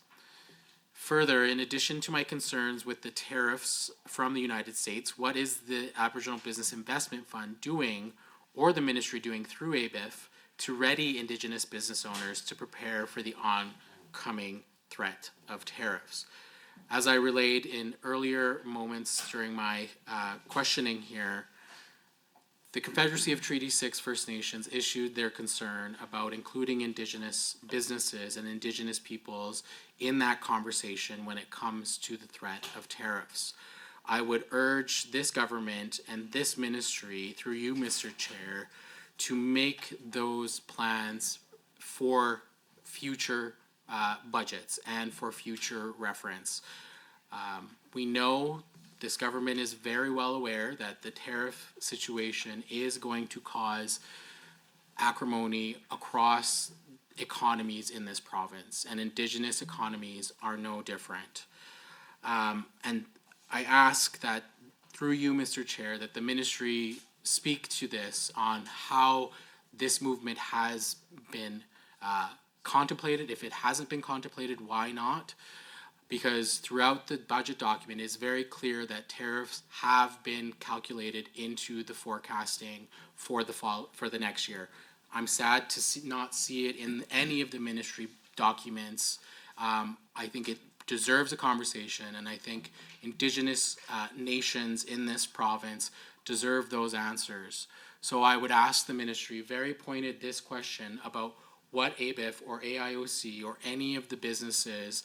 Further, in addition to my concerns with the tariffs from the United States, what is the Aboriginal Business Investment Fund doing, or the ministry doing through ABIF, to ready Indigenous business owners to prepare for the oncoming threat of tariffs? As I relayed in earlier moments during my questioning here, the Confederacy of Treaty 6 First Nations issued their concern about including Indigenous businesses and Indigenous peoples in that conversation when it comes to the threat of tariffs. I would urge this government and this ministry, through you, Mr. Chair, to make those plans for future budgets and for future reference. We know this government is very well aware that the tariff situation is going to cause acrimony across economies in this province, and Indigenous economies are no different. And I ask that through you, Mr. Chair, that the ministry speak to this on how this movement has been contemplated. If it hasn't been contemplated, why not? Because throughout the budget document, it's very clear that tariffs have been calculated into the forecasting for the next year. I'm sad to not see it in any of the ministry documents. I think it deserves a conversation, and I think Indigenous nations in this province deserve those answers. So I would ask the ministry very pointed this question about what ABIF or AIOC or any of the businesses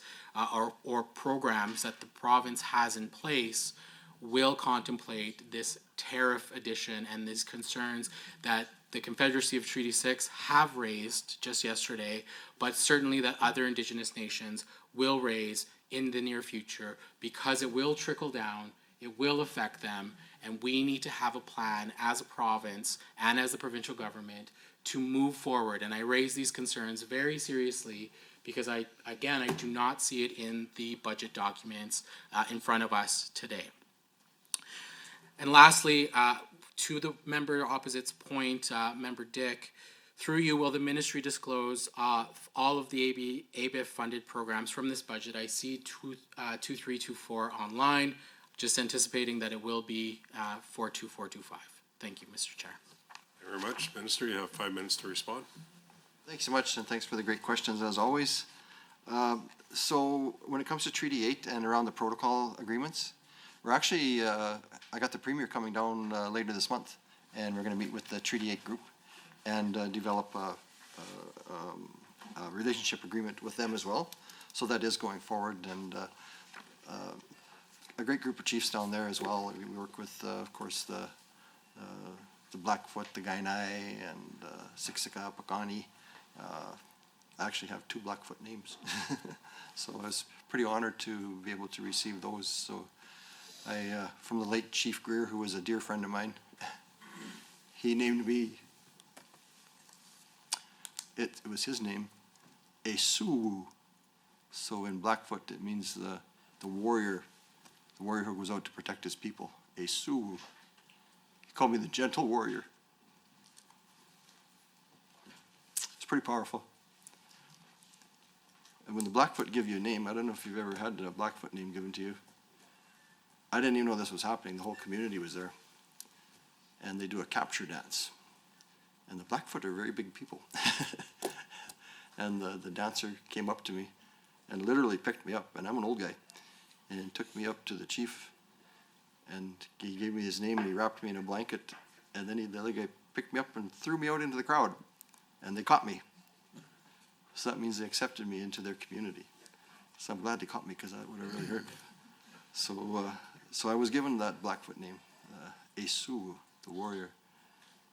or programs that the province has in place will contemplate this tariff addition and these concerns that the Confederacy of Treaty 6 have raised just yesterday, but certainly that other Indigenous nations will raise in the near future, because it will trickle down, it will affect them, and we need to have a plan as a province and as the provincial government to move forward. And I raise these concerns very seriously because I do not see it in the budget documents in front of us today. And lastly, to the member opposite's point, Member Dick, through you, will the ministry disclose all of the ABIF funded programs from this budget? I see 2324 online, just anticipating that it will be 42425. Thank you, Mr. Chair. Thank you very much. Minister, you have 5 minutes to respond. Thanks so much, and thanks for the great questions as always. So when it comes to Treaty 8 and around the protocol agreements, we're actually, I got the Premier coming down later this month, and we're going to meet with the Treaty 8 group and develop a relationship agreement with them as well. So that is going forward, and a great group of chiefs down there as well. We work with, of course, the Blackfoot, the Gainai, and Siksika, Pakani. I actually have 2 Blackfoot names. So I was pretty honored to be able to receive those. So from the late Chief Greer, who was a dear friend of mine, he named me, it was his name, Esuwu. So in Blackfoot, it means the warrior who goes out to protect his people, Esuwu. He called me the gentle warrior. It's pretty powerful. And when the Blackfoot give you a name, I don't know if you've ever had a Blackfoot name given to you. I didn't even know this was happening. The whole community was there. And they do a capture dance. And the Blackfoot are very big people. And the dancer came up to me and literally picked me up, and I'm an old guy, and took me up to the chief, and he gave me his name, and he wrapped me in a blanket, and then the other guy picked me up and threw me out into the crowd, and they caught me. So that means they accepted me into their community. So I'm glad they caught me, because that would have really hurt. So I was given that Blackfoot name, Esu, the warrior.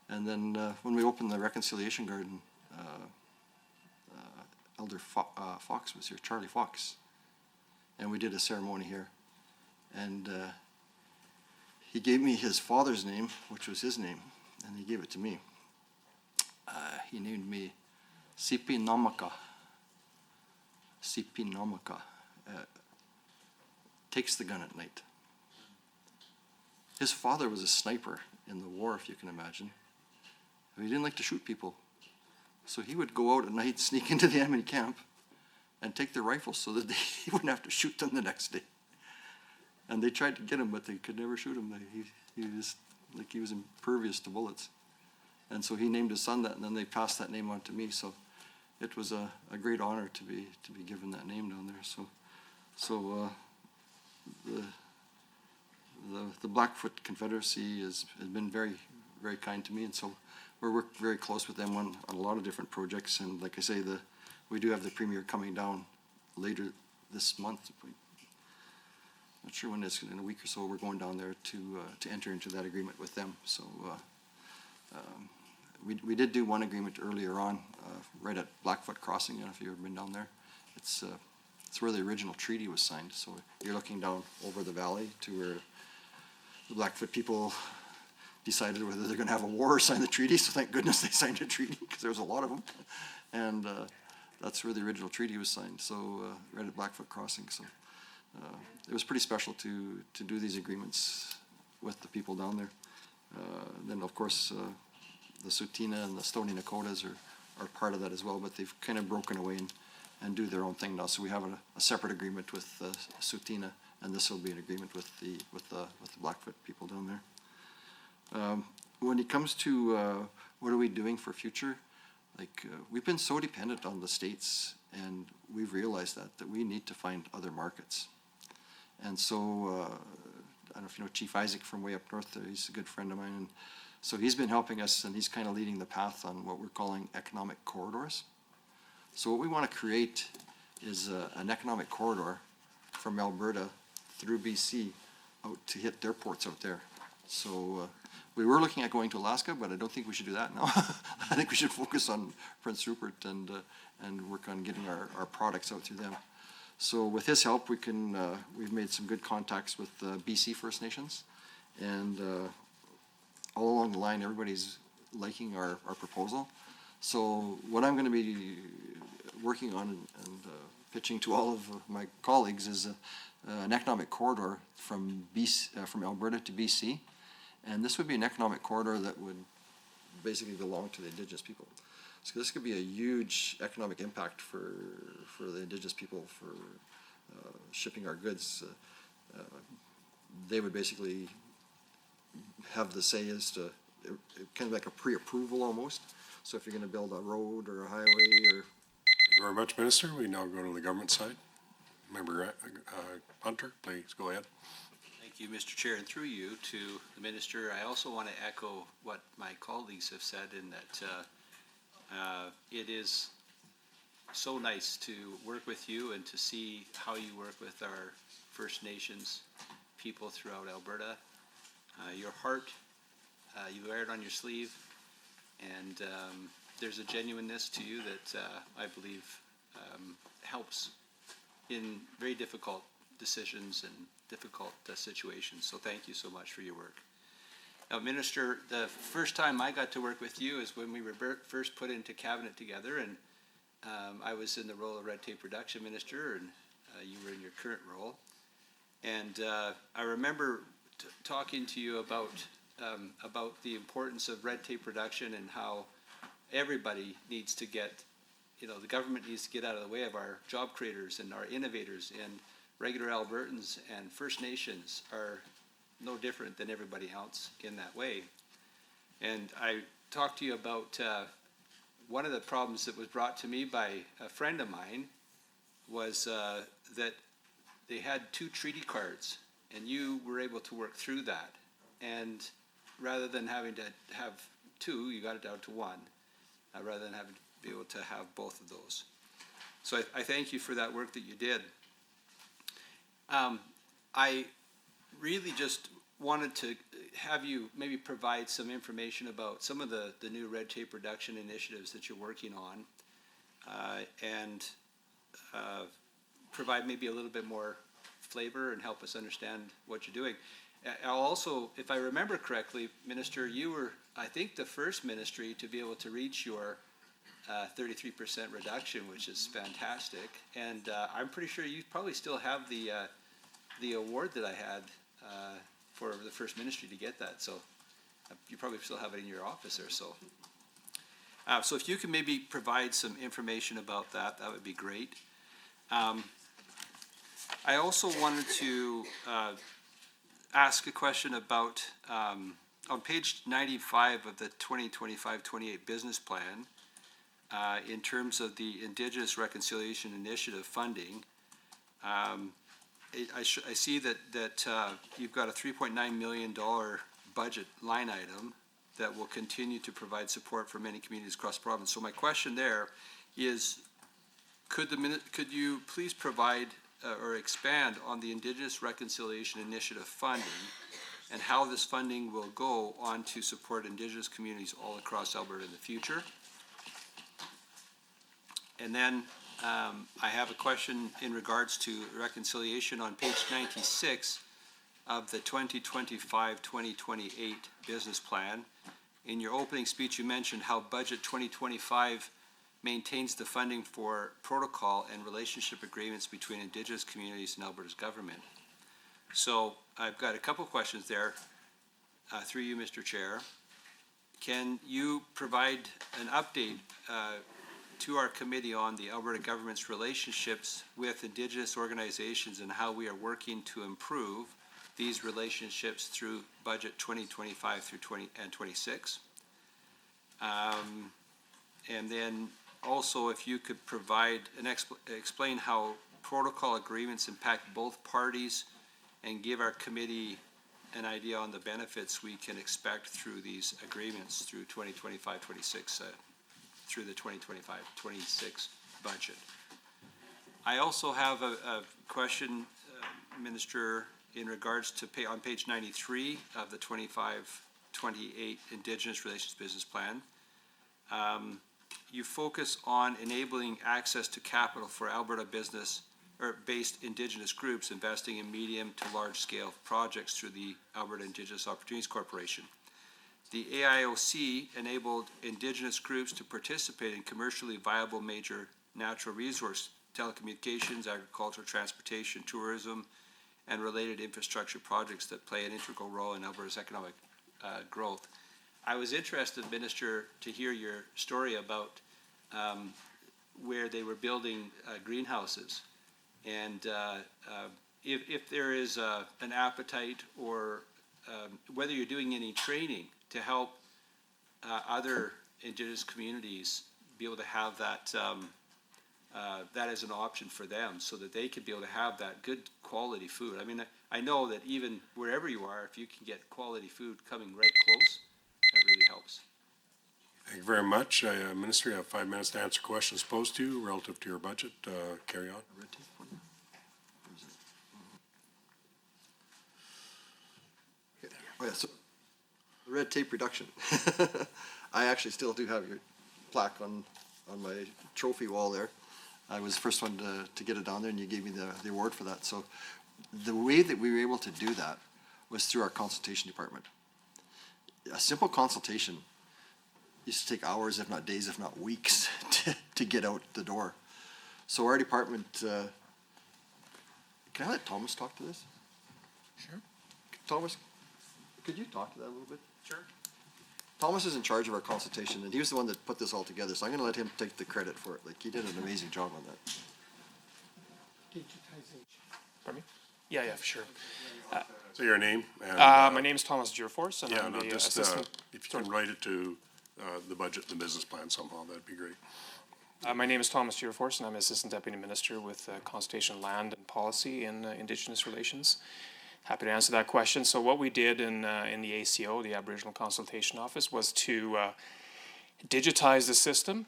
And then when we opened the Reconciliation Garden, Elder Fox was here, Charlie Fox, and we did a ceremony here. And he gave me his father's name, which was his name, and he gave it to me. He named me Sipi Namaka. Sipi Namaka. Takes the gun at night. His father was a sniper in the war, if you can imagine. He didn't like to shoot people. So he would go out at night, sneak into the enemy camp, and take their rifles so that he wouldn't have to shoot them the next day. And they tried to get him, but they could never shoot him. He was impervious to bullets. And so he named his son that, and then they passed that name on to me. So it was a great honor to be given that name down there. So the Blackfoot Confederacy has been very, very kind to me, and so we're working very close with them on a lot of different projects. And like I say, we do have the Premier coming down later this month. Not sure when it's in a week or so. We're going down there to enter into that agreement with them. So we did do one agreement earlier on, right at Blackfoot Crossing. I don't know if you've ever been down there, it's where the original treaty was signed. So you're looking down over the valley to where the Blackfoot people decided whether they're going to have a war or sign the treaty. So thank goodness they signed a treaty, because there was a lot of them. And that's where the original treaty was signed. So right at Blackfoot Crossing. So it was pretty special to do these agreements with the people down there. Then of course the Tsuut'ina and the Stoney Nakotas are part of that as well, but they've kind of broken away and do their own thing now. So we have a separate agreement with Tsuut'ina, and this will be an agreement with the Blackfoot people down there. When it comes to what are we doing for future, we've been so dependent on the states, and we've realized that we need to find other markets. And so I don't know if you know Chief Isaac from way up north there. He's a good friend of mine, and so he's been helping us, and he's kind of leading the path on what we're calling economic corridors. So what we want to create is an economic corridor from Alberta through BC out to hit their ports out there. So we were looking at going to Alaska, but I don't think we should do that now. I think we should focus on Prince Rupert and work on getting our products out through them. So with his help, we've made some good contacts with BC First Nations, and all along the line, everybody's liking our proposal. So what I'm going to be working on and pitching to all of my colleagues is an economic corridor from Alberta to BC, and this would be an economic corridor that would basically belong to the Indigenous people. So this could be a huge economic impact for the Indigenous people for shipping our goods. They would basically have the say as to kind of like a pre-approval almost. So if you're going to build a road or a highway or... Thank you very much, Minister. We now go to the government side. Member Hunter, please go ahead. Thank you, Mr. Chair, and through you to the Minister. I also want to echo what my colleagues have said in that it is so nice to work with you and to see how you work with our First Nations people throughout Alberta. Your heart, you wear it on your sleeve, and there's a genuineness to you that I believe helps in very difficult decisions and difficult situations. So thank you so much for your work. Now, Minister, the first time I got to work with you is when we were first put into cabinet together, and I was in the role of Red Tape Reduction Minister, and you were in your current role. And I remember talking to you about the importance of red tape reduction and how everybody needs to get, the government needs to get out of the way of our job creators and our innovators, and regular Albertans and First Nations are no different than everybody else in that way. And I talked to you about one of the problems that was brought to me by a friend of mine was that they had 2 treaty cards, and you were able to work through that. And rather than having to have 2, you got it down to 1, rather than having to be able to have both of those. So I thank you for that work that you did. I really just wanted to have you maybe provide some information about some of the new red tape reduction initiatives that you're working on, and provide maybe a little bit more flavor and help us understand what you're doing. I'll also, if I remember correctly, Minister, you were, I think, the first ministry to be able to reach your 33% reduction, which is fantastic. And I'm pretty sure you probably still have the award that I had for the first ministry to get that. So you probably still have it in your office or so. So if you can maybe provide some information about that, that would be great. I also wanted to ask a question about, on page 95 of the 2025-28 business plan, in terms of the Indigenous Reconciliation Initiative funding, I see that you've got a $3.9 million budget line item that will continue to provide support for many communities across the province. So my question there is, could you please provide or expand on the Indigenous Reconciliation Initiative funding and how this funding will go on to support Indigenous communities all across Alberta in the future? And then I have a question in regards to reconciliation on page 96 of the 2025-2028 business plan. In your opening speech, you mentioned how Budget 2025 maintains the funding for protocol and relationship agreements between Indigenous communities and Alberta's government. So I've got a couple questions there, through you, Mr. Chair. Can you provide an update to our committee on the Alberta government's relationships with Indigenous organizations and how we are working to improve these relationships through Budget 2025 through 2026? And then also, if you could provide explain how protocol agreements impact both parties and give our committee an idea on the benefits we can expect through these agreements through 2025-26, through the 2025-26 budget. I also have a question, Minister, in regards to on page 93 of the 25-28 Indigenous Relations Business Plan. You focus on enabling access to capital for Alberta business or based Indigenous groups investing in medium to large scale projects through the Alberta Indigenous Opportunities Corporation. The AIOC enabled Indigenous groups to participate in commercially viable major natural resource, telecommunications, agriculture, transportation, tourism, and related infrastructure projects that play an integral role in Alberta's economic growth. I was interested, Minister, to hear your story about where they were building greenhouses. And if there is an appetite or whether you're doing any training to help other Indigenous communities be able to have that that as an option for them so that they could be able to have that good quality food. I mean, I know that even wherever you are, if you can get quality food coming right close, that really helps. Thank you very much. Minister, you have 5 minutes to answer questions posed to you relative to your budget. Carry on. Oh, yeah, so red tape reduction. I actually still do have your plaque on my trophy wall there. I was the first one to get it down there, and you gave me the award for that. So the way that we were able to do that was through our consultation department. A simple consultation used to take hours, if not days, if not weeks, to get out the door. So our department, can I let Thomas talk to this? Sure. Thomas, could you talk to that a little bit? Sure. Thomas is in charge of our consultation, and he was the one that put this all together, so I'm gonna let him take the credit for it. Like, he did an amazing job on that. Digitization. Pardon me? Yeah, for sure. Say your name. And, My name is Thomas Deerforce, and yeah, I'm no, the just assistant. if you can write it to the budget and the business plan somehow, that'd be great. My name is Thomas Deerforce, and I'm Assistant Deputy Minister with Consultation Land and Policy in Indigenous Relations. Happy to answer that question. So what we did in the ACO, the Aboriginal Consultation Office, was to digitize the system.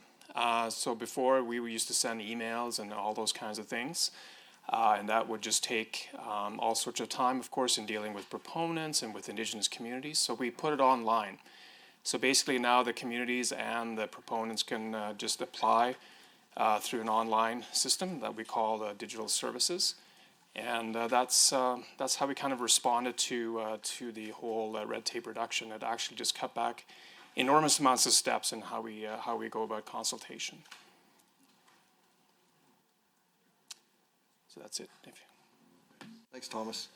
So before, we used to send emails and all those kinds of things. And that would just take all sorts of time, of course, in dealing with proponents and with Indigenous communities. So we put it online. So basically now the communities and the proponents can just apply through an online system that we call digital services. And that's how we kind of responded to the whole red tape reduction. It actually just cut back enormous amounts of steps in how we go about consultation. So that's it. Thanks, Thomas.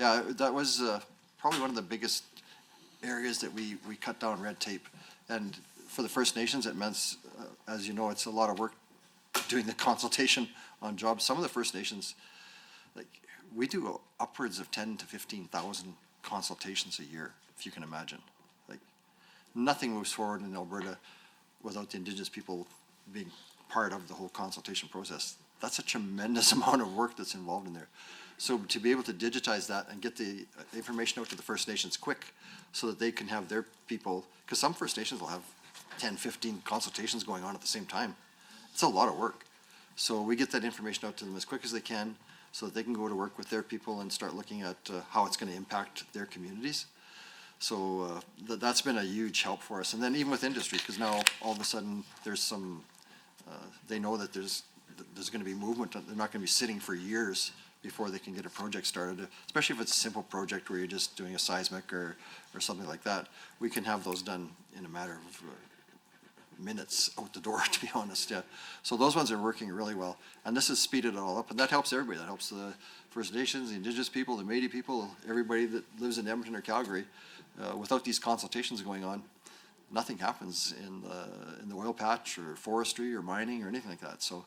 Yeah, that was probably one of the biggest areas that we cut down red tape. And for the First Nations, it meant, as you know, it's a lot of work doing the consultation on jobs. Some of the First Nations, like, we do upwards of 10 to 15,000 consultations a year, if you can imagine. Like, nothing moves forward in Alberta without the Indigenous people being part of the whole consultation process. That's a tremendous amount of work that's involved in there. So to be able to digitize that and get the information out to the First Nations quick so that they can have their people, because some First Nations will have 10, 15 consultations going on at the same time. It's a lot of work. So we get that information out to them as quick as they can so that they can go to work with their people and start looking at how it's going to impact their communities. So that's been a huge help for us. And then even with industry, because now all of a sudden there's some, they know that there's there's gonna be movement, they're not gonna be sitting for years before they can get a project started, especially if it's a simple project where you're just doing a seismic or something like that. We can have those done in a matter of minutes out the door, to be honest, yeah. So those ones are working really well, and this has speeded it all up, and that helps everybody. That helps the First Nations, the Indigenous people, the Métis people, everybody that lives in Edmonton or Calgary. Without these consultations going on, nothing happens in the oil patch or forestry or mining or anything like that. So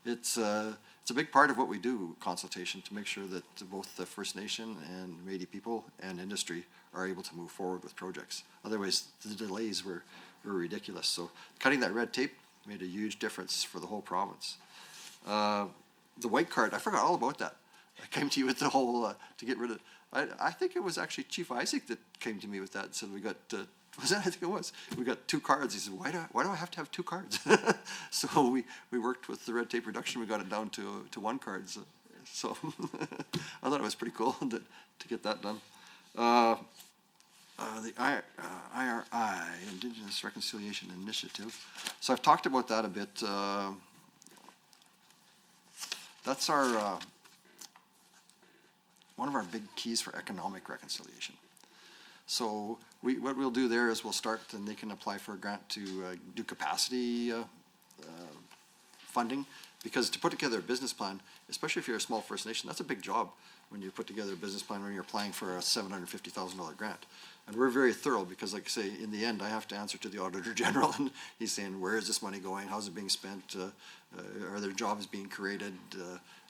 it's a big part of what we do, consultation, to make sure that both the First Nation and Métis people and industry are able to move forward with projects. Otherwise, the delays were ridiculous. So cutting that red tape made a huge difference for the whole province. The white card, I forgot all about that. I came to you with the whole, to get rid of, I think it was actually Chief Isaac that came to me with that and said we got, was that, I think it was, we got 2 cards. He said, why do I have to have 2 cards? So we worked with the red tape reduction, we got it down to 1 card. So I thought it was pretty cool to get that done. The IRI, Indigenous Reconciliation Initiative. So I've talked about that a bit. That's our, one of our big keys for economic reconciliation. So what we'll do there is we'll start, and they can apply for a grant to do capacity funding, because to put together a business plan, especially if you're a small First Nation, that's a big job when you put together a business plan when you're applying for a $750,000 grant. And we're very thorough because, like I say, in the end, I have to answer to the Auditor General, and he's saying, where is this money going? How's it being spent? Are there jobs being created?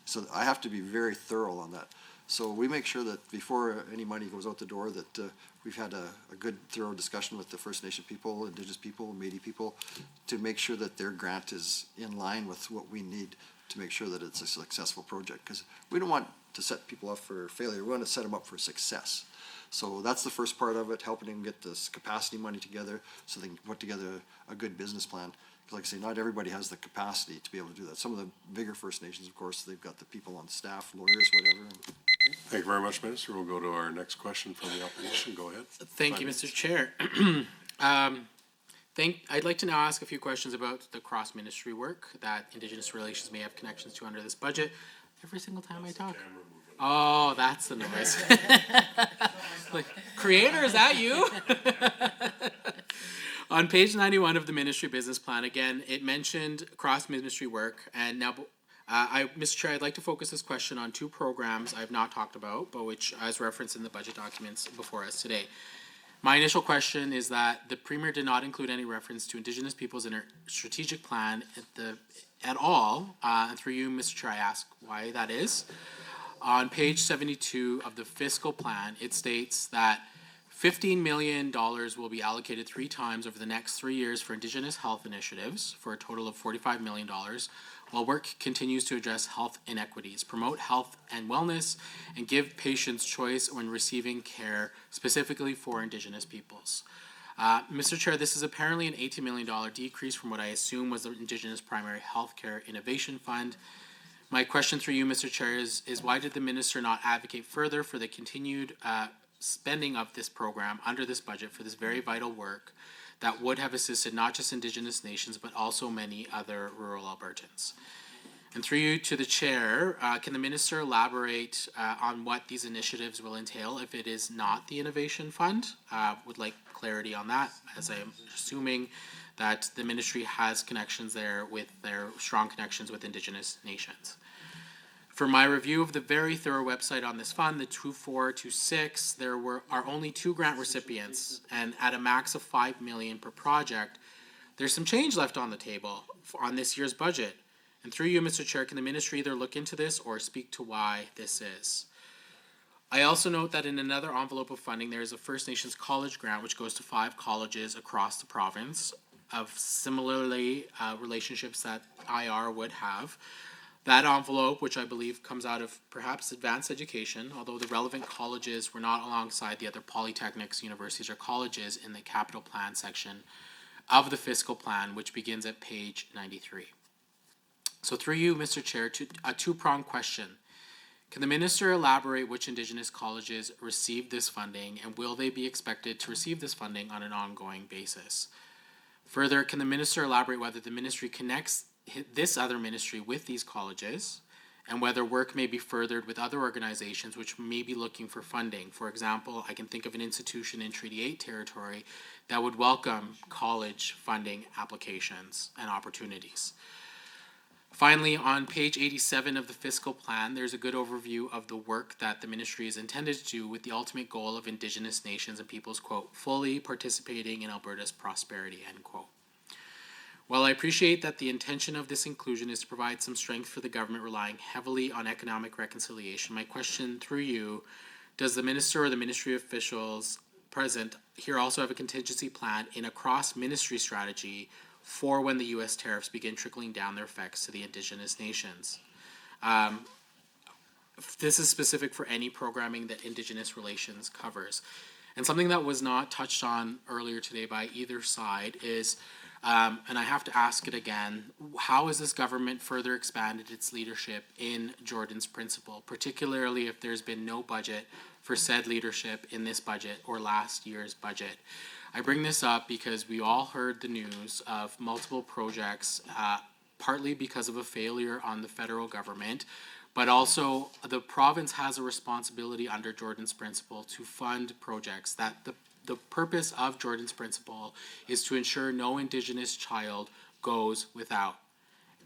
So I have to be very thorough on that. So we make sure that before any money goes out the door that we've had a good, thorough discussion with the First Nation people, Indigenous people, Métis people, to make sure that their grant is in line with what we need to make sure that it's a successful project. Because we don't want to set people up for failure. We want to set them up for success. So that's the first part of it, helping them get this capacity money together so they can put together a good business plan. Because like I say, not everybody has the capacity to be able to do that. Some of the bigger First Nations, of course, they've got the people on staff, lawyers, whatever. Thank you very much, Minister. We'll go to our next question from the opposition. Go ahead. Thank you, Mr. Chair. I'd like to now ask a few questions about the cross-ministry work that Indigenous Relations may have connections to under this budget. Every single time I talk. Oh, that's the noise. Like, Creator, is that you? On page 91 of the ministry business plan, again, it mentioned cross-ministry work, and now, Mr. Chair, I'd like to focus this question on 2 programs I've not talked about, but which, as referenced in the budget documents before us today. My initial question is that the Premier did not include any reference to Indigenous peoples in her strategic plan at all. And through you, Mr. Chair, I ask why that is. On page 72 of the fiscal plan, it states that $15 million will be allocated 3 times over the next 3 years for Indigenous health initiatives for a total of $45 million, while work continues to address health inequities, promote health and wellness, and give patients choice when receiving care specifically for Indigenous peoples. Mr. Chair, this is apparently an $18 million decrease from what I assume was the Indigenous Primary Healthcare Innovation Fund. My question through you, Mr. Chair, is why did the Minister not advocate further for the continued spending of this program under this budget for this very vital work that would have assisted not just Indigenous nations, but also many other rural Albertans? And through you to the Chair, can the Minister elaborate on what these initiatives will entail if it is not the Innovation Fund? Would like clarity on that, as I am assuming that the Ministry has connections there with their strong connections with Indigenous nations. For my review of the very thorough website on this fund, the 2426, there are only 2 grant recipients, and at a max of $5 million per project, there's some change left on the table on this year's budget. And through you, Mr. Chair, can the Ministry either look into this or speak to why this is? I also note that in another envelope of funding, there is a First Nations college grant which goes to 5 colleges across the province of similarly relationships that IR would have. That envelope, which I believe comes out of perhaps advanced education, although the relevant colleges were not alongside the other polytechnics, universities, or colleges in the capital plan section of the fiscal plan, which begins at page 93. So through you, Mr. Chair, a 2-pronged question. Can the Minister elaborate which Indigenous colleges received this funding, and will they be expected to receive this funding on an ongoing basis? Further, can the Minister elaborate whether the Ministry connects this other ministry with these colleges, and whether work may be furthered with other organizations which may be looking for funding. For example, I can think of an institution in Treaty 8 territory that would welcome college funding applications and opportunities. Finally, on page 87 of the fiscal plan, there's a good overview of the work that the ministry is intended to do with the ultimate goal of Indigenous nations and peoples, quote, fully participating in Alberta's prosperity, end quote. While I appreciate that the intention of this inclusion is to provide some strength for the government relying heavily on economic reconciliation, my question through you, does the minister or the ministry officials present here also have a contingency plan in a cross-ministry strategy for when the U.S. tariffs begin trickling down their effects to the Indigenous nations? This is specific for any programming that Indigenous relations covers. And something that was not touched on earlier today by either side is, and I have to ask it again, how has this government further expanded its leadership in Jordan's Principle, particularly if there's been no budget for said leadership in this budget or last year's budget? I bring this up because we all heard the news of multiple projects, partly because of a failure on the federal government, but also the province has a responsibility under Jordan's Principle to fund projects. That the purpose of Jordan's Principle is to ensure no Indigenous child goes without.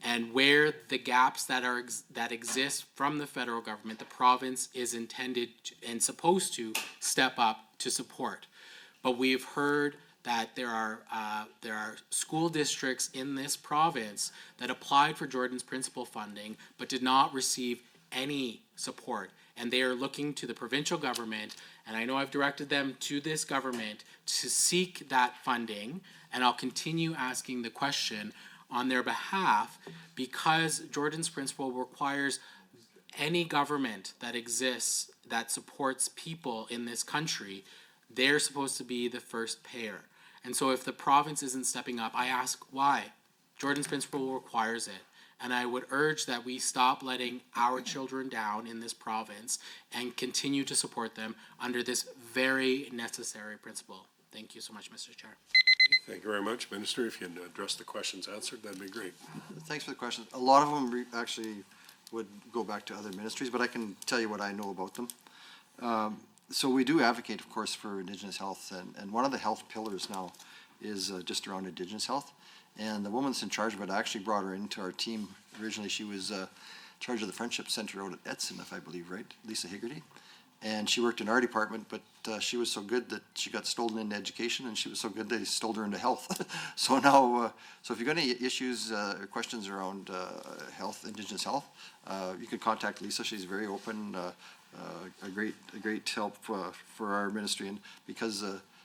And where the gaps that exist from the federal government, the province is intended and supposed to step up to support. But we've heard that there are school districts in this province that applied for Jordan's Principle funding but did not receive any support. And they are looking to the provincial government, and I know I've directed them to this government to seek that funding, and I'll continue asking the question on their behalf because Jordan's Principle requires any government that exists that supports people in this country, they're supposed to be the first payer. And so if the province isn't stepping up, I ask why? Jordan's Principle requires it. And I would urge that we stop letting our children down in this province and continue to support them under this very necessary principle. Thank you so much, Mr. Chair. Thank you very much. Minister, if you can address the questions answered, that'd be great. Thanks for the question. A lot of them actually would go back to other ministries, but I can tell you what I know about them. So we do advocate, of course, for Indigenous health, and one of the health pillars now is just around Indigenous health. And the woman that's in charge of it, I actually brought her into our team. Originally, she was in charge of the Friendship Center out at Edson, if I believe, right? Lisa Higgerty. And she worked in our department, but she was so good that she got stolen into education, and she was so good they stole her into health. So now, so if you've got any issues or questions around health, Indigenous health, you can contact Lisa. She's very open, a great help for our ministry, and because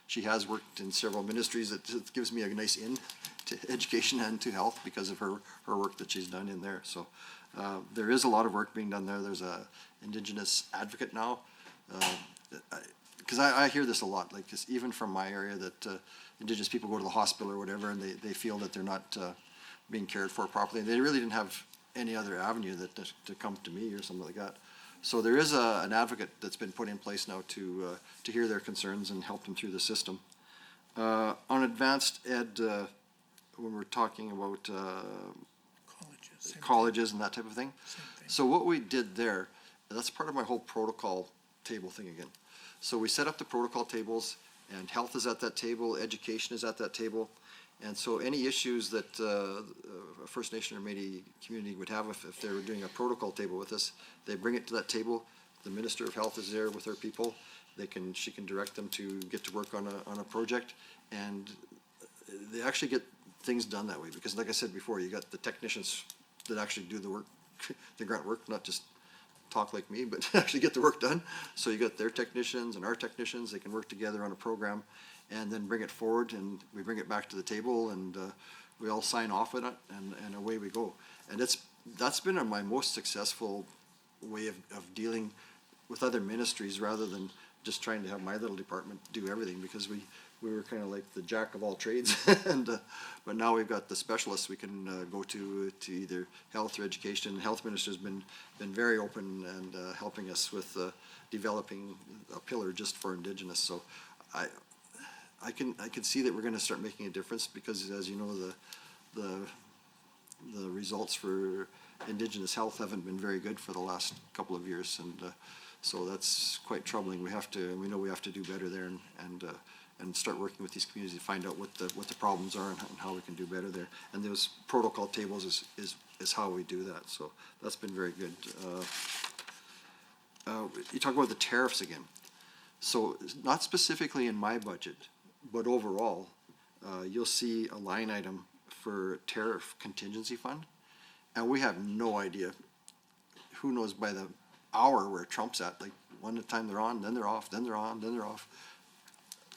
she has worked in several ministries, it gives me a nice in to education and to health because of her work that she's done in there. So there is a lot of work being done there. There's a Indigenous advocate now. Because I hear this a lot, like this, even from my area, that Indigenous people go to the hospital or whatever, and they feel that they're not being cared for properly. And they really didn't have any other avenue to come to me or something like that. So there is an advocate that's been put in place now to hear their concerns and help them through the system. On advanced ed, when we're talking about colleges and that type of thing. So what we did there, that's part of my whole protocol table thing again. So we set up the protocol tables, and health is at that table, education is at that table. And so any issues that a First Nation or Métis community would have if they were doing a protocol table with us, they bring it to that table. The Minister of Health is there with her people. She can direct them to get to work on a project, and they actually get things done that way. Because like I said before, you got the technicians that actually do the work, the grunt work, not just talk like me, but actually get the work done. So you got their technicians and our technicians, they can work together on a program and then bring it forward, and we bring it back to the table, and we all sign off on it, and away we go. And that's been my most successful way of dealing with other ministries rather than just trying to have my little department do everything, because we were kind of like the jack of all trades. But now we've got the specialists we can go to either health or education. Health minister's been very open and helping us with developing a pillar just for Indigenous. So I can see that we're going to start making a difference, because as you know, the the results for Indigenous health haven't been very good for the last couple of years, and so that's quite troubling. We know we have to do better there, and start working with these communities to find out what the problems are and how we can do better there. And those protocol tables is how we do that. So that's been very good. You talk about the tariffs again. So not specifically in my budget, but overall, you'll see a line item for tariff contingency fund, and we have no idea. Who knows by the hour where Trump's at? Like one time they're on, then they're off, then they're on, then they're off.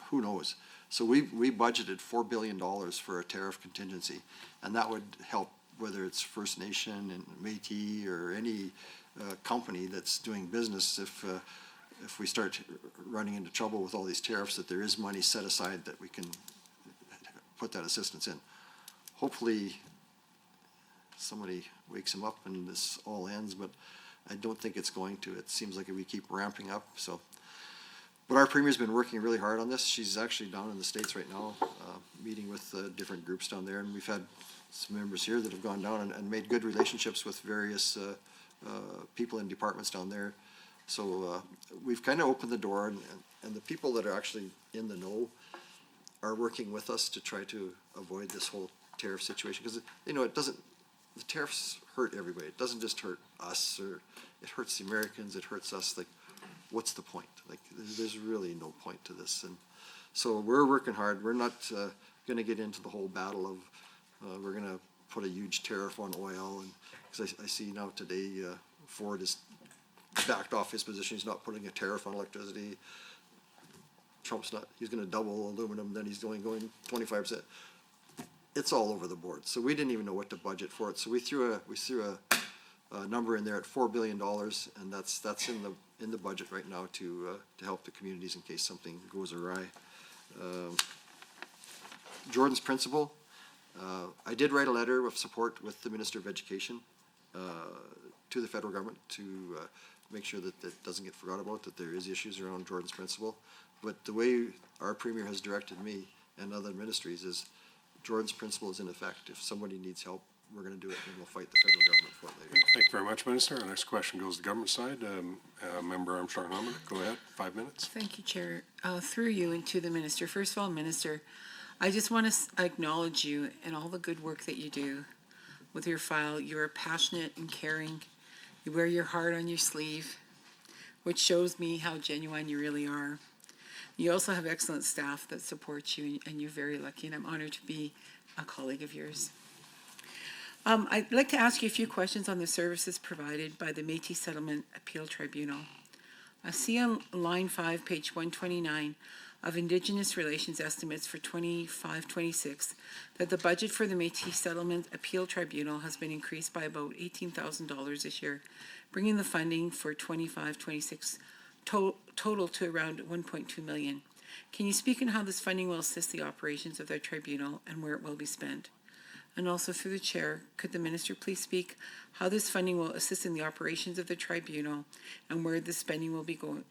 Who knows? So we budgeted $4 billion for a tariff contingency, and that would help whether it's First Nation and Métis or any company that's doing business. If we start running into trouble with all these tariffs, that there is money set aside that we can put that assistance in. Hopefully, somebody wakes him up and this all ends, but I don't think it's going to. It seems like we keep ramping up. So, but our premier's been working really hard on this. She's actually down in the States right now, meeting with different groups down there, and we've had some members here that have gone down and made good relationships with various people in departments down there. So we've kind of opened the door, and the people that are actually in the know are working with us to try to avoid this whole tariff situation, because the tariffs hurt everybody. It doesn't just hurt us, or it hurts the Americans. It hurts us. Like, what's the point? Like, there's really no point to this. And so we're working hard. We're not going to get into the whole battle of we're going to put a huge tariff on oil, and because I see now today Ford has backed off his position. He's not putting a tariff on electricity. Trump's not. He's going to double aluminum. Then he's going 25%. It's all over the board. So we didn't even know what to budget for it. So we threw a number in there at $4 billion, and that's in the budget right now to help the communities in case something goes awry. Jordan's principle. I did write a letter of support with the Minister of Education to the federal government to make sure that it doesn't get forgot about, that there is issues around Jordan's principle. But the way our premier has directed me and other ministries is Jordan's principle is in effect. If somebody needs help, we're going to do it, and we'll fight the federal government for it later. Thank you very much, Minister. Our next question goes to the government side. Member Armstrong-Hominick, go ahead, 5 minutes. Thank you, Chair. Through you and to the Minister. First of all, Minister, I just want to acknowledge you and all the good work that you do with your file. You are passionate and caring. You wear your heart on your sleeve, which shows me how genuine you really are. You also have excellent staff that supports you, and you're very lucky, and I'm honored to be a colleague of yours. I'd like to ask you a few questions on the services provided by the Métis Settlement Appeal Tribunal. I see on line 5, page 129 of Indigenous Relations estimates for 25-26 that the budget for the Métis Settlement Appeal Tribunal has been increased by about $18,000 this year, bringing the funding for 25-26 total to around $1.2 million. Can you speak on how this funding will assist the operations of the tribunal and where it will be spent? And also through the chair, could the minister please speak how this funding will assist in the operations of the tribunal and where the spending will be going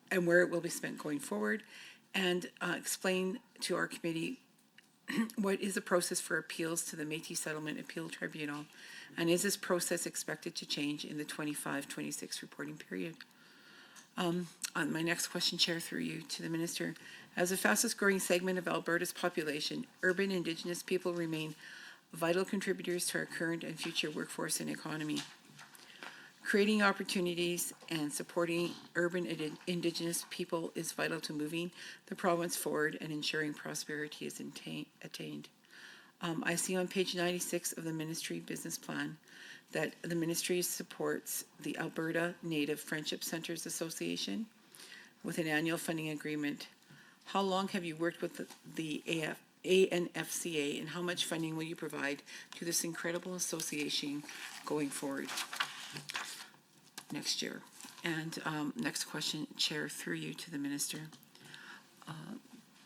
and where it will be spent going forward, and explain to our committee what is the process for appeals to the Métis Settlement Appeal Tribunal, and is this process expected to change in the 25-26 reporting period? On my next question, Chair, through you to the minister, as the fastest growing segment of Alberta's population, urban Indigenous people remain vital contributors to our current and future workforce and economy. Creating opportunities and supporting urban Indigenous people is vital to moving the province forward and ensuring prosperity is attained. I see on page 96 of the ministry business plan that the ministry supports the Alberta Native Friendship Centres Association with an annual funding agreement. How long have you worked with the ANFCA, and how much funding will you provide to this incredible association going forward next year? And next question, Chair, through you to the minister.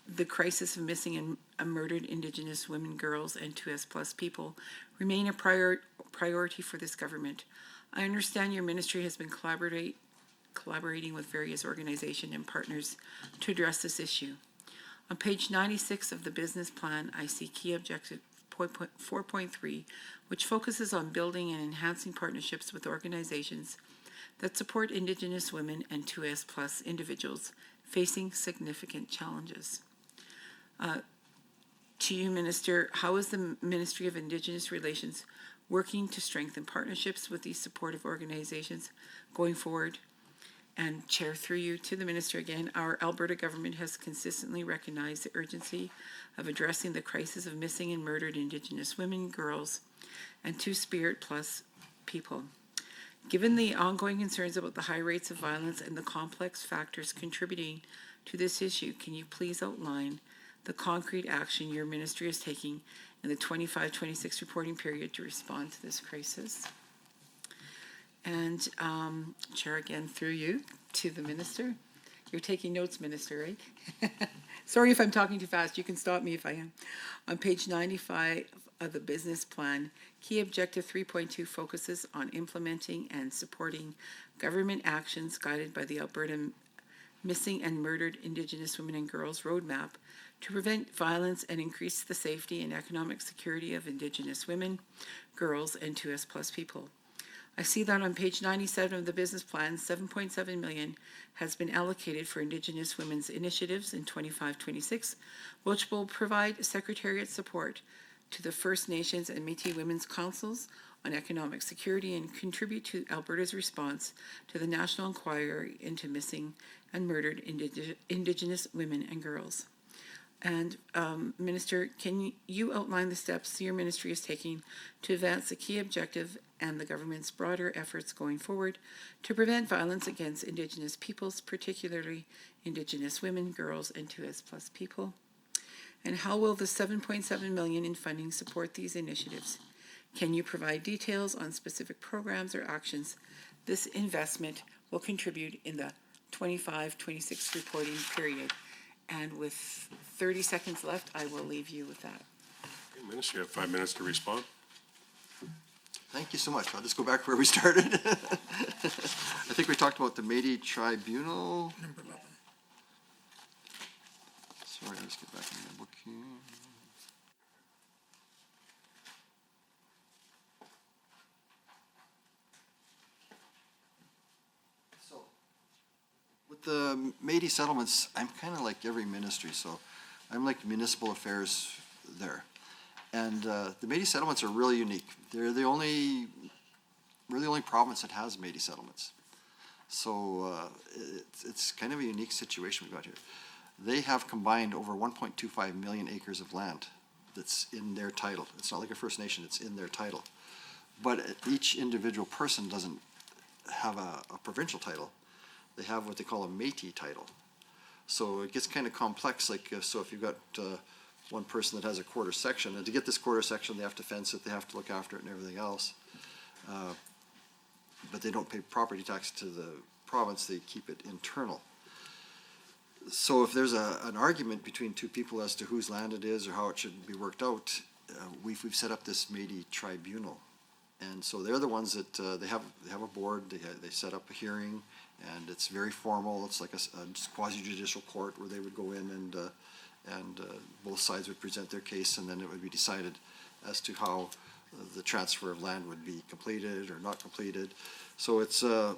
The crisis of missing and murdered Indigenous women, girls, and 2S+ people remain a priority for this government. I understand your ministry has been collaborating with various organizations and partners to address this issue. On page 96 of the business plan, I see key objective 4.3, which focuses on building and enhancing partnerships with organizations that support Indigenous women and 2S plus individuals facing significant challenges. To you, Minister, how is the Ministry of Indigenous Relations working to strengthen partnerships with these supportive organizations going forward? And Chair, through you to the Minister again, our Alberta government has consistently recognized the urgency of addressing the crisis of missing and murdered Indigenous women, girls, and Two-Spirit plus people. Given the ongoing concerns about the high rates of violence and the complex factors contributing to this issue, can you please outline the concrete action your ministry is taking in the 25-26 reporting period to respond to this crisis? And Chair, again, through you to the Minister. You're taking notes, Minister, right? Sorry if I'm talking too fast. You can stop me if I am. On page 95 of the business plan, key objective 3.2 focuses on implementing and supporting government actions guided by the Alberta Missing and Murdered Indigenous Women and Girls Roadmap to prevent violence and increase the safety and economic security of Indigenous women, girls, and 2S plus people. I see that on page 97 of the business plan, 7.7 million has been allocated for Indigenous women's initiatives in 25-26, which will provide secretariat support to the First Nations and Métis Women's Councils on economic security and contribute to Alberta's response to the National Inquiry into Missing and Murdered Indigenous Women and Girls. And Minister, can you outline the steps your ministry is taking to advance the key objective and the government's broader efforts going forward to prevent violence against Indigenous peoples, particularly Indigenous women, girls, and 2S plus people? And how will the 7.7 million in funding support these initiatives? Can you provide details on specific programs or actions this investment will contribute in the 25-26 reporting period? And with 30 seconds left, I will leave you with that. Okay, Minister, you have 5 minutes to respond. Thank you so much. I'll just go back where we started. I think we talked about the Métis Tribunal. Number 11. Sorry, let's get back in the book here. So, with the Métis settlements, I'm kind of like every ministry, so I'm like municipal affairs there. And the Métis settlements are really unique. We're the only province that has Métis settlements. So it's kind of a unique situation we've got here. They have combined over 1.25 million acres of land that's in their title. It's not like a First Nation, it's in their title. But each individual person doesn't have a provincial title. They have what they call a Métis title. So it gets kind of complex, like, so if you've got one person that has a quarter section, and to get this quarter section, they have to fence it, they have to look after it and everything else. But they don't pay property tax to the province, they keep it internal. So if there's an argument between two people as to whose land it is or how it should be worked out, we've set up this Métis Tribunal. And so they're the ones that, they have a board, they set up a hearing, and it's very formal. It's like a quasi-judicial court where they would go in and both sides would present their case, and then it would be decided as to how the transfer of land would be completed or not completed. So it's a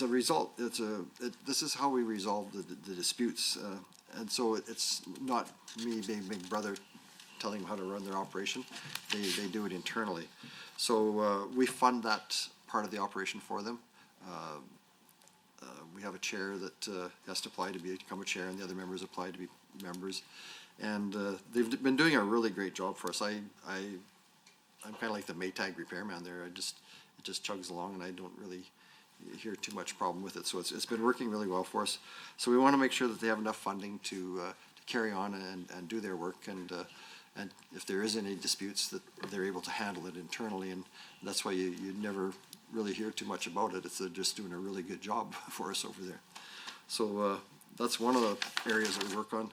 result. This is how we resolve the disputes, and so it's not me being big brother telling them how to run their operation. They do it internally. So we fund that part of the operation for them. We have a chair that has to apply to become a chair, and the other members apply to be members. And they've been doing a really great job for us. I'm kind of like the Maytag repairman there. It just chugs along, and I don't really hear too much problem with it. So it's been working really well for us. So we want to make sure that they have enough funding to carry on and do their work, and if there is any disputes, that they're able to handle it internally. And that's why you never really hear too much about it. They're just doing a really good job for us over there. So that's one of the areas that we work on.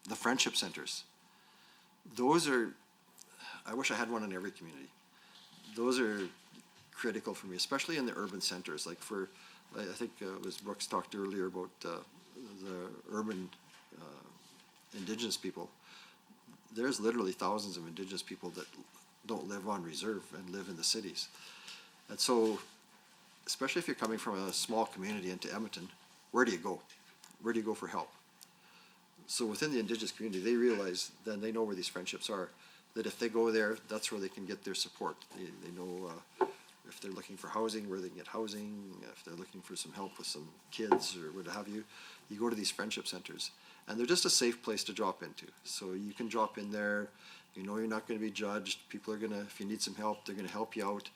The friendship centers. Those are, I wish I had one in every community. Those are critical for me, especially in the urban centers. Like I think it was Brooks talked earlier about the urban Indigenous people. there's literally thousands of Indigenous people that don't live on reserve and live in the cities. And so, especially if you're coming from a small community into Edmonton, where do you go? Where do you go for help? So within the Indigenous community, they realize, then they know where these friendships are, that if they go there, that's where they can get their support. They know if they're looking for housing, where they can get housing, if they're looking for some help with some kids or what have you, you go to these friendship centers. And they're just a safe place to drop into. So you can drop in there, you know you're not gonna be judged, people are gonna, if you need some help, they're gonna help you out.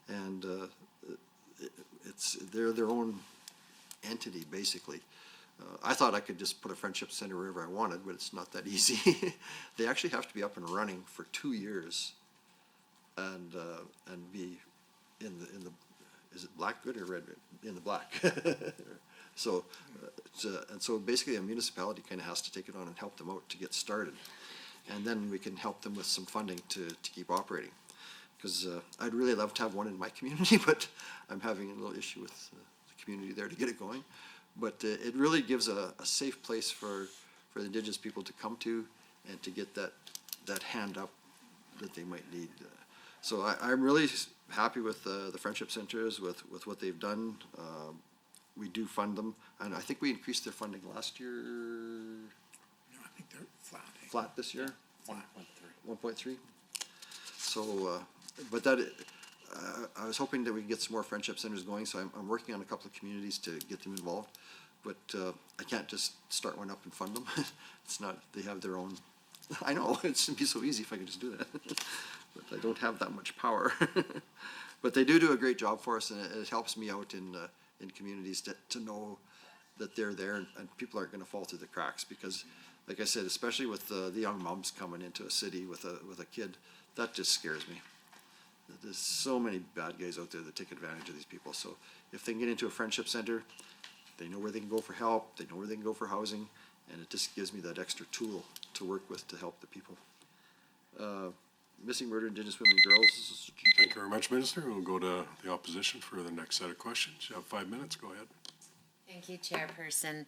And they're their own entity, basically. I thought I could just put a friendship center wherever I wanted, but it's not that easy. They actually have to be up and running for 2 years and be in the, is it black good or red? In the black. So, and so basically a municipality kind of has to take it on and help them out to get started. And then we can help them with some funding to keep operating. Because I'd really love to have one in my community, but I'm having a little issue with the community there to get it going. But it really gives a safe place for the Indigenous people to come to and to get that hand up that they might need. So I'm really happy with the friendship centers, with what they've done. We do fund them, and I think we increased their funding last year. No, I think they're flat. Flat this year? 1.3. 1.3. So, but that, I was hoping that we could get some more friendship centers going, so I'm working on a couple of communities to get them involved. But I can't just start one up and fund them. It's not, they have their own, I know, it'd be so easy if I could just do that. But I don't have that much power. But they do a great job for us, and it helps me out in communities to know that they're there and people aren't gonna fall through the cracks. Because, like I said, especially with the young moms coming into a city with a kid, that just scares me. There's so many bad guys out there that take advantage of these people. So if they can get into a friendship center, they know where they can go for help, they know where they can go for housing, and it just gives me that extra tool to work with to help the people. Missing murder, Indigenous women and girls. Thank you very much, Minister. We'll go to the opposition for the next set of questions. You have 5 minutes, go ahead. Thank you, Chairperson.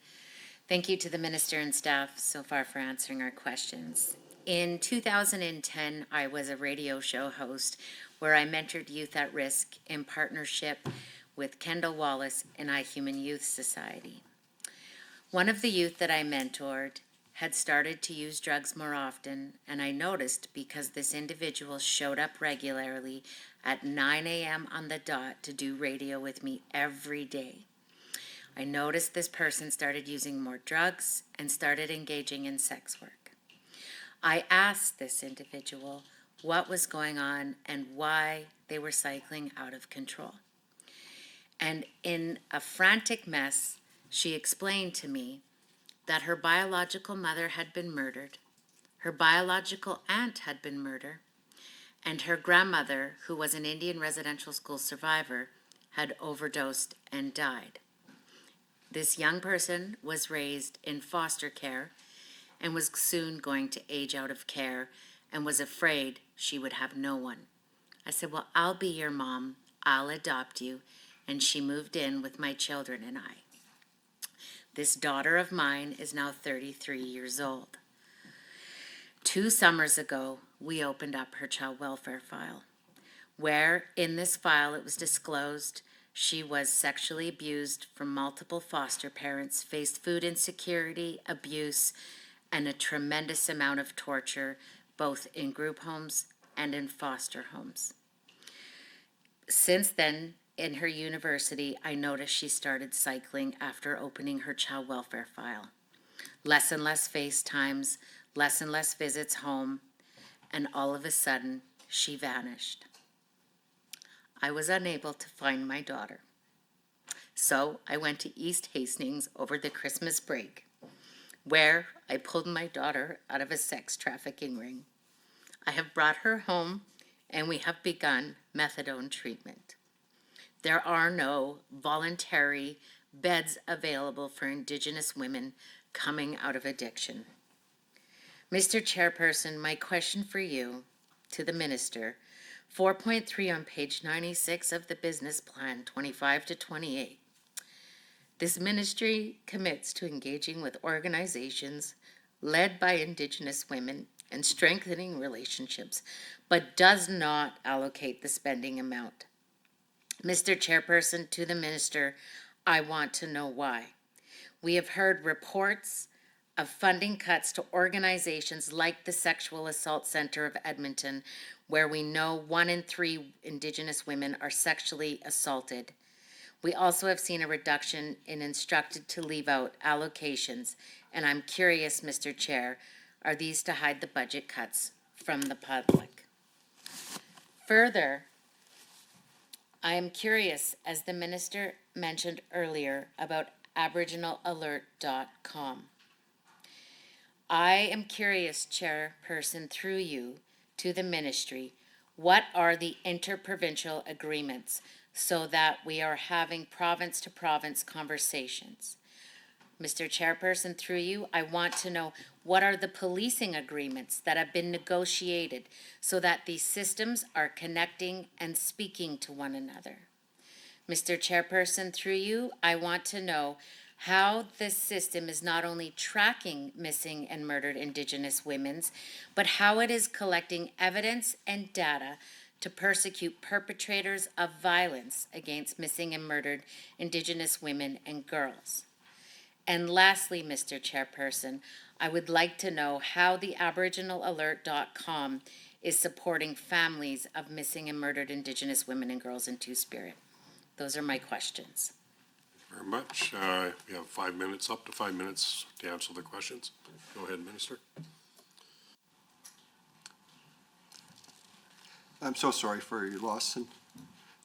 Thank you to the Minister and staff so far for answering our questions. In 2010, I was a radio show host where I mentored youth at risk in partnership with Kendall Wallace and iHuman Youth Society. One of the youth that I mentored had started to use drugs more often, and I noticed because this individual showed up regularly at 9 a.m. on the dot to do radio with me every day. I noticed this person started using more drugs and started engaging in sex work. I asked this individual what was going on and why they were cycling out of control. And in a frantic mess, she explained to me that her biological mother had been murdered, her biological aunt had been murdered, and her grandmother, who was an Indian residential school survivor, had overdosed and died. This young person was raised in foster care and was soon going to age out of care and was afraid she would have no one. I said, well, I'll be your mom, I'll adopt you, and she moved in with my children and I. This daughter of mine is now 33 years old. 2 summers ago, we opened up her child welfare file, where in this file it was disclosed she was sexually abused from multiple foster parents, faced food insecurity, abuse, and a tremendous amount of torture, both in group homes and in foster homes. Since then, in her university, I noticed she started cycling after opening her child welfare file. Less and less FaceTimes, less and less visits home, and all of a sudden, she vanished. I was unable to find my daughter. So I went to East Hastings over the Christmas break, where I pulled my daughter out of a sex trafficking ring. I have brought her home, and we have begun methadone treatment. There are no voluntary beds available for Indigenous women coming out of addiction. Mr. Chairperson, my question for you, to the Minister, 4.3 on page 96 of the business plan, 25 to 28. This ministry commits to engaging with organizations led by Indigenous women and strengthening relationships, but does not allocate the spending amount. Mr. Chairperson, to the Minister, I want to know why. We have heard reports of funding cuts to organizations like the Sexual Assault Center of Edmonton, where we know 1 in 3 Indigenous women are sexually assaulted. We also have seen a reduction in instructed to leave out allocations, and I'm curious, Mr. Chair, are these to hide the budget cuts from the public? Further, I am curious, as the minister mentioned earlier, about aboriginalalert.com. I am curious, Chairperson, through you, to the ministry, what are the interprovincial agreements so that we are having province-to-province conversations? Mr. Chairperson, through you, I want to know what are the policing agreements that have been negotiated so that these systems are connecting and speaking to one another? Mr. Chairperson, through you, I want to know how this system is not only tracking missing and murdered Indigenous women, but how it is collecting evidence and data to persecute perpetrators of violence against missing and murdered Indigenous women and girls. And lastly, Mr. Chairperson, I would like to know how the aboriginalalert.com is supporting families of missing and murdered Indigenous women and girls in Two-Spirit. Those are my questions. Very much. We have 5 minutes, up to 5 minutes to answer the questions. Go ahead, Minister. I'm so sorry for your loss, and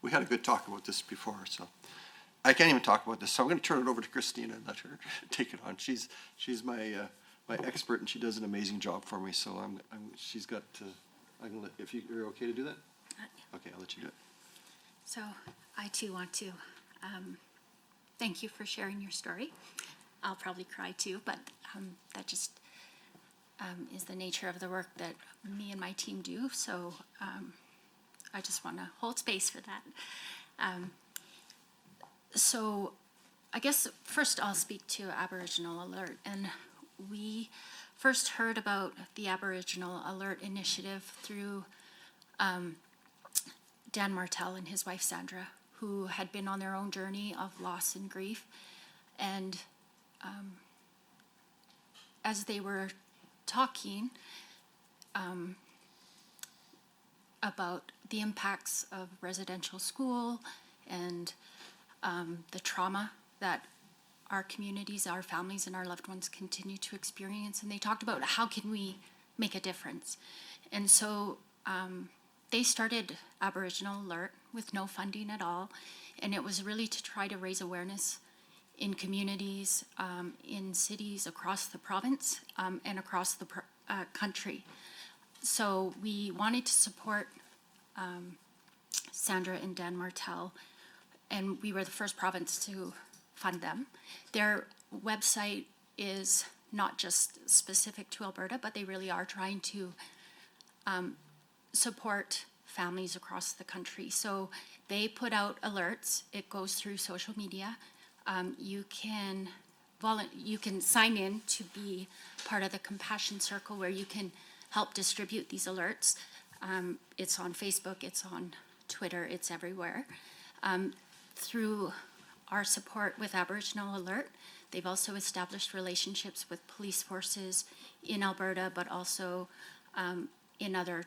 we had a good talk about this before, so I can't even talk about this, so I'm gonna turn it over to Christina and let her take it on. She's my my expert, and she does an amazing job for me, so she's got I'm gonna let, if you're okay to do that? Okay, I'll let you do it. So I too want to thank you for sharing your story. I'll probably cry too, but that just is the nature of the work that me and my team do. So I just want to hold space for that. So I guess first I'll speak to Aboriginal Alert. And we first heard about the Aboriginal Alert initiative through Dan Martel and his wife Sandra, who had been on their own journey of loss and grief. And as they were talking about the impacts of residential school and the trauma that our communities, our families, and our loved ones continue to experience, and they talked about how can we make a difference. And so they started Aboriginal Alert with no funding at all, and it was really to try to raise awareness in communities, in cities across the province, and across the country. So we wanted to support Sandra and Dan Martel, and we were the first province to fund them. Their website is not just specific to Alberta, but they really are trying to support families across the country. So they put out alerts. It goes through social media. You can sign in to be part of the Compassion Circle, where you can help distribute these alerts. It's on Facebook, it's on Twitter, it's everywhere. Through our support with Aboriginal Alert, they've also established relationships with police forces in Alberta, but also in other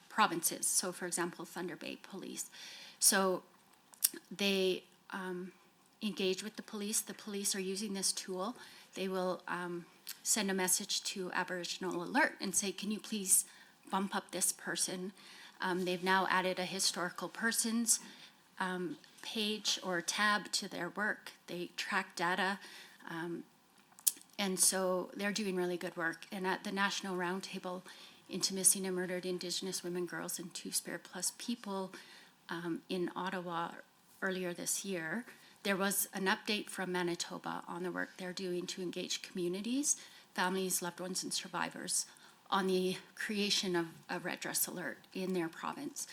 provinces. So, for example, Thunder Bay Police. So they engage with the police. The police are using this tool. They will send a message to Aboriginal Alert and say, can you please bump up this person? They've now added a historical persons page or tab to their work. They track data. And so they're doing really good work. And at the National Roundtable into Missing and Murdered Indigenous Women, Girls, and Two-Spirit Plus People in Ottawa earlier this year, there was an update from Manitoba on the work they're doing to engage communities, families, loved ones, and survivors on the creation of a redress alert in their province.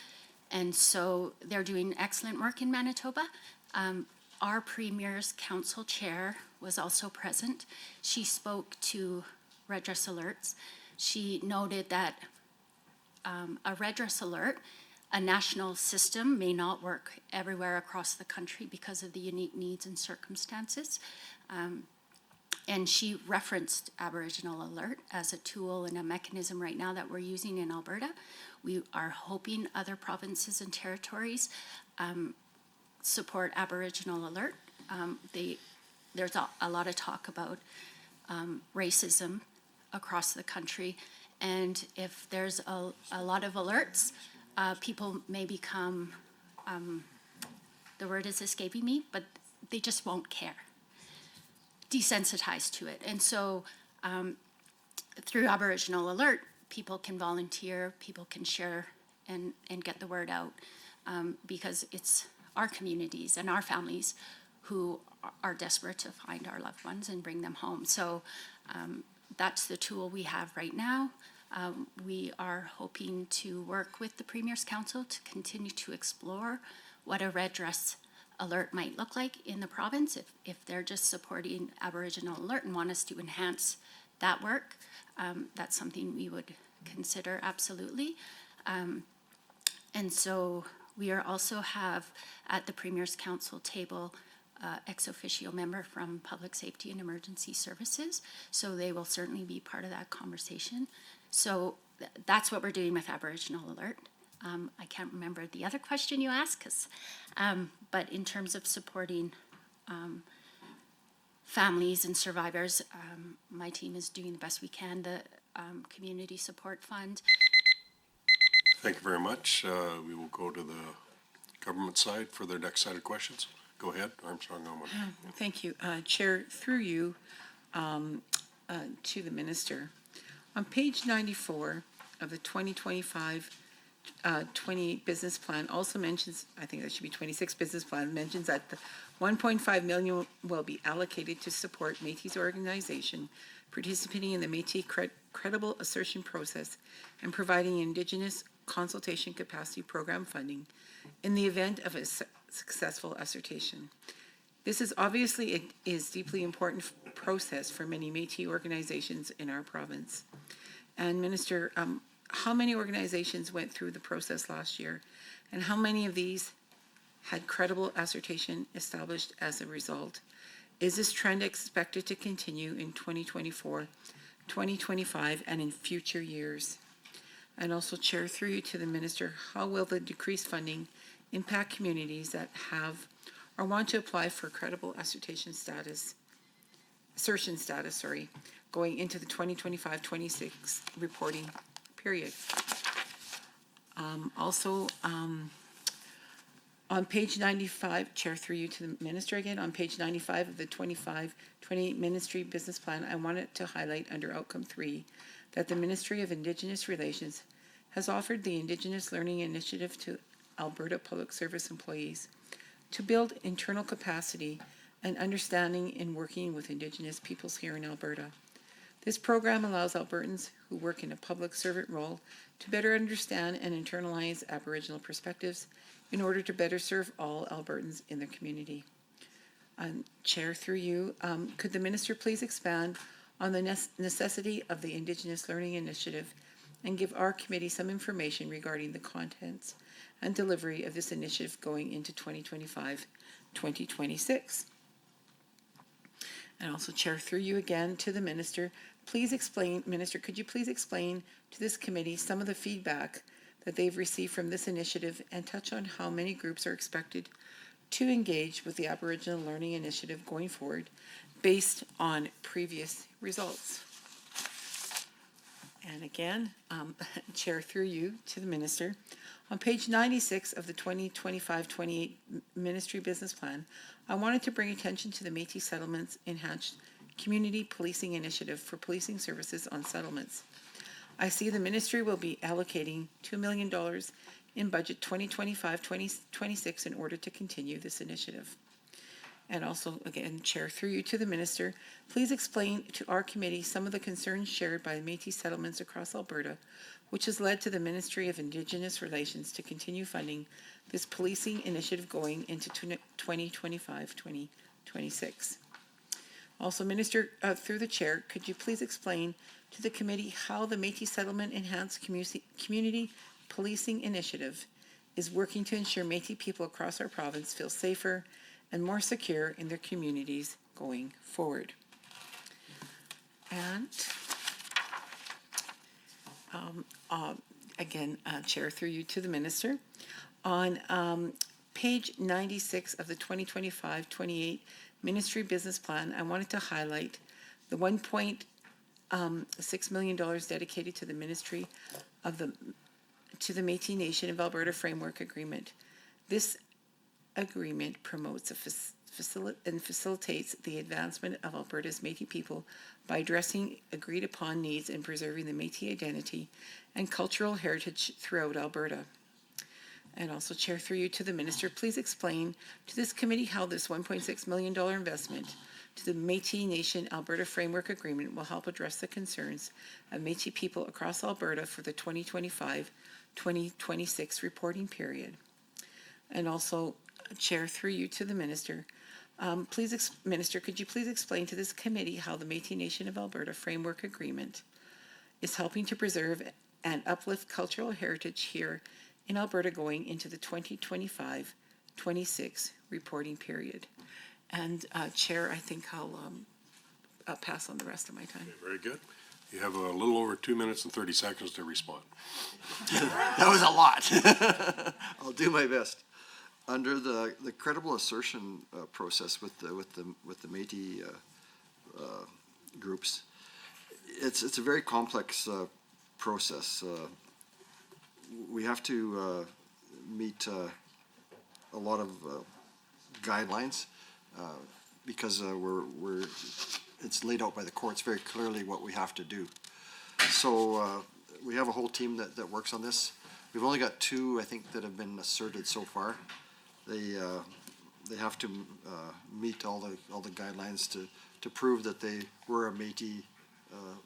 And so they're doing excellent work in Manitoba. Our Premier's Council Chair was also present. She spoke to redress alerts. she noted that a redress alert, a national system, may not work everywhere across the country because of the unique needs and circumstances. And she referenced Aboriginal Alert as a tool and a mechanism right now that we're using in Alberta. We are hoping other provinces and territories support Aboriginal Alert. There's a lot of talk about racism across the country, and if there's a lot of alerts, people may become, the word is escaping me, but they just won't care, desensitized to it. And so through Aboriginal Alert, people can volunteer, people can share and get the word out, because it's our communities and our families who are desperate to find our loved ones and bring them home. So that's the tool we have right now. We are hoping to work with the Premier's Council to continue to explore what a redress alert might look like in the province. If they're just supporting Aboriginal Alert and want us to enhance that work, that's something we would consider absolutely. And so we are also have at the Premier's Council table ex officio member from Public Safety and Emergency Services, so they will certainly be part of that conversation. So that's what we're doing with Aboriginal Alert. I can't remember the other question you asked, but in terms of supporting families and survivors, my team is doing the best we can. The Community Support Fund. Thank you very much. We will go to the government side for their next set of questions. Go ahead, Armstrong Owen. Thank you. Chair, through you to the Minister. On page 94 of the 2025-28 business plan also mentions, I think that should be 26 business plan, mentions that the 1.5 million will be allocated to support Métis organization participating in the Métis credible assertion process and providing Indigenous consultation capacity program funding in the event of a successful assertion. This is obviously is deeply important process for many Métis organizations in our province. And Minister, how many organizations went through the process last year, and how many of these had credible assertion established as a result? Is this trend expected to continue in 2024, 2025, and in future years? And also, Chair, through you to the Minister, how will the decreased funding impact communities that have or want to apply for credible assertion status, going into the 2025-26 reporting period? On page 95, Chair, through you to the Minister again, on page 95 of the 25-28 Ministry Business Plan, I wanted to highlight under Outcome 3 that the Ministry of Indigenous Relations has offered the Indigenous Learning Initiative to Alberta Public Service employees to build internal capacity and understanding in working with Indigenous peoples here in Alberta. This program allows Albertans who work in a public servant role to better understand and internalize Aboriginal perspectives in order to better serve all Albertans in their community. Chair, through you, could the Minister please expand on the necessity of the Indigenous Learning Initiative and give our committee some information regarding the contents and delivery of this initiative going into 2025-2026? And also, Chair, through you again to the Minister, please explain, Minister, could you please explain to this committee some of the feedback that they've received from this initiative and touch on how many groups are expected to engage with the Aboriginal Learning Initiative going forward based on previous results? And again, Chair, through you to the Minister, on page 96 of the 2025-28 Ministry Business Plan, I wanted to bring attention to the Métis Settlements Enhanced Community Policing Initiative for policing services on settlements. I see the Ministry will be allocating $2 million in budget 2025-26 in order to continue this initiative. And also, again, Chair, through you to the Minister, please explain to our committee some of the concerns shared by Métis settlements across Alberta, which has led to the Ministry of Indigenous Relations to continue funding this policing initiative going into 2025-2026. Also, Minister, through the Chair, could you please explain to the committee how the Métis Settlement Enhanced Community Policing Initiative is working to ensure Métis people across our province feel safer and more secure in their communities going forward. And again, Chair, through you to the Minister, on page 96 of the 2025-28 Ministry Business Plan, I wanted to highlight the $1.6 million dedicated to the Ministry to the Métis Nation of Alberta Framework Agreement. This agreement promotes and facilitates the advancement of Alberta's Métis people by addressing agreed upon needs and preserving the Métis identity and cultural heritage throughout Alberta. And also, Chair, through you to the Minister, please explain to this committee how this $1.6 million investment to the Métis Nation Alberta Framework Agreement will help address the concerns of Métis people across Alberta for the 2025-2026 reporting period. And also, Chair, through you to the Minister, Minister, could you please explain to this committee how the Métis Nation of Alberta Framework Agreement is helping to preserve and uplift cultural heritage here in Alberta going into the 2025-26 reporting period? And Chair, I think I'll pass on the rest of my time. Okay, very good. You have a little over 2 minutes and 30 seconds to respond. That was a lot. I'll do my best. Under the credible assertion process with the Métis groups, it's a very complex process. We have to meet a lot of guidelines because it's laid out by the courts very clearly what we have to do. So we have a whole team that works on this. We've only got 2, I think, that have been asserted so far. They have to meet all the guidelines to prove that they were a Métis,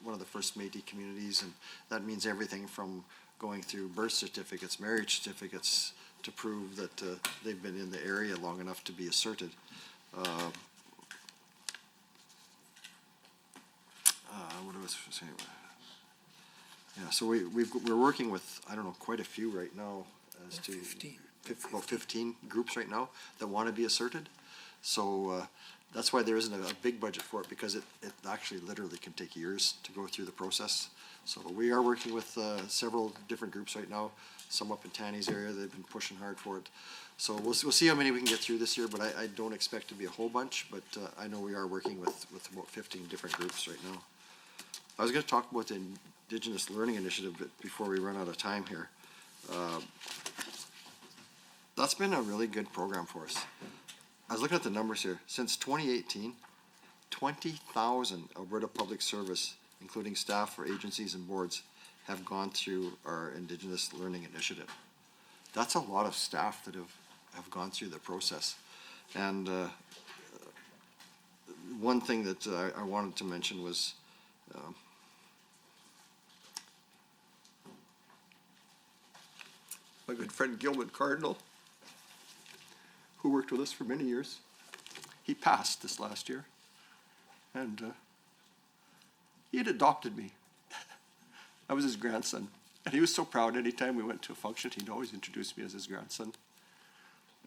one of the first Métis communities, and that means everything from going through birth certificates, marriage certificates, to prove that they've been in the area long enough to be asserted. What was I saying? Yeah, so we're working with, I don't know, quite a few right now as to 15 groups right now that want to be asserted. So that's why there isn't a big budget for it, because it actually literally can take years to go through the process. So we are working with several different groups right now, some up in Tanny's area. They've been pushing hard for it. So we'll see how many we can get through this year, but I don't expect to be a whole bunch, but I know we are working with about 15 different groups right now. I was going to talk about the Indigenous Learning Initiative before we run out of time here. That's been a really good program for us. I was looking at the numbers here. Since 2018, 20,000 Alberta Public Service, including staff for agencies and boards, have gone through our Indigenous Learning Initiative. That's a lot of staff that have gone through the process. And one thing that I wanted to mention was my good friend Gilman Cardinal, who worked with us for many years. He passed this last year, and he had adopted me. I was his grandson, and he was so proud. Anytime we went to a function, he'd always introduce me as his grandson.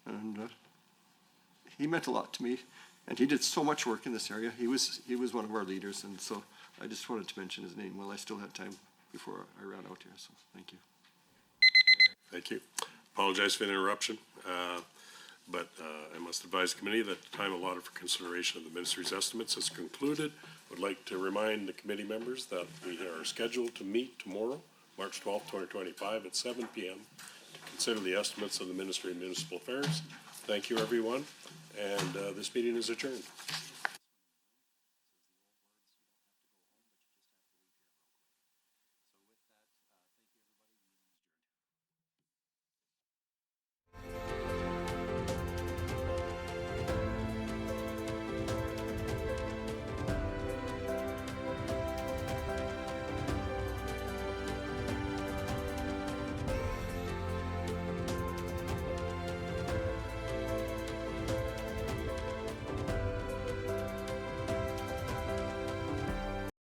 And he meant a lot to me, and he did so much work in this area. He was one of our leaders, and so I just wanted to mention his name while I still had time before I ran out here, so thank you. Thank you. Apologize for the interruption, but I must advise the committee that the time allotted for consideration of the ministry's estimates has concluded. Would like to remind the committee members that we are scheduled to meet tomorrow, March 12th, 2025 at 7 p.m. to consider the estimates of the Ministry of Municipal Affairs. Thank you, everyone, and this meeting is adjourned.